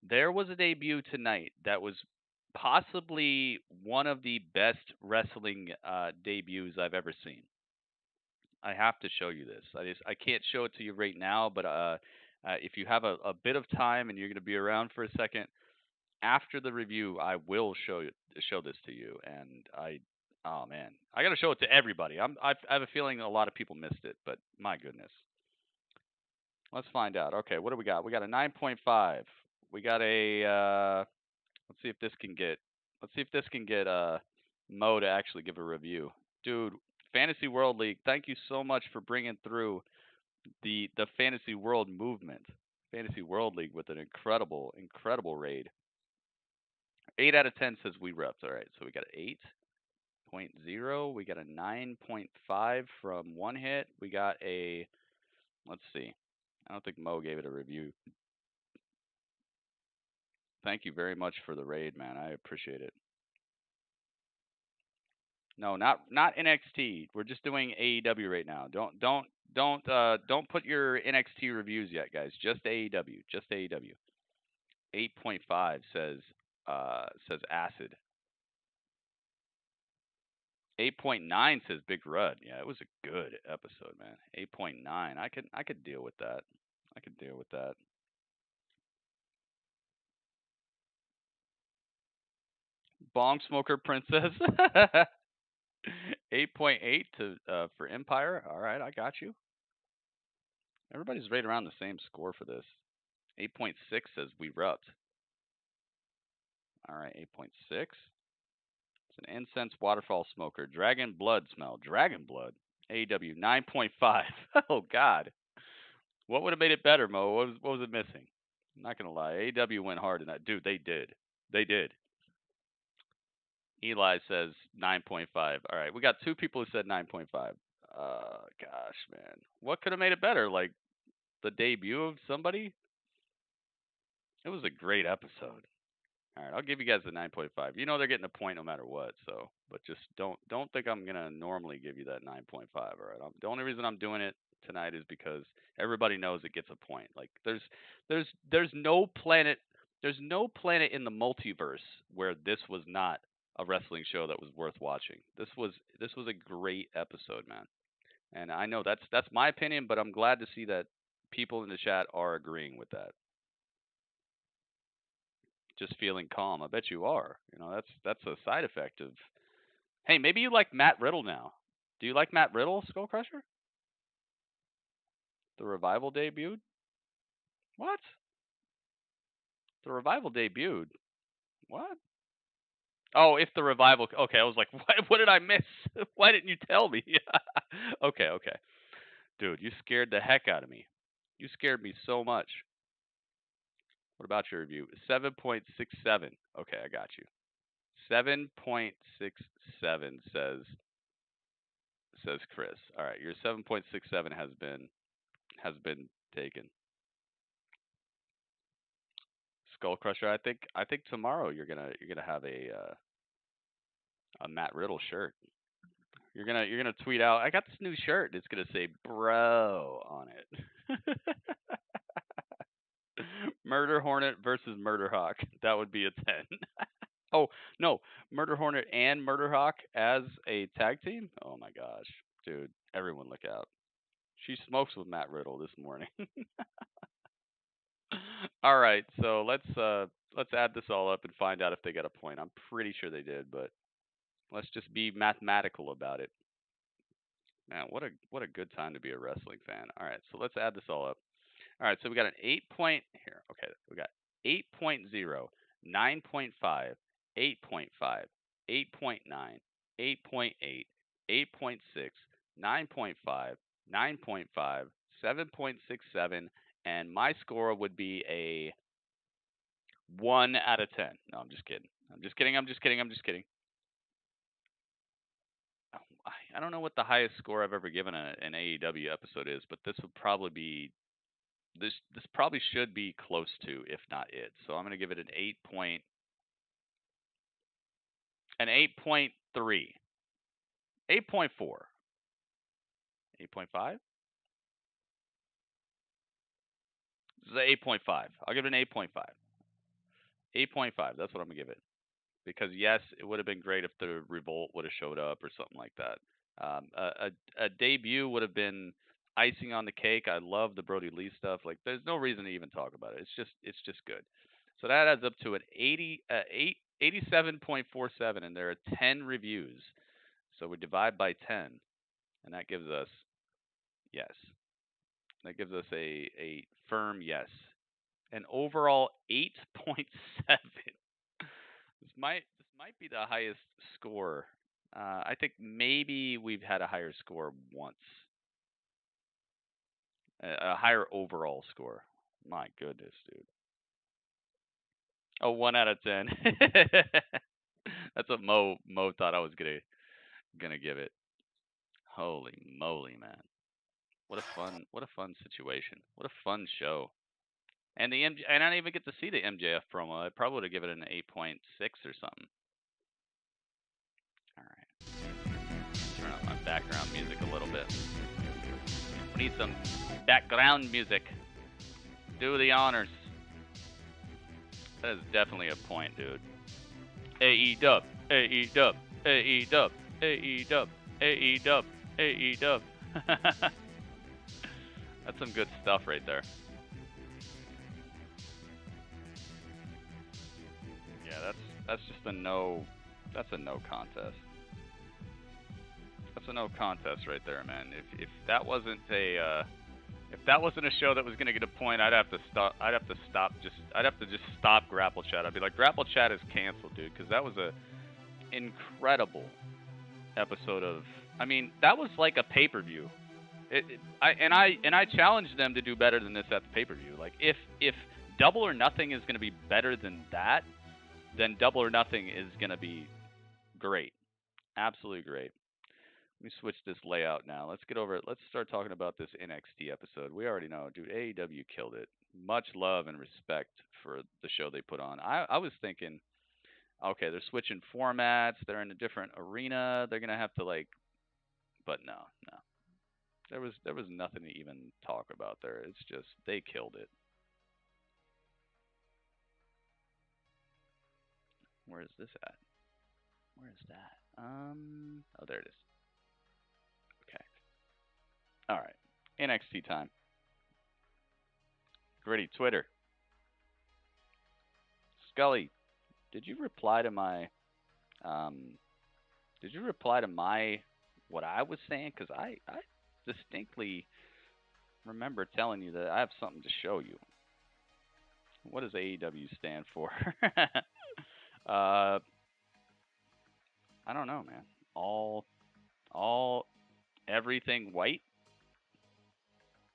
There was a debut tonight that was possibly one of the best wrestling debuts I've ever seen. I have to show you this. I can't show it to you right now, but if you have a bit of time and you're going to be around for a second, after the review, I will show this to you. And oh man, I got to show it to everybody. I have a feeling a lot of people missed it, but my goodness. Let's find out. Okay, what do we got? We got a 9.5. We got a let's see if this can get Mo to actually give a review. Dude, Fantasy World League, thank you so much for bringing through the Fantasy World movement. Fantasy World League with an incredible raid. 8 out of 10 says we repped. All right, so we got an 8.0. We got a 9.5 from One Hit. We got a, let's see. I don't think Mo gave it a review. Thank you very much for the raid, man. I appreciate it. No, not NXT. We're just doing AEW right now. Don't put your NXT reviews yet, guys. Just AEW. Just AEW. 8.5 says Acid. 8.9 says Big Rud. Yeah, it was a good episode, man. 8.9. I could deal with that. I could deal with that. Bong Smoker Princess. 8.8 to for Empire. All right, I got you. Everybody's right around the same score for this. 8.6 says we rubbed. All right, 8.6. It's an incense waterfall smoker. Dragon blood smell. Dragon blood. AEW 9.5. Oh God. What would have made it better, Mo? What was it missing? I'm not gonna lie. AEW went hard in that. Dude, they did. They did. Eli says 9.5. All right, we got two people who said 9.5. Gosh, man, what could have made it better? Like the debut of somebody. It was a great episode. All right, I'll give you guys the 9.5. You know they're getting a point no matter what. So, but just don't think I'm gonna normally give you that 9.5. All right. The only reason I'm doing it tonight is because everybody knows it gets a point. Like there's no planet in the multiverse where this was not a wrestling show that was worth watching. This was a great episode, man. And I know that's my opinion, but I'm glad to see that people in the chat are agreeing with that. Just feeling calm. I bet you are. You know, that's a side effect of. Hey, maybe you like Matt Riddle now. Do you like Matt Riddle, Skull Crusher? The Revival debuted? What? The Revival debuted? What? Oh, if the Revival. Okay, I was like, what did I miss? Why didn't you tell me? Okay. Dude, you scared the heck out of me. You scared me so much. What about your review? 7.67. Okay, I got you. 7.67 says Chris. All right, your 7.67 has been taken. Skull Crusher, I think tomorrow you're gonna have a Matt Riddle shirt. You're gonna tweet out, I got this new shirt. It's gonna say bro on it. Murder Hornet versus Murder Hawk. That would be a 10. Oh, no. Murder Hornet and Murder Hawk as a tag team? Oh my gosh. Dude, everyone look out. She smokes with Matt Riddle this morning. All right, so let's add this all up and find out if they got a point. I'm pretty sure they did, but let's just be mathematical about it. Man, what a good time to be a wrestling fan. All right, so let's add this all up. All right, so we got an 8 point here. Okay, we got 8.0, 9.5, 8.5, 8.9, 8.8, 8.6, 9.5, 9.5, 7.67, and my score would be a 1 out of 10. No, I'm just kidding. I'm just kidding. I don't know what the highest score I've ever given an AEW episode is, but this would probably be this probably should be close to, if not it. So I'm going to give it an 8.3. 8.4. 8.5? This is an 8.5. I'll give it an 8.5. 8.5. That's what I'm going to give it. Because, yes, it would have been great if the Revolt would have showed up or something like that. A debut would have been icing on the cake. I love the Brody Lee stuff. Like, there's no reason to even talk about it. It's just good. So that adds up to an 87.47, and there are 10 reviews. So we divide by 10, and that gives us yes. That gives us a firm yes. An overall 8.7. This might be the highest score. I think maybe we've had a higher score once. A higher overall score. My goodness, dude. Oh, 1 out of 10. That's what Mo thought I was gonna give it. Holy moly, man! What a fun situation. What a fun show. And and I didn't even get to see the MJF promo. I probably would have given it an 8.6 or something. All right. Turn up my background music a little bit. We need some background music. Do the honors. That is definitely a point, dude. AEW, AEW, AEW, AEW, AEW, AEW. That's some good stuff right there. Yeah, that's just a no. That's a no contest. That's a no contest right there, man. If that wasn't a show that was gonna get a point, I'd have to just stop Grapple Chat. I'd be like, Grapple Chat is canceled, dude, because that was a incredible episode of. I mean, that was like a pay-per-view. I challenged them to do better than this at the pay-per-view. Like if Double or Nothing is going to be better than that, then Double or Nothing is going to be great. Absolutely great. Let me switch this layout now. Let's get over it. Let's start talking about this NXT episode. We already know, dude, AEW killed it. Much love and respect for the show they put on. I was thinking, okay, they're switching formats. They're in a different arena. They're going to have to but no. There was nothing to even talk about there. It's just they killed it. Where is this at? Where is that? Oh, there it is. Okay. All right. NXT time. Gritty Twitter. Scully, did you reply to my what I was saying? Because I distinctly remember telling you that I have something to show you. What does AEW stand for? I don't know, man. All everything white?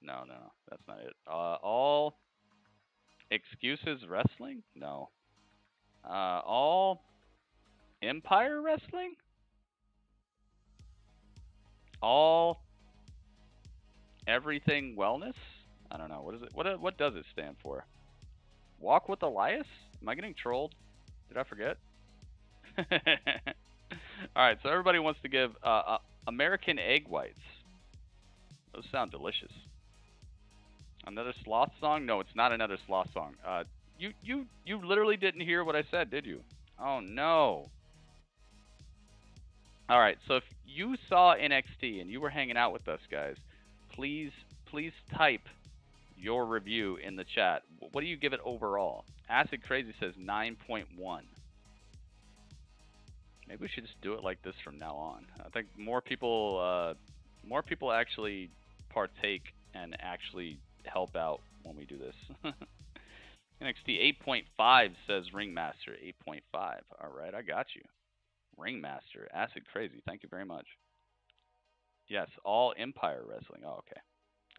No, that's not it. All excuses wrestling? No. All Empire wrestling? All everything wellness? I don't know. What is it? What does it stand for? Walk with Elias? Am I getting trolled? Did I forget? All right, so everybody wants to give American egg whites. Those sound delicious. Another sloth song? No, it's not another sloth song. You literally didn't hear what I said, did you? Oh no. All right, so if you saw NXT and you were hanging out with us, guys, please type your review in the chat. What do you give it overall? Acid Crazy says 9.1. Maybe we should just do it like this from now on. I think more people actually partake and actually help out when we do this. NXT 8.5 says Ringmaster 8.5. All right, I got you. Ringmaster, Acid Crazy. Thank you very much. Yes, all Empire Wrestling. Oh, okay.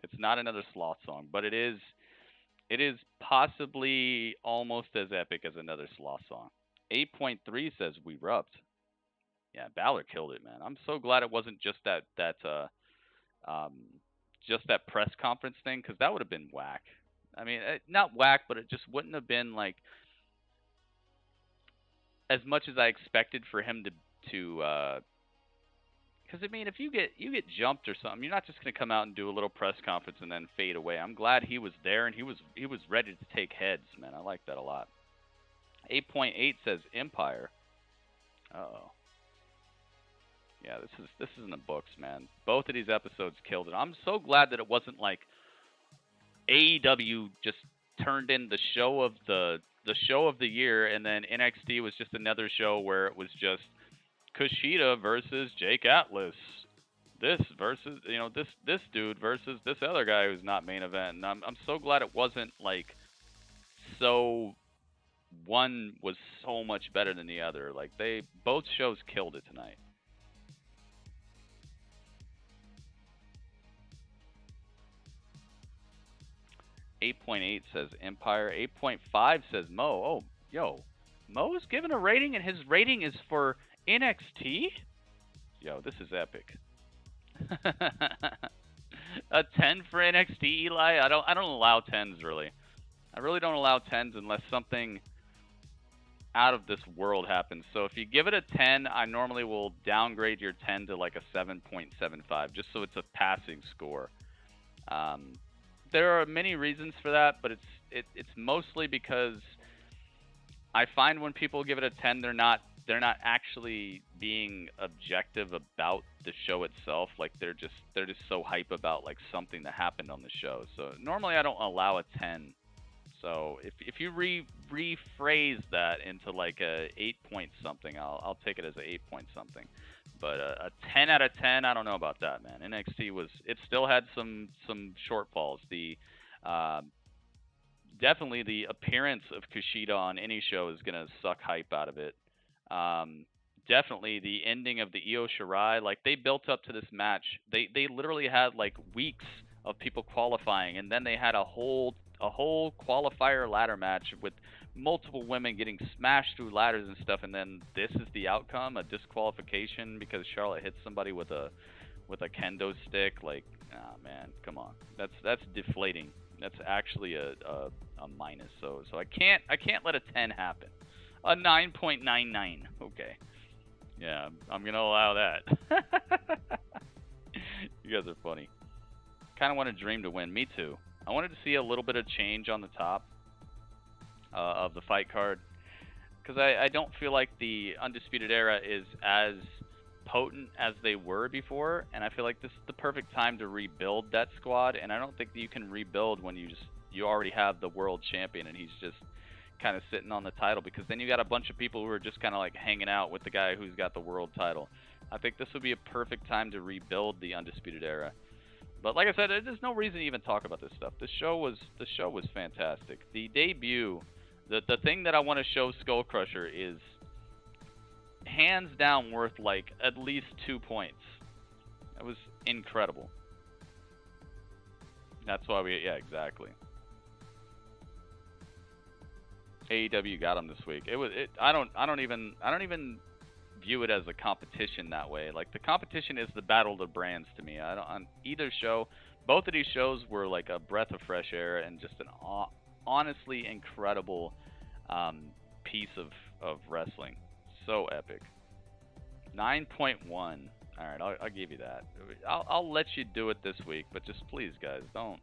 It's not another sloth song, but it is possibly almost as epic as another sloth song. 8.3 says We Rubbed. Yeah, Balor killed it, man. I'm so glad it wasn't just that press conference thing, because that would have been whack. I mean, not whack, but it just wouldn't have been like as much as I expected for him to. Because I mean, if you get jumped or something, you're not just gonna come out and do a little press conference and then fade away. I'm glad he was there and he was ready to take heads, man. I like that a lot. 8.8 says Empire. Uh-oh. Yeah, this is in the books, man. Both of these episodes killed it. I'm so glad that it wasn't like AEW just turned in the show of the year, and then NXT was just another show where it was just Kushida versus Jake Atlas. This versus this dude versus this other guy who's not main event. And I'm so glad it wasn't like so one was so much better than the other. Like both shows killed it tonight. .8 says Empire. 8.5 says Mo. Oh, yo. Mo's given a rating, and his rating is for NXT? Yo, this is epic. A 10 for NXT, Eli? I don't allow 10s, really. I really don't allow 10s unless something out of this world happens. So if you give it a 10, I normally will downgrade your 10 to like a 7.75, just so it's a passing score. There are many reasons for that, but it's mostly because I find when people give it a 10, they're not actually being objective about the show itself. Like they're just so hype about like something that happened on the show. So normally I don't allow a 10. So if you rephrase that into like a 8 point something, I'll take it as a 8 point something. But a 10 out of 10, I don't know about that, man. NXT it still had some shortfalls. Definitely the appearance of Kushida on any show is gonna suck hype out of it. Definitely the ending of the Io Shirai, like they built up to this match. They literally had like weeks of people qualifying, and then they had a whole a whole qualifier ladder match with multiple women getting smashed through ladders and stuff, and then this is the outcome, a disqualification because Charlotte hit somebody with a kendo stick. Like, ah, man, come on. That's deflating. That's actually a minus. So I can't let a 10 happen. A 9.99. Okay. Yeah, I'm gonna allow that. You guys are funny. Kind of wanted Dream to win. Me too. I wanted to see a little bit of change on the top of the fight card, because I don't feel like the Undisputed Era is as potent as they were before, and I feel like this is the perfect time to rebuild that squad. And I don't think that you can rebuild when you already have the world champion and he's just kind of sitting on the title, because then you got a bunch of people who are just kind of like hanging out with the guy who's got the world title. I think this would be a perfect time to rebuild the Undisputed Era. But like I said, there's no reason to even talk about this stuff. The show was fantastic. The debut, the thing that I want to show Skull Crusher is hands down worth like at least 2 points. That was incredible. That's why yeah, exactly. AEW got him this week. I don't even view it as a competition that way. Like, the competition is the battle of the brands to me. On either show, both of these shows were like a breath of fresh air and just an honestly incredible piece of wrestling. So epic. 9.1. All right, I'll give you that. I'll let you do it this week, but just please, guys, don't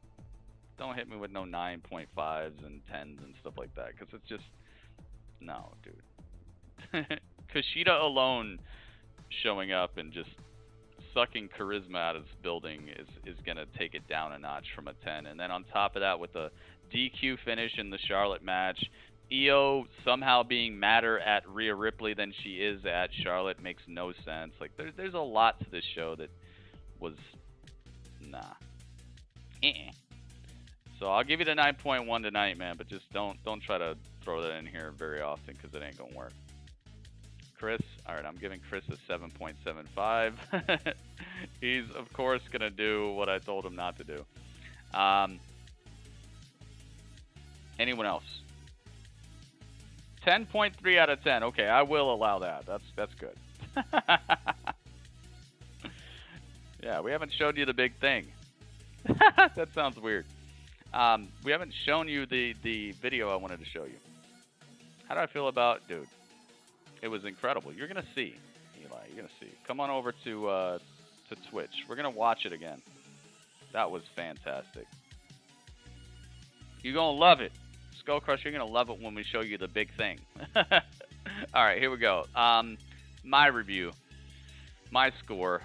hit me with no 9.5s and 10s and stuff like that, because it's just, no, dude. Kushida alone showing up and just sucking charisma out of this building is going to take it down a notch from a 10. And then on top of that, with the DQ finish in the Charlotte match, Io somehow being madder at Rhea Ripley than she is at Charlotte makes no sense. Like, there's a lot to this show that was, nah. So I'll give you the 9.1 tonight, man, but just don't try to throw that in here very often, because it ain't going to work. Chris, all right, I'm giving Chris a 7.75. He's, of course, going to do what I told him not to do. Anyone else? 10.3 out of 10. Okay, I will allow that. That's good. Yeah, we haven't showed you the big thing. That sounds weird. We haven't shown you the video I wanted to show you. How do I feel about, dude? It was incredible. You're gonna see, Eli. You're gonna see. Come on over to Twitch. We're gonna watch it again. That was fantastic. You're gonna love it, Skull Crusher. You're gonna love it when we show you the big thing. All right, here we go. My review, my score.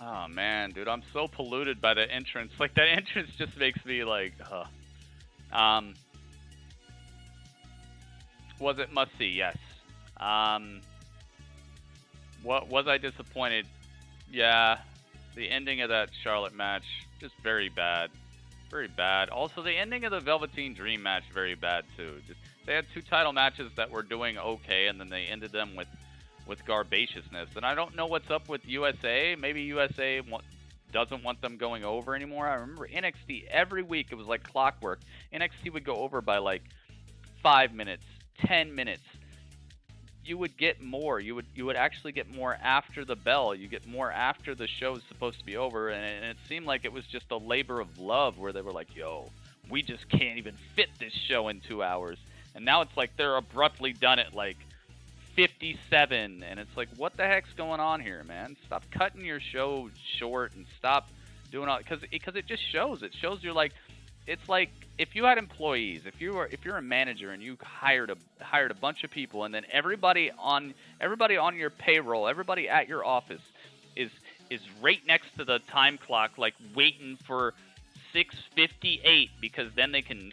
Oh, man, dude, I'm so polluted by the entrance. Like, that entrance just makes me, like, Was it must-see? Yes. What was I disappointed? Yeah, the ending of that Charlotte match, just very bad. Very bad. Also, the ending of the Velveteen Dream match, very bad, too. They had 2 title matches that were doing okay, and then they ended them with garbaciousness. And I don't know what's up with USA. Maybe USA doesn't want them going over anymore. I remember NXT, every week, it was like clockwork. NXT would go over by like 5 minutes, 10 minutes. You would get more. You would actually get more after the bell. You get more after the show's supposed to be over. And it seemed like it was just a labor of love, where they were like, yo, we just can't even fit this show in 2 hours. And now it's like they're abruptly done it like 57, and it's like, what the heck's going on here, man? Stop cutting your show short and stop doing all, because it just shows. It shows you're like, it's like if you had employees, if you're a manager and you hired a bunch of people, and then everybody on your payroll, everybody at your office is right next to the time clock, like waiting for 6:58, because then they can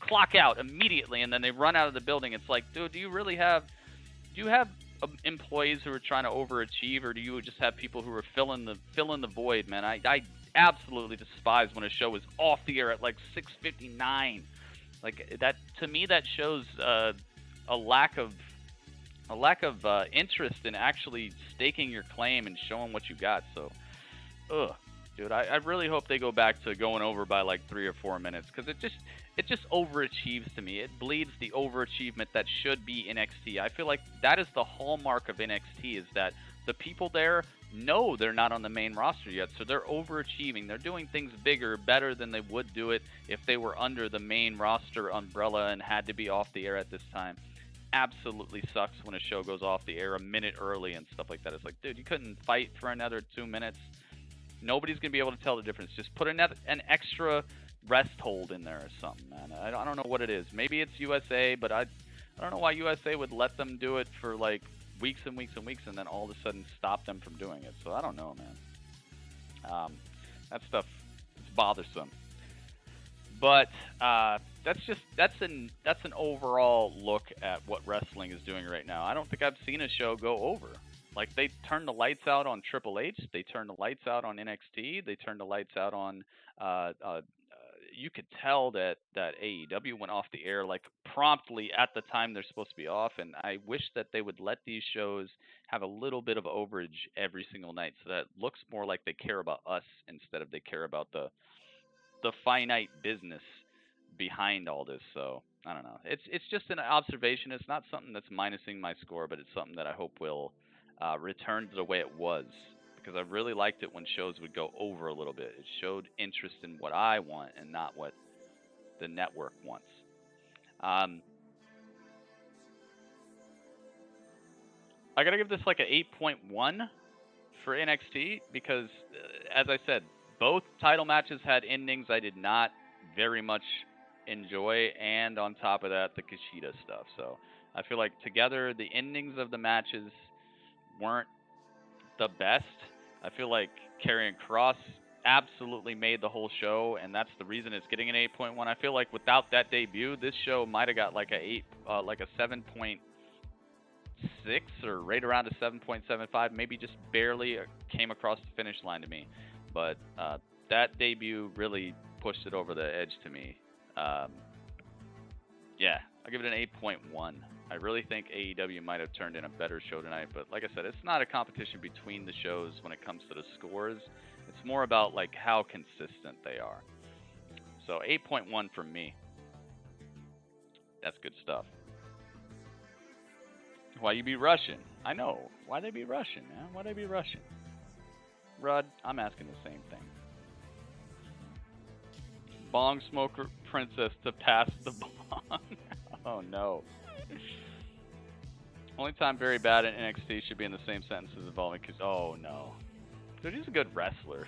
clock out immediately, and then they run out of the building. It's like, dude, do you have employees who are trying to overachieve, or do you just have people who are filling the void, man? I absolutely despise when a show is off the air at like 6:59. Like, that, to me, that shows a lack of a lack of interest in actually staking your claim and showing what you got. So, dude, I really hope they go back to going over by like 3 or 4 minutes, because it just overachieves to me. It bleeds the overachievement that should be NXT. I feel like that is the hallmark of NXT, is that the people there know they're not on the main roster yet, so they're overachieving. They're doing things bigger, better than they would do it if they were under the main roster umbrella and had to be off the air at this time. Absolutely sucks when a show goes off the air a minute early and stuff like that. It's like, dude, you couldn't fight for another 2 minutes. Nobody's going to be able to tell the difference. Just put an extra rest hold in there or something, man. I don't know what it is. Maybe it's USA, but I don't know why USA would let them do it for like weeks and weeks and weeks and then all of a sudden stop them from doing it. So I don't know, man. That stuff is bothersome. But that's an overall look at what wrestling is doing right now. I don't think I've seen a show go over. Like, they turned the lights out on Triple H, they turned the lights out on NXT, they turned the lights out on you could tell that AEW went off the air like promptly at the time they're supposed to be off, and I wish that they would let these shows have a little bit of overage every single night, so that it looks more like they care about us instead of they care about the finite business behind all this. So I don't know. It's just an observation. It's not something that's minusing my score, but it's something that I hope will return to the way it was, because I really liked it when shows would go over a little bit. It showed interest in what I want and not what the network wants. I gotta give this like an 8.1 for NXT, because as I said, both title matches had endings I did not very much enjoy, and on top of that, the Kushida stuff. So I feel like together the endings of the matches weren't the best. I feel like Karrion Kross absolutely made the whole show, and that's the reason it's getting an 8.1. I feel like without that debut, this show might have got like a 7.6 or right around a 7.75. Maybe just barely came across the finish line to me. But that debut really pushed it over the edge to me. Yeah, I'll give it an 8.1. I really think AEW might have turned in a better show tonight, but like I said, it's not a competition between the shows when it comes to the scores. It's more about like how consistent they are. So 8.1 from me. That's good stuff. Why you be rushing? I know. Why they be rushing, man? Why they be rushing? Rudd, I'm asking the same thing. Bong smoker princess to pass the bong. Oh no. Only time very bad in NXT should be in the same sentence as involving, because oh no. Dude, he's a good wrestler.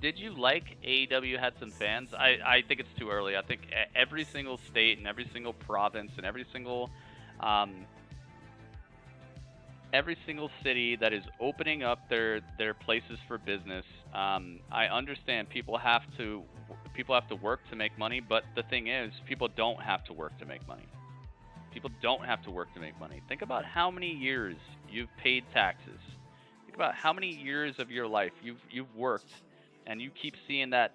Did you like AEW had some fans? I think it's too early. I think every single state and every single province and every single city that is opening up their places for business, I understand people have to work to make money, but the thing is, people don't have to work to make money. People don't have to work to make money. Think about how many years you've paid taxes. Think about how many years of your life you've worked, and you keep seeing that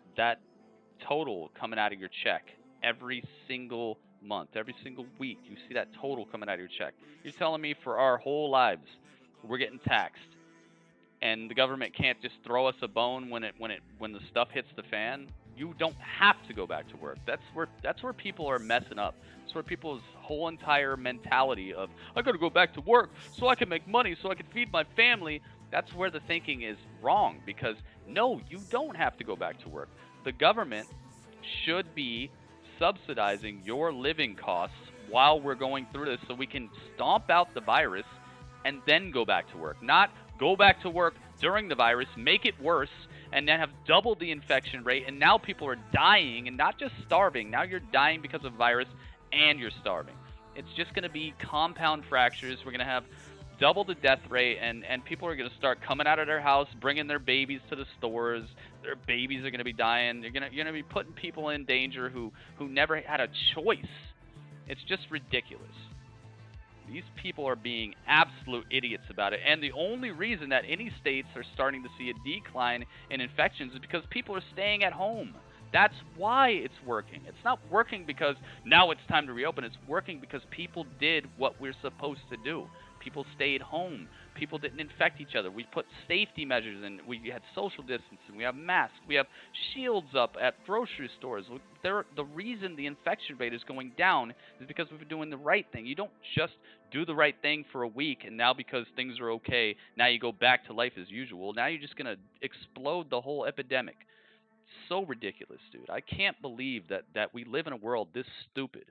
total coming out of your check every single month, every single week. You see that total coming out of your check. You're telling me for our whole lives we're getting taxed, and the government can't just throw us a bone when the stuff hits the fan? You don't have to go back to work. That's where people are messing up. That's where people's whole entire mentality of, I gotta go back to work so I can make money, so I can feed my family. That's where the thinking is wrong, because no, you don't have to go back to work. The government should be subsidizing your living costs while we're going through this, so we can stomp out the virus and then go back to work. Not go back to work during the virus, make it worse, and then have doubled the infection rate, and now people are dying, and not just starving. Now you're dying because of virus, and you're starving. It's just going to be compound fractures. We're going to have double the death rate, and people are going to start coming out of their house, bringing their babies to the stores. Their babies are going to be dying. You're going to be putting people in danger who never had a choice. It's just ridiculous. These people are being absolute idiots about it. And the only reason that any states are starting to see a decline in infections is because people are staying at home. That's why it's working. It's not working because now it's time to reopen. It's working because people did what we're supposed to do. People stayed home. People didn't infect each other. We put safety measures in. We had social distancing. We have masks. We have shields up at grocery stores. The reason the infection rate is going down is because we've been doing the right thing. You don't just do the right thing for a week, and now because things are okay, now you go back to life as usual. Now you're just going to explode the whole epidemic. So ridiculous, dude. I can't believe that we live in a world this stupid.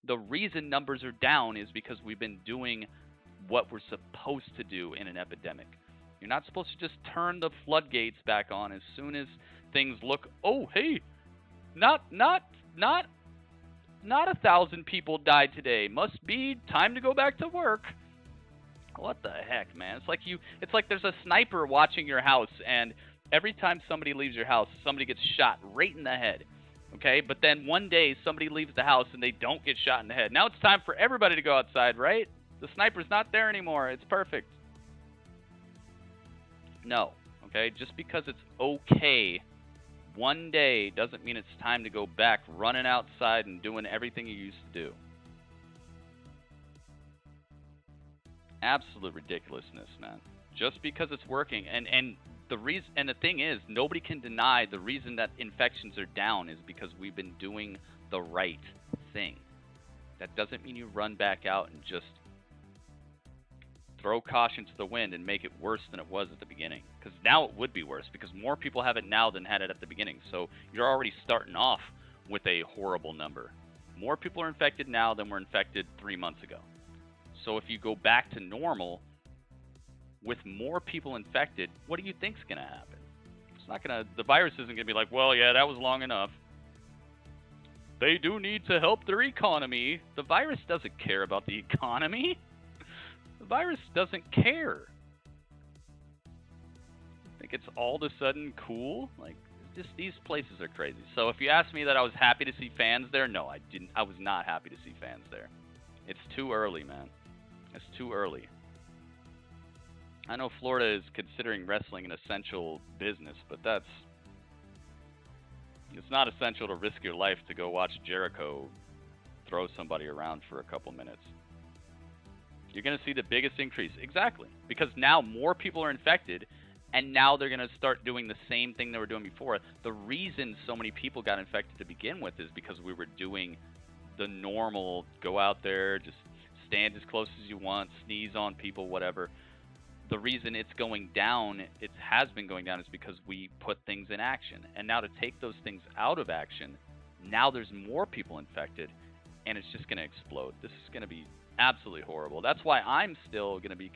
The reason numbers are down is because we've been doing what we're supposed to do in an epidemic. You're not supposed to just turn the floodgates back on as soon as things look, oh, hey, not 1,000 people died today. Must be time to go back to work. What the heck, man? It's like there's a sniper watching your house, and every time somebody leaves your house, somebody gets shot right in the head. Okay? But then one day somebody leaves the house and they don't get shot in the head. Now it's time for everybody to go outside, right? The sniper's not there anymore. It's perfect. No. Okay? Just because it's okay one day doesn't mean it's time to go back running outside and doing everything you used to do. Absolute ridiculousness, man. Just because it's working, and the thing is, nobody can deny the reason that infections are down is because we've been doing the right thing. That doesn't mean you run back out and just throw caution to the wind and make it worse than it was at the beginning. Because now it would be worse, because more people have it now than had it at the beginning. So you're already starting off with a horrible number. More people are infected now than were infected 3 months ago. So if you go back to normal with more people infected, what do you think's going to happen? It's not going to, the virus isn't going to be like, well, yeah, that was long enough. They do need to help their economy. The virus doesn't care about the economy. The virus doesn't care. I think it's all of a sudden cool. Like, just these places are crazy. So if you ask me that I was happy to see fans there, no, I didn't. I was not happy to see fans there. It's too early, man. It's too early. I know Florida is considering wrestling an essential business, but it's not essential to risk your life to go watch Jericho throw somebody around for a couple minutes. You're going to see the biggest increase. Exactly. Because now more people are infected, and now they're going to start doing the same thing they were doing before. The reason so many people got infected to begin with is because we were doing the normal, go out there, just stand as close as you want, sneeze on people, whatever. The reason it's going down, it has been going down, is because we put things in action. And now to take those things out of action, now there's more people infected, and it's just going to explode. This is going to be absolutely horrible. That's why I'm still going to be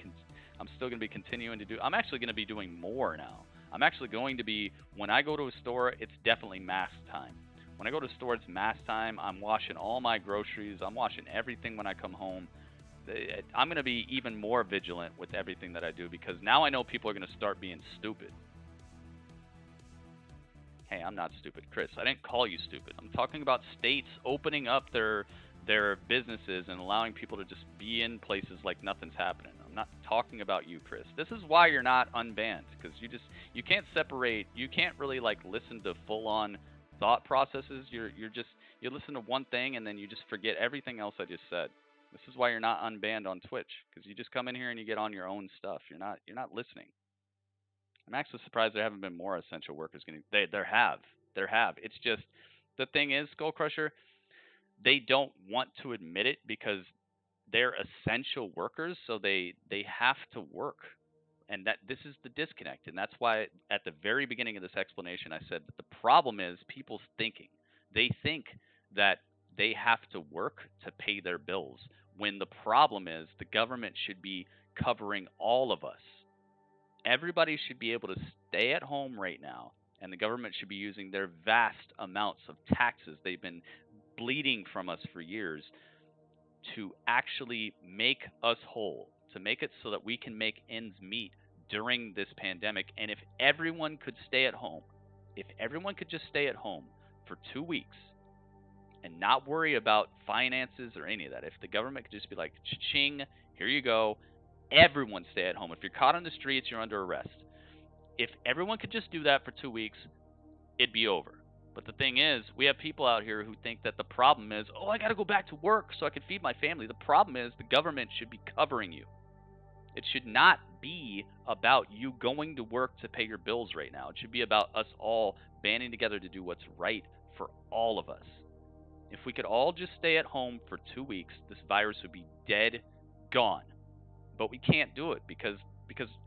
continuing to do. I'm actually going to be doing more now. I'm actually going to be, when I go to a store, it's definitely mask time. When I go to a store, it's mask time. I'm washing all my groceries. I'm washing everything when I come home. I'm going to be even more vigilant with everything that I do, because now I know people are going to start being stupid. Hey, I'm not stupid, Chris. I didn't call you stupid. I'm talking about states opening up their businesses and allowing people to just be in places like nothing's happening. I'm not talking about you, Chris. This is why you're not unbanned, because you can't separate. You can't really like listen to full-on thought processes. You listen to one thing and then you just forget everything else I just said. This is why you're not unbanned on Twitch, because you just come in here and you get on your own stuff. You're not listening. I'm actually surprised there haven't been more essential workers getting. There have. It's just, the thing is, Skull Crusher, they don't want to admit it because they're essential workers, so they have to work. And that this is the disconnect. And that's why at the very beginning of this explanation I said that the problem is people's thinking. They think that they have to work to pay their bills, when the problem is the government should be covering all of us. Everybody should be able to stay at home right now, and the government should be using their vast amounts of taxes they've been bleeding from us for years to actually make us whole, to make it so that we can make ends meet during this pandemic. And if everyone could stay at home, if everyone could just stay at home for 2 weeks and not worry about finances or any of that, if the government could just be like, cha-ching, here you go, everyone stay at home. If you're caught on the streets, you're under arrest. If everyone could just do that for 2 weeks, it'd be over. But the thing is, we have people out here who think that the problem is, oh, I got to go back to work so I can feed my family. The problem is the government should be covering you. It should not be about you going to work to pay your bills right now. It should be about us all banding together to do what's right for all of us. If we could all just stay at home for 2 weeks, this virus would be dead, gone. But we can't do it because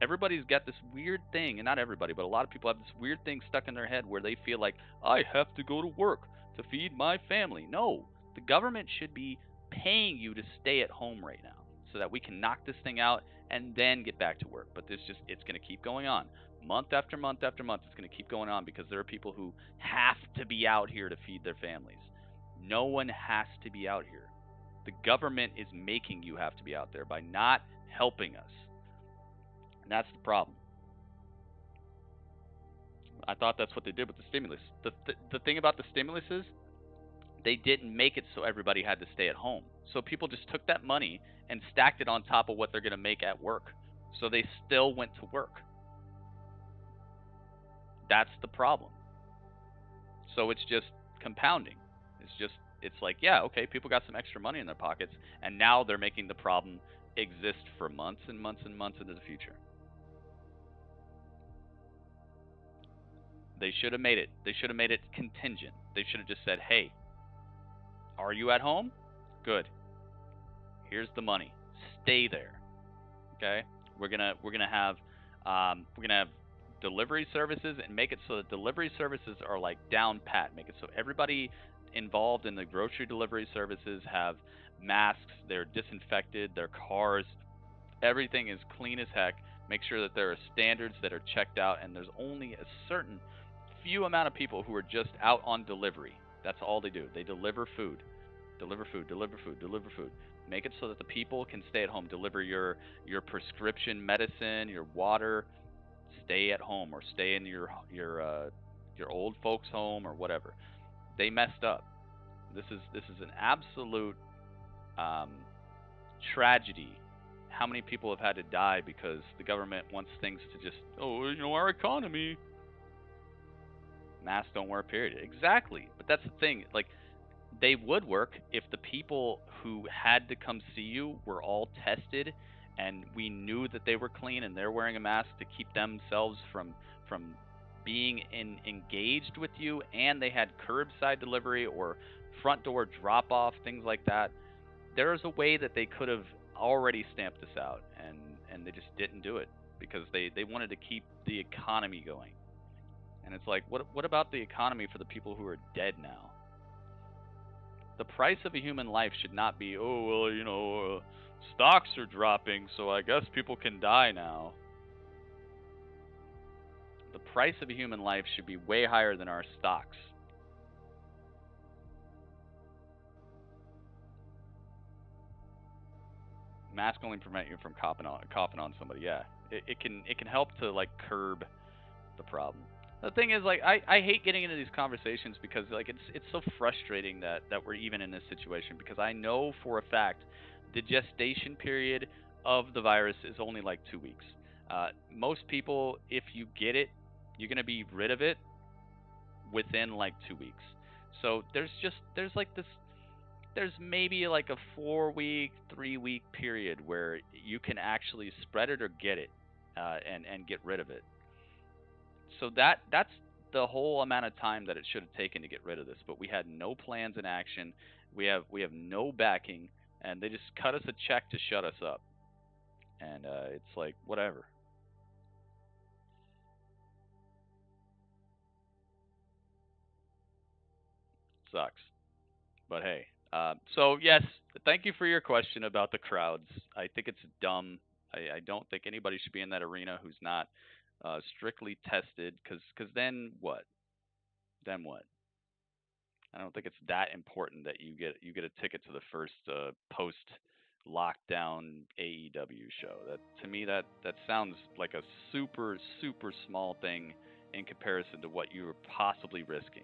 everybody's got this weird thing, and not everybody, but a lot of people have this weird thing stuck in their head where they feel like, I have to go to work to feed my family. No, the government should be paying you to stay at home right now so that we can knock this thing out and then get back to work. But it's going to keep going on. Month after month after month, it's going to keep going on because there are people who have to be out here to feed their families. No one has to be out here. The government is making you have to be out there by not helping us. And that's the problem. I thought that's what they did with the stimulus. The thing about the stimulus is they didn't make it so everybody had to stay at home. So people just took that money and stacked it on top of what they're going to make at work. So they still went to work. That's the problem. So it's just compounding. It's like, yeah, okay, people got some extra money in their pockets, and now they're making the problem exist for months and months and months into the future. They should have made it. They should have made it contingent. They should have just said, hey, are you at home? Good. Here's the money. Stay there. Okay? We're gonna have delivery services, and make it so that delivery services are like down pat. Make it so everybody involved in the grocery delivery services have masks, they're disinfected, their cars, everything is clean as heck. Make sure that there are standards that are checked out, and there's only a certain few amount of people who are just out on delivery. That's all they do. They deliver food. Deliver food, deliver food, deliver food. Make it so that the people can stay at home. Deliver your prescription medicine, your water. Stay at home or stay in your old folks' home or whatever. They messed up. This is an absolute tragedy. How many people have had to die because the government wants things to just, our economy. Masks don't work, period. Exactly. But that's the thing. Like, they would work if the people who had to come see you were all tested and we knew that they were clean and they're wearing a mask to keep themselves from being engaged with you, and they had curbside delivery or front door drop off, things like that. There's a way that they could have already stamped this out, and they just didn't do it because they wanted to keep the economy going. And it's like, what about the economy for the people who are dead now? The price of a human life should not be, stocks are dropping, so I guess people can die now. The price of a human life should be way higher than our stocks. Mask only prevent you from coughing on somebody. Yeah, it can help to like curb the problem. The thing is, like, I hate getting into these conversations because like it's so frustrating that we're even in this situation, because I know for a fact the gestation period of the virus is only like 2 weeks. Most people, if you get it, you're going to be rid of it within like 2 weeks. So there's maybe like a 4-week, 3-week period where you can actually spread it or get it and get rid of it. So that's the whole amount of time that it should have taken to get rid of this. But we had no plans in action. We have no backing, and they just cut us a check to shut us up. And it's like, whatever. Sucks. But hey. So yes, thank you for your question about the crowds. I think it's dumb. I don't think anybody should be in that arena who's not strictly tested, because then what? Then what? I don't think it's that important that you get a ticket to the first post lockdown AEW show. That, to me, that sounds like a super small thing in comparison to what you were possibly risking.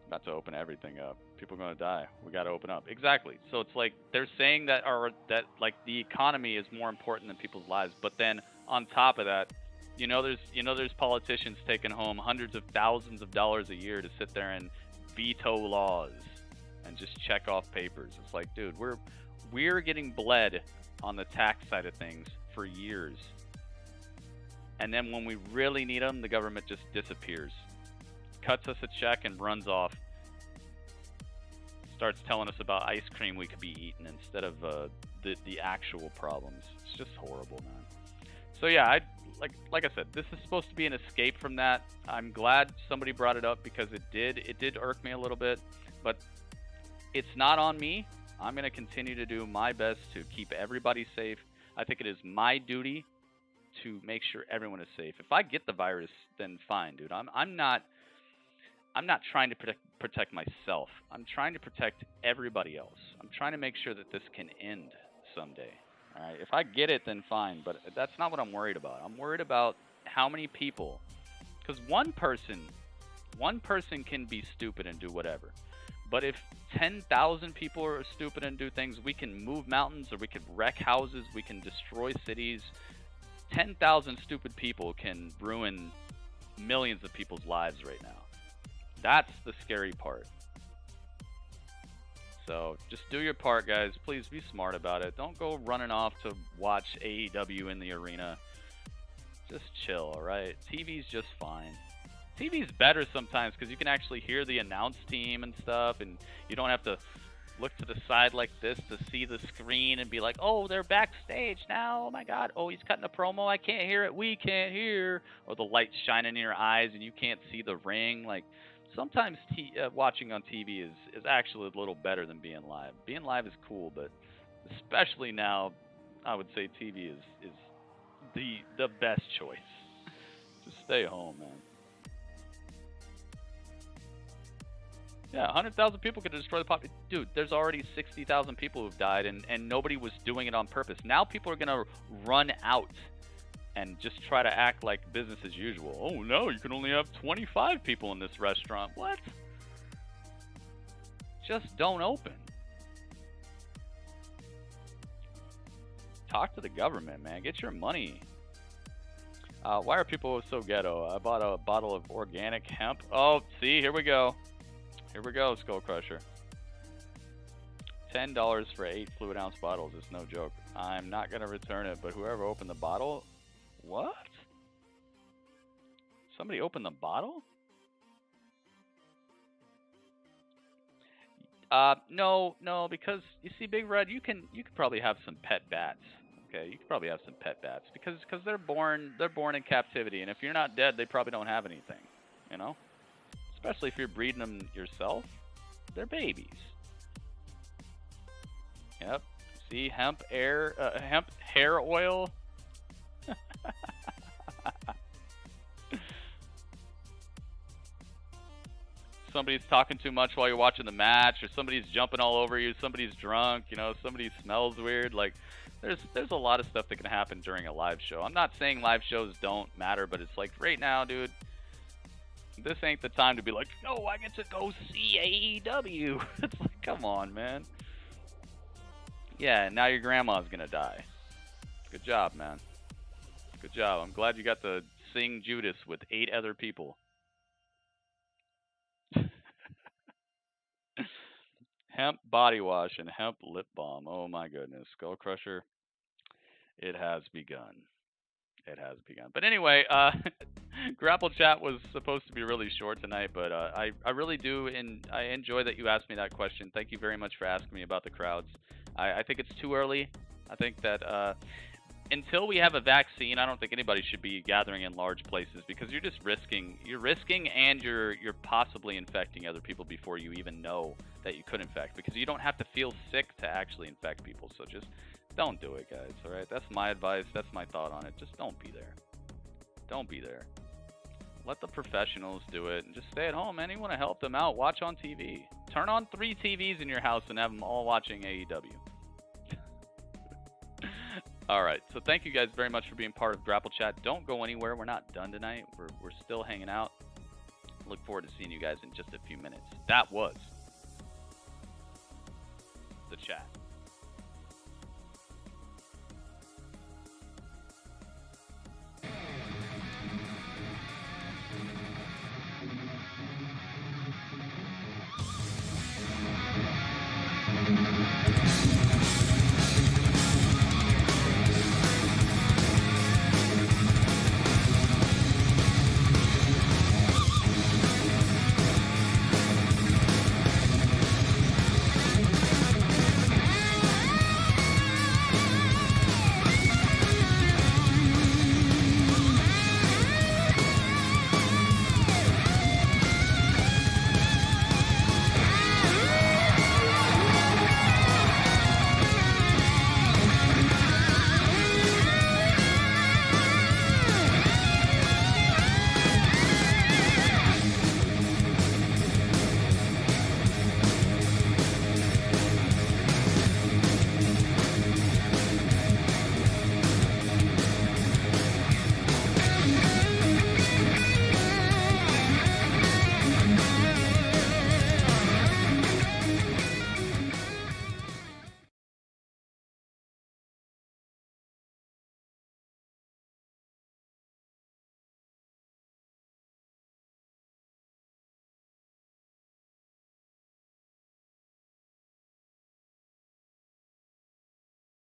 About to open everything up. People are going to die. We got to open up. Exactly. So it's like they're saying that like the economy is more important than people's lives, but then on top of that, there's politicians taking home hundreds of thousands of dollars a year to sit there and veto laws and just check off papers. It's like, dude, we're getting bled on the tax side of things for years. And then when we really need them, the government just disappears. Cuts us a check and runs off. Starts telling us about ice cream we could be eating instead of the actual problems. It's just horrible, man. So yeah, like I said, this is supposed to be an escape from that. I'm glad somebody brought it up because it did irk me a little bit, but it's not on me. I'm going to continue to do my best to keep everybody safe. I think it is my duty to make sure everyone is safe. If I get the virus, then fine, dude. I'm not trying to protect myself. I'm trying to protect everybody else. I'm trying to make sure that this can end someday. All right. If I get it, then fine. But that's not what I'm worried about. I'm worried about how many people. Because one person can be stupid and do whatever. But if 10,000 people are stupid and do things, we can move mountains, or we can wreck houses, we can destroy cities. 10,000 stupid people can ruin millions of people's lives right now. That's the scary part. So just do your part, guys. Please be smart about it. Don't go running off to watch AEW in the arena. Just chill, alright? TV's just fine. TV's better sometimes because you can actually hear the announce team and stuff, and you don't have to look to the side like this to see the screen and be like, oh, they're backstage now. Oh my god. Oh, he's cutting a promo. I can't hear it. We can't hear. Or the light's shining in your eyes and you can't see the ring. Like, sometimes watching on TV is actually a little better than being live. Being live is cool, but especially now, I would say TV is the best choice. Just stay home, man. Yeah, 100,000 people could destroy the population. Dude, there's already 60,000 people who've died, and nobody was doing it on purpose. Now people are going to run out and just try to act like business as usual. Oh, no, you can only have 25 people in this restaurant. What? Just don't open. Talk to the government, man. Get your money. Why are people so ghetto? I bought a bottle of organic hemp. Oh, see, here we go. Here we go, Skull Crusher. $10 for 8 fluid ounce bottles is no joke. I'm not going to return it, but whoever opened the bottle... What? Somebody opened the bottle? No, because you see, Big Red, you could probably have some pet bats. Okay, you could probably have some pet bats because they're born in captivity, and if you're not dead, they probably don't have anything, you know? Especially if you're breeding them yourself, they're babies. Yep. See, hemp hair oil. Somebody's talking too much while you're watching the match, or somebody's jumping all over you, somebody's drunk, you know, somebody smells weird. Like, there's a lot of stuff that can happen during a live show. I'm not saying live shows don't matter, but it's like right now, dude, this ain't the time to be like, oh, I get to go see AEW. It's like, come on, man. Yeah, now your grandma's gonna die. Good job, man. Good job. I'm glad you got to sing Judas with 8 other people. Hemp body wash and hemp lip balm. Oh my goodness. Skull Crusher. It has begun. It has begun. But anyway, Grapple Chat was supposed to be really short tonight, but I really do, and I enjoy that you asked me that question. Thank you very much for asking me about the crowds. I think it's too early. I think that until we have a vaccine, I don't think anybody should be gathering in large places because you're just risking. You're risking, and you're possibly infecting other people before you even know that you could infect, because you don't have to feel sick to actually infect people. So just don't do it, guys. All right, that's my advice. That's my thought on it. Just don't be there. Don't be there. Let the professionals do it, and just stay at home, man. You want to help them out, watch on TV. Turn on 3 TVs in your house and have them all watching AEW. All right, so thank you guys very much for being part of Grapple Chat. Don't go anywhere. We're not done tonight. We're still hanging out. Look forward to seeing you guys in just a few minutes. That was the chat.